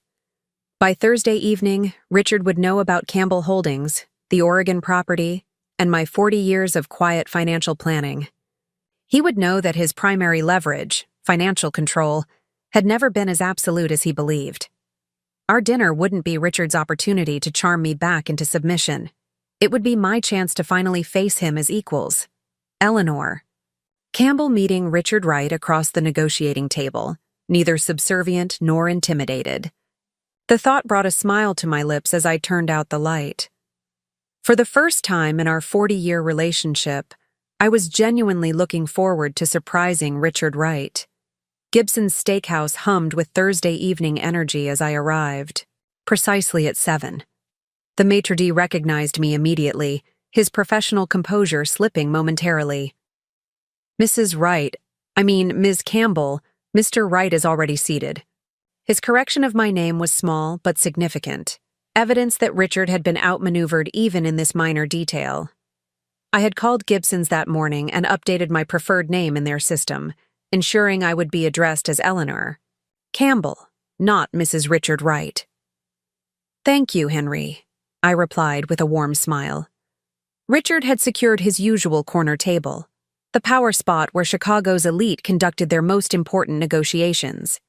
By Thursday evening, Richard would know about Campbell Holdings, the Oregon property, and my 40 years of quiet financial planning. He would know that his primary leverage, financial control, had never been as absolute as he believed. Our dinner wouldn't be Richard's opportunity to charm me back into submission. It would be my chance to finally face him as equals. Eleanor. Campbell meeting Richard Wright across the negotiating table, neither subservient nor intimidated. The thought brought a smile to my lips as I turned out the light. For the first time in our 40-year relationship, I was genuinely looking forward to surprising Richard Wright. Gibson's Steakhouse hummed with Thursday evening energy as I arrived, precisely at 7. The maitre d' recognized me immediately, his professional composure slipping momentarily. Ms. Campbell, Mr. Wright is already seated. His correction of my name was small but significant, evidence that Richard had been outmaneuvered even in this minor detail. I had called Gibson's that morning and updated my preferred name in their system, ensuring I would be addressed as Eleanor. Campbell, not Mrs. Richard Wright. Thank you, Henry, I replied with a warm smile. Richard had secured his usual corner table, the power spot where Chicago's elite conducted their most important negotiations.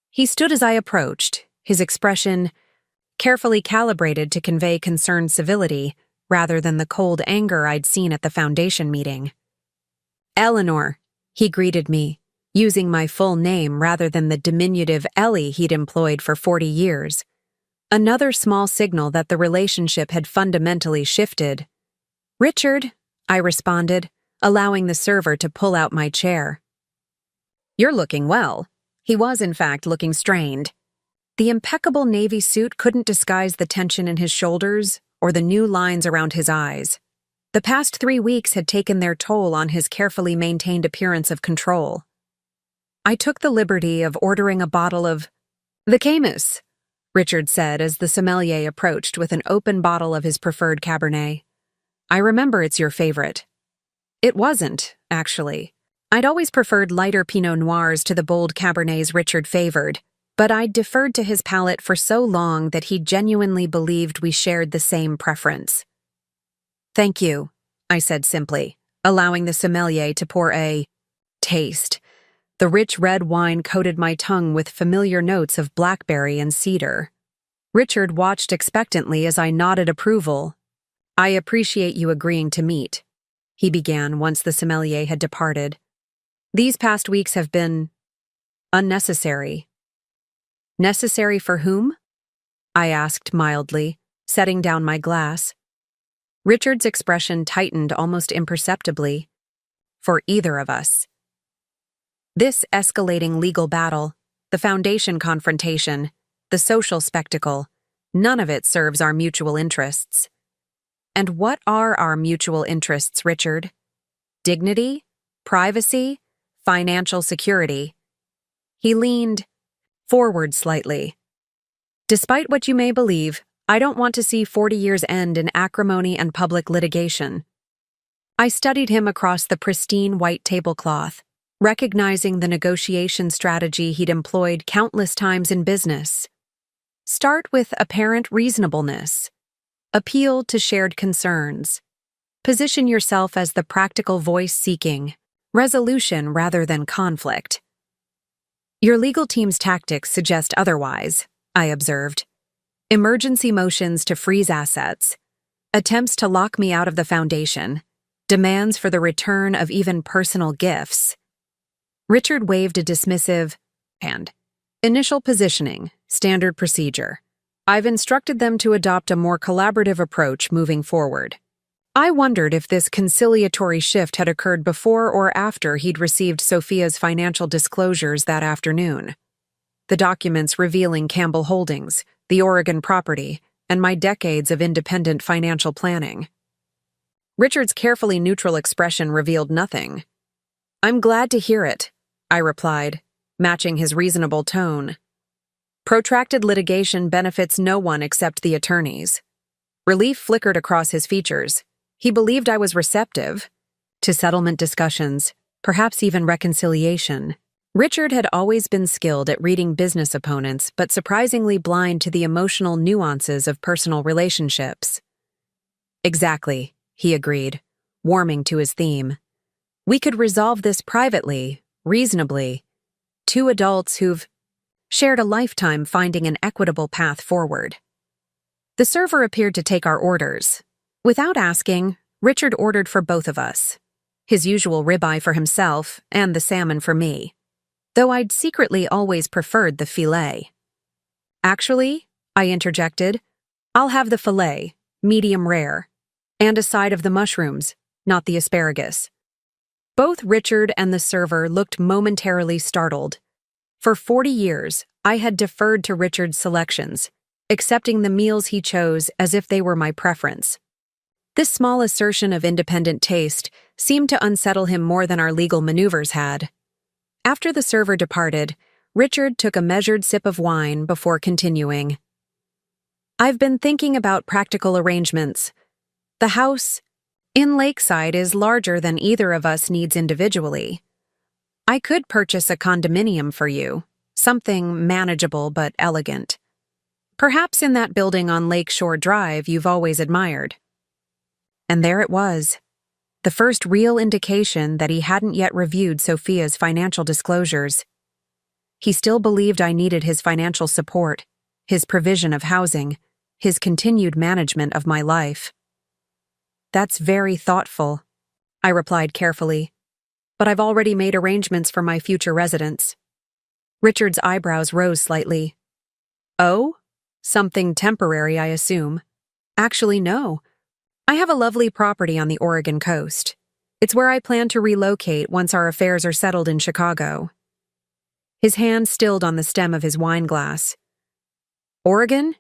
He stood as I approached, his expression carefully calibrated to convey concerned civility rather than the cold anger I'd seen at the foundation meeting. Eleanor, he greeted me, using my full name rather than the diminutive Ellie he'd employed for 40 years. Another small signal that the relationship had fundamentally shifted. Richard, I responded, allowing the server to pull out my chair. You're looking well. He was, in fact, looking strained. The impeccable navy suit couldn't disguise the tension in his shoulders or the new lines around his eyes. The past 3 weeks had taken their toll on his carefully maintained appearance of control. I took the liberty of ordering a bottle of the Camus, Richard said as the sommelier approached with an open bottle of his preferred Cabernet. I remember it's your favorite. It wasn't, actually. I'd always preferred lighter Pinot Noirs to the bold Cabernets Richard favored, but I'd deferred to his palate for so long that he genuinely believed we shared the same preference. Thank you, I said simply, allowing the sommelier to pour a taste. The rich red wine coated my tongue with familiar notes of blackberry and cedar. Richard watched expectantly as I nodded approval. I appreciate you agreeing to meet, he began once the sommelier had departed. These past weeks have been unnecessary. Necessary for whom? I asked mildly, setting down my glass. Richard's expression tightened almost imperceptibly. For either of us. This escalating legal battle, the foundation confrontation, the social spectacle, none of it serves our mutual interests. And what are our mutual interests, Richard? Dignity? Privacy? Financial security? He leaned forward slightly. Despite what you may believe, I don't want to see 40 years end in acrimony and public litigation. I studied him across the pristine white tablecloth, recognizing the negotiation strategy he'd employed countless times in business. Start with apparent reasonableness. Appeal to shared concerns. Position yourself as the practical voice seeking resolution rather than conflict. Your legal team's tactics suggest otherwise, I observed. Emergency motions to freeze assets, attempts to lock me out of the foundation, demands for the return of even personal gifts. Richard waved a dismissive hand. Initial positioning, standard procedure. I've instructed them to adopt a more collaborative approach moving forward. I wondered if this conciliatory shift had occurred before or after he'd received Sophia's financial disclosures that afternoon. The documents revealing Campbell Holdings, the Oregon property, and my decades of independent financial planning. Richard's carefully neutral expression revealed nothing. I'm glad to hear it, I replied, matching his reasonable tone. Protracted litigation benefits no one except the attorneys. Relief flickered across his features. He believed I was receptive to settlement discussions, perhaps even reconciliation. Richard had always been skilled at reading business opponents, but surprisingly blind to the emotional nuances of personal relationships. Exactly, he agreed, warming to his theme. We could resolve this privately, reasonably. Two adults who've shared a lifetime finding an equitable path forward. The server appeared to take our orders. Without asking, Richard ordered for both of us. His usual ribeye for himself and the salmon for me. Though I'd secretly always preferred the filet. Actually, I interjected, I'll have the filet, medium rare, and a side of the mushrooms, not the asparagus. Both Richard and the server looked momentarily startled. For 40 years, I had deferred to Richard's selections, accepting the meals he chose as if they were my preference. This small assertion of independent taste seemed to unsettle him more than our legal maneuvers had. After the server departed, Richard took a measured sip of wine before continuing. I've been thinking about practical arrangements. The house in Lakeside is larger than either of us needs individually. I could purchase a condominium for you, something manageable but elegant. Perhaps in that building on Lakeshore Drive you've always admired. And there it was, the first real indication that he hadn't yet reviewed Sophia's financial disclosures. He still believed I needed his financial support, his provision of housing, his continued management of my life. "That's very thoughtful," I replied carefully, "but I've already made arrangements for my future residence." Richard's eyebrows rose slightly. "Oh? Something temporary, I assume." "Actually, no. I have a lovely property on the Oregon coast. It's where I plan to relocate once our affairs are settled in Chicago." His hand stilled on the stem of his wine glass. "Oregon?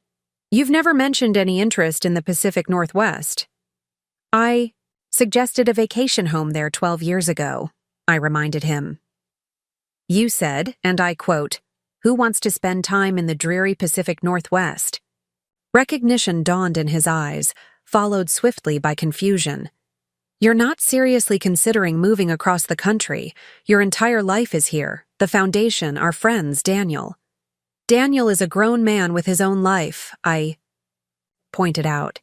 You've never mentioned any interest in the Pacific Northwest." "I suggested a vacation home there 12 years ago," I reminded him. "You said, and I quote, 'Who wants to spend time in the dreary Pacific Northwest?'" Recognition dawned in his eyes, followed swiftly by confusion. "You're not seriously considering moving across the country. Your entire life is here. The foundation, our friends, Daniel." "Daniel is a grown man with his own life," I pointed out.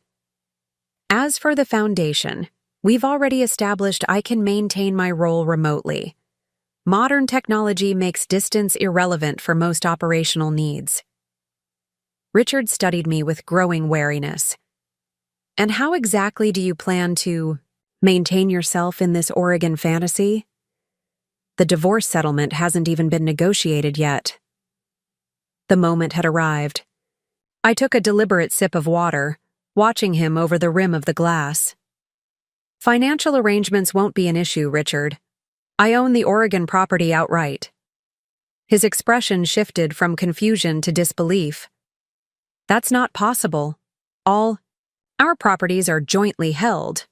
"As for the foundation, we've already established I can maintain my role remotely. Modern technology makes distance irrelevant for most operational needs." Richard studied me with growing wariness. "And how exactly do you plan to maintain yourself in this Oregon fantasy? The divorce settlement hasn't even been negotiated yet." The moment had arrived. I took a deliberate sip of water, watching him over the rim of the glass. "Financial arrangements won't be an issue, Richard. I own the Oregon property outright." His expression shifted from confusion to disbelief. "That's not possible. All our properties are jointly held."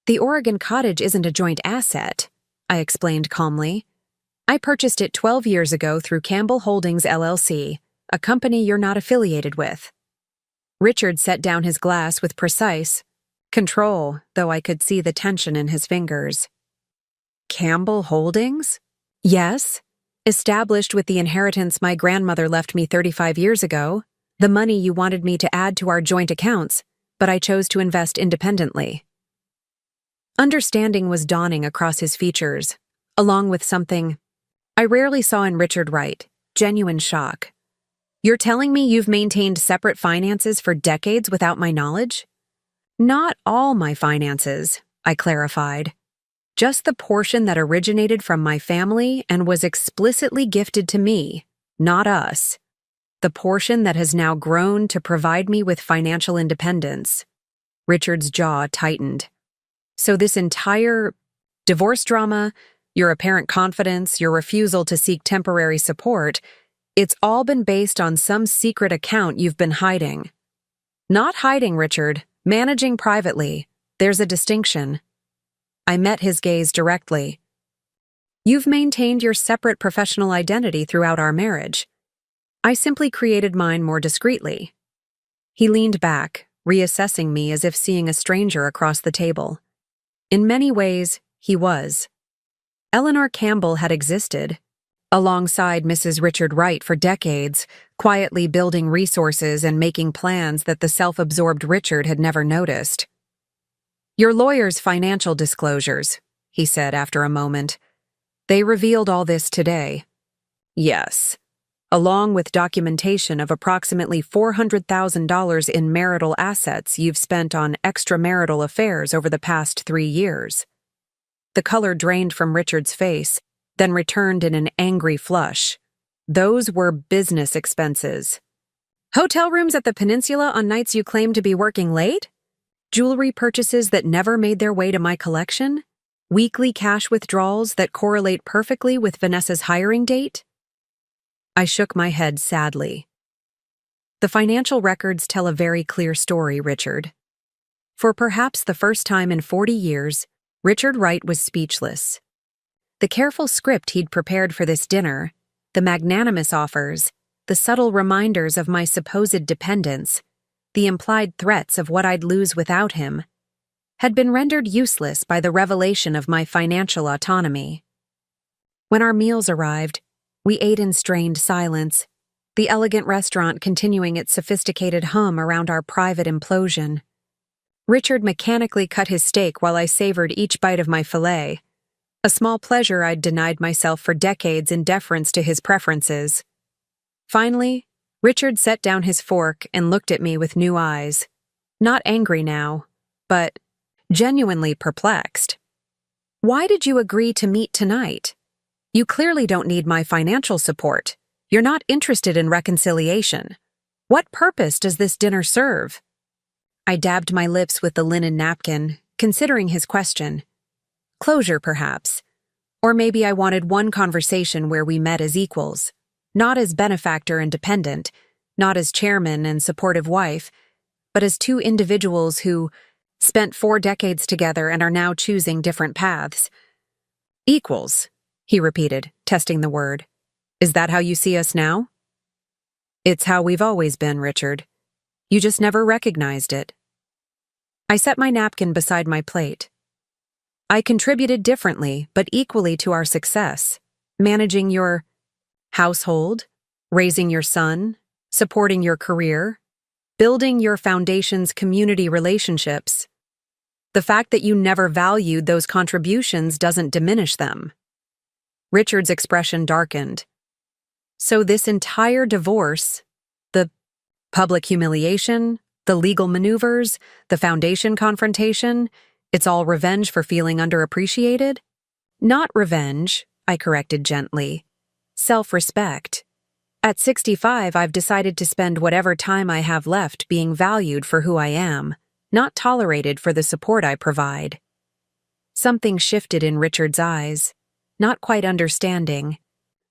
"The Oregon cottage isn't a joint asset," I explained calmly. "I purchased it 12 years ago through Campbell Holdings LLC, a company you're not affiliated with." Richard set down his glass with precise control, though I could see the tension in his fingers. "Campbell Holdings?" "Yes. Established with the inheritance my grandmother left me 35 years ago, the money you wanted me to add to our joint accounts, but I chose to invest independently." Understanding was dawning across his features, along with something I rarely saw in Richard Wright, genuine shock. "You're telling me you've maintained separate finances for decades without my knowledge?" "Not all my finances," I clarified. "Just the portion that originated from my family and was explicitly gifted to me, not us. The portion that has now grown to provide me with financial independence." Richard's jaw tightened. "So this entire divorce drama, your apparent confidence, your refusal to seek temporary support, it's all been based on some secret account you've been hiding." "Not hiding, Richard. Managing privately. There's a distinction." I met his gaze directly. "You've maintained your separate professional identity throughout our marriage. I simply created mine more discreetly." He leaned back, reassessing me as if seeing a stranger across the table. In many ways, he was. Eleanor Campbell had existed, alongside Mrs. Richard Wright for decades, quietly building resources and making plans that the self-absorbed Richard had never noticed. "Your lawyer's financial disclosures," he said after a moment. "They revealed all this today." "Yes. Along with documentation of approximately $400,000 in marital assets you've spent on extramarital affairs over the past 3 years." The color drained from Richard's face, then returned in an angry flush. "Those were business expenses." "Hotel rooms at the Peninsula on nights you claim to be working late? Jewelry purchases that never made their way to my collection? Weekly cash withdrawals that correlate perfectly with Vanessa's hiring date?" I shook my head sadly. "The financial records tell a very clear story, Richard." For perhaps the first time in 40 years, Richard Wright was speechless. The careful script he'd prepared for this dinner, the magnanimous offers, the subtle reminders of my supposed dependence, the implied threats of what I'd lose without him, had been rendered useless by the revelation of my financial autonomy. When our meals arrived, We ate in strained silence, the elegant restaurant continuing its sophisticated hum around our private implosion. Richard mechanically cut his steak while I savored each bite of my fillet, a small pleasure I'd denied myself for decades in deference to his preferences. Finally, Richard set down his fork and looked at me with new eyes. Not angry now, but genuinely perplexed. "Why did you agree to meet tonight? You clearly don't need my financial support. You're not interested in reconciliation. What purpose does this dinner serve?" I dabbed my lips with the linen napkin, considering his question. Closure, perhaps. Or maybe I wanted one conversation where we met as equals, not as benefactor and dependent, not as chairman and supportive wife, but as two individuals who spent 4 decades together and are now choosing different paths. "Equals," he repeated, testing the word. "Is that how you see us now?" "It's how we've always been, Richard. You just never recognized it." I set my napkin beside my plate. "I contributed differently, but equally to our success, managing your household, raising your son, supporting your career, building your foundation's community relationships. The fact that you never valued those contributions doesn't diminish them." Richard's expression darkened. "So this entire divorce, the public humiliation, the legal maneuvers, the foundation confrontation, it's all revenge for feeling underappreciated?" "Not revenge," I corrected gently. "Self-respect. At 65, I've decided to spend whatever time I have left being valued for who I am, not tolerated for the support I provide." Something shifted in Richard's eyes, not quite understanding,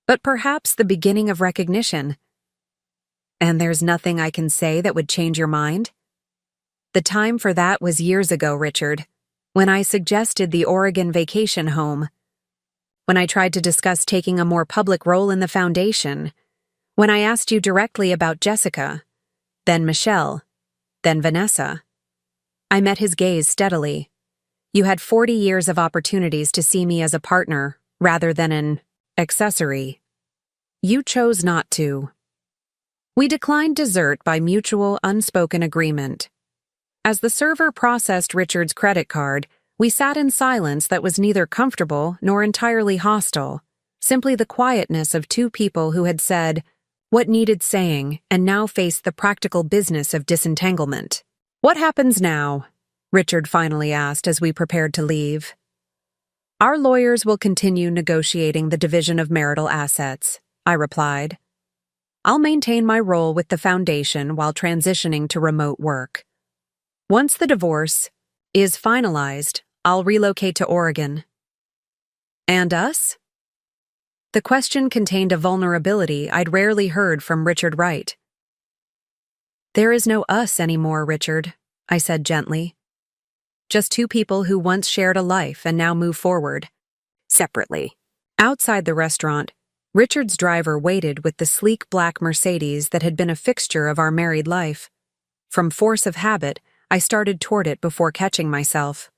but perhaps the beginning of recognition. "And there's nothing I can say that would change your mind?" "The time for that was years ago, Richard, when I suggested the Oregon vacation home, when I tried to discuss taking a more public role in the foundation, when I asked you directly about Jessica, then Michelle, then Vanessa." I met his gaze steadily. "You had 40 years of opportunities to see me as a partner rather than an accessory. You chose not to." We declined dessert by mutual, unspoken agreement. As the server processed Richard's credit card, we sat in silence that was neither comfortable nor entirely hostile, simply the quietness of two people who had said what needed saying and now faced the practical business of disentanglement. "What happens now?" Richard finally asked as we prepared to leave. "Our lawyers will continue negotiating the division of marital assets," I replied. "I'll maintain my role with the foundation while transitioning to remote work. Once the divorce is finalized, I'll relocate to Oregon." "And us?" The question contained a vulnerability I'd rarely heard from Richard Wright. "There is no us anymore, Richard," I said gently. "Just two people who once shared a life and now move forward separately." Outside the restaurant, Richard's driver waited with the sleek black Mercedes that had been a fixture of our married life. From force of habit, I started toward it before catching myself.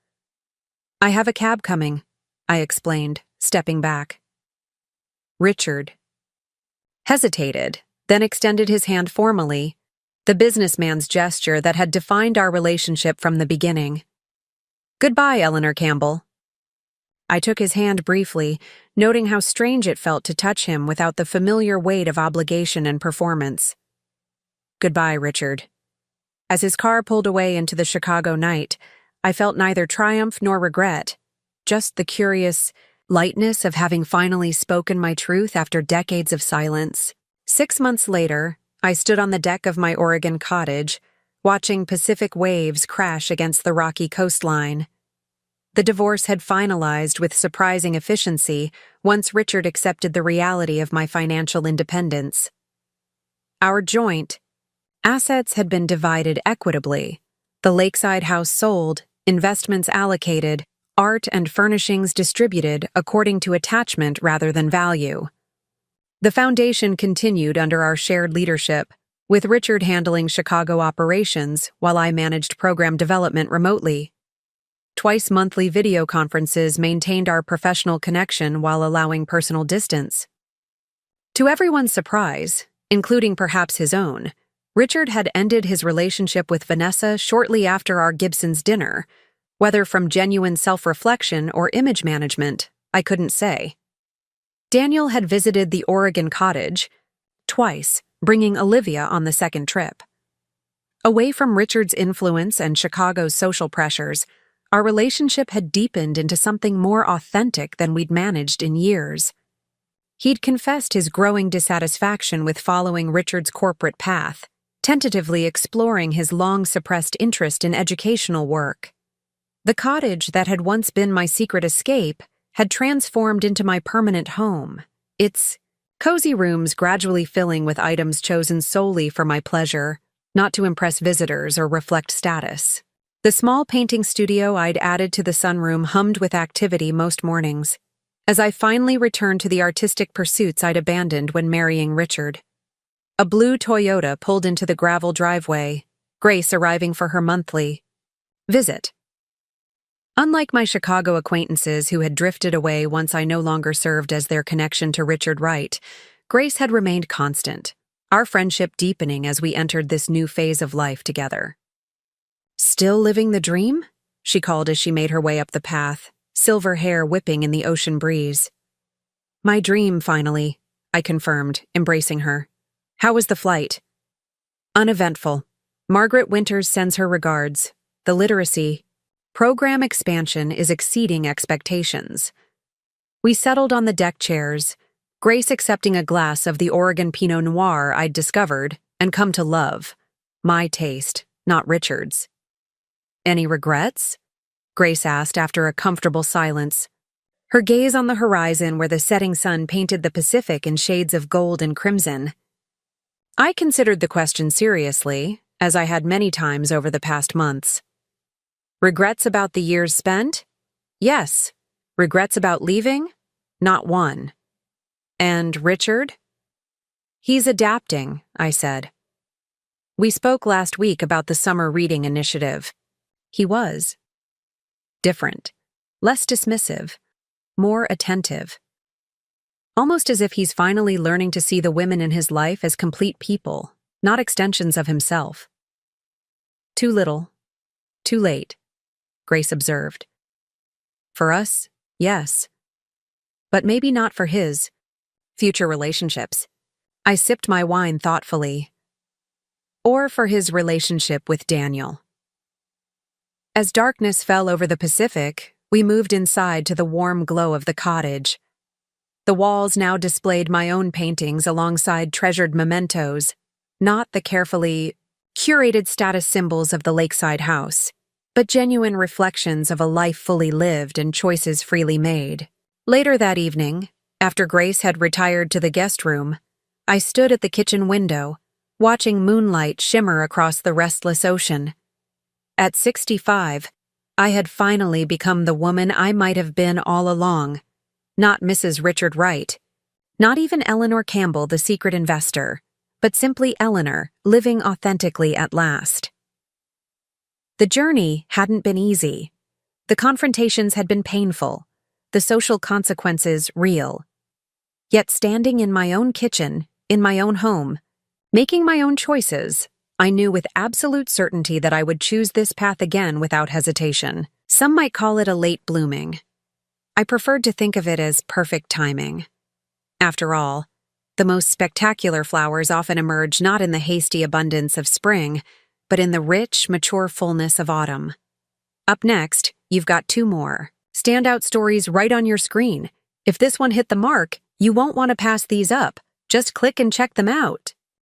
"I have a cab coming," I explained, stepping back. Richard hesitated, then extended his hand formally, the businessman's gesture that had defined our relationship from the beginning. "Goodbye, Eleanor Campbell." I took his hand briefly, noting how strange it felt to touch him without the familiar weight of obligation and performance. "Goodbye, Richard." As his car pulled away into the Chicago night, I felt neither triumph nor regret, just the curious lightness of having finally spoken my truth after decades of silence. 6 months later, I stood on the deck of my Oregon cottage, watching Pacific waves crash against the rocky coastline. The divorce had finalized with surprising efficiency once Richard accepted the reality of my financial independence. Our joint assets had been divided equitably, the lakeside house sold, investments allocated, art and furnishings distributed according to attachment rather than value. The foundation continued under our shared leadership, with Richard handling Chicago operations while I managed program development remotely. Twice-monthly video conferences maintained our professional connection while allowing personal distance. To everyone's surprise, including perhaps his own, Richard had ended his relationship with Vanessa shortly after our Gibson's dinner. Whether from genuine self-reflection or image management, I couldn't say. Daniel had visited the Oregon cottage twice, bringing Olivia on the second trip. Away from Richard's influence and Chicago's social pressures, our relationship had deepened into something more authentic than we'd managed in years. He'd confessed his growing dissatisfaction with following Richard's corporate path, tentatively exploring his long-suppressed interest in educational work. The cottage that had once been my secret escape had transformed into my permanent home, its cozy rooms gradually filling with items chosen solely for my pleasure, not to impress visitors or reflect status. The small painting studio I'd added to the sunroom hummed with activity most mornings, as I finally returned to the artistic pursuits I'd abandoned when marrying Richard. A blue Toyota pulled into the gravel driveway, Grace arriving for her monthly visit. Unlike my Chicago acquaintances who had drifted away once I no longer served as their connection to Richard Wright, Grace had remained constant, our friendship deepening as we entered this new phase of life together. "Still living the dream?" she called as she made her way up the path, silver hair whipping in the ocean breeze. "My dream, finally," I confirmed, embracing her. "How was the flight?" "Uneventful. Margaret Winters sends her regards. The literacy program expansion is exceeding expectations." We settled on the deck chairs, Grace accepting a glass of the Oregon Pinot Noir I'd discovered and come to love. My taste, not Richard's. "Any regrets?" Grace asked after a comfortable silence, her gaze on the horizon where the setting sun painted the Pacific in shades of gold and crimson. I considered the question seriously, as I had many times over the past months. Regrets about the years spent? Yes. Regrets about leaving? Not one. And Richard? "He's adapting," I said. "We spoke last week about the summer reading initiative. He was. Different. Less dismissive. More attentive. Almost as if he's finally learning to see the women in his life as complete people, not extensions of himself." "Too little. Too late," Grace observed. "For us, yes. But maybe not for his future relationships." I sipped my wine thoughtfully. "Or for his relationship with Daniel." As darkness fell over the Pacific, we moved inside to the warm glow of the cottage. The walls now displayed my own paintings alongside treasured mementos, not the carefully curated status symbols of the lakeside house, but genuine reflections of a life fully lived and choices freely made. Later that evening, after Grace had retired to the guest room, I stood at the kitchen window, watching moonlight shimmer across the restless ocean. At 65, I had finally become the woman I might have been all along. Not Mrs. Richard Wright, not even Eleanor Campbell, the secret investor, but simply Eleanor, living authentically at last. The journey hadn't been easy. The confrontations had been painful, the social consequences real. Yet standing in my own kitchen, in my own home, making my own choices, I knew with absolute certainty that I would choose this path again without hesitation. Some might call it a late blooming. I preferred to think of it as perfect timing. After all, the most spectacular flowers often emerge not in the hasty abundance of spring, but in the rich, mature fullness of autumn. Up next, you've got two more standout stories right on your screen. If this one hit the mark, you won't want to pass these up. Just click and check them out.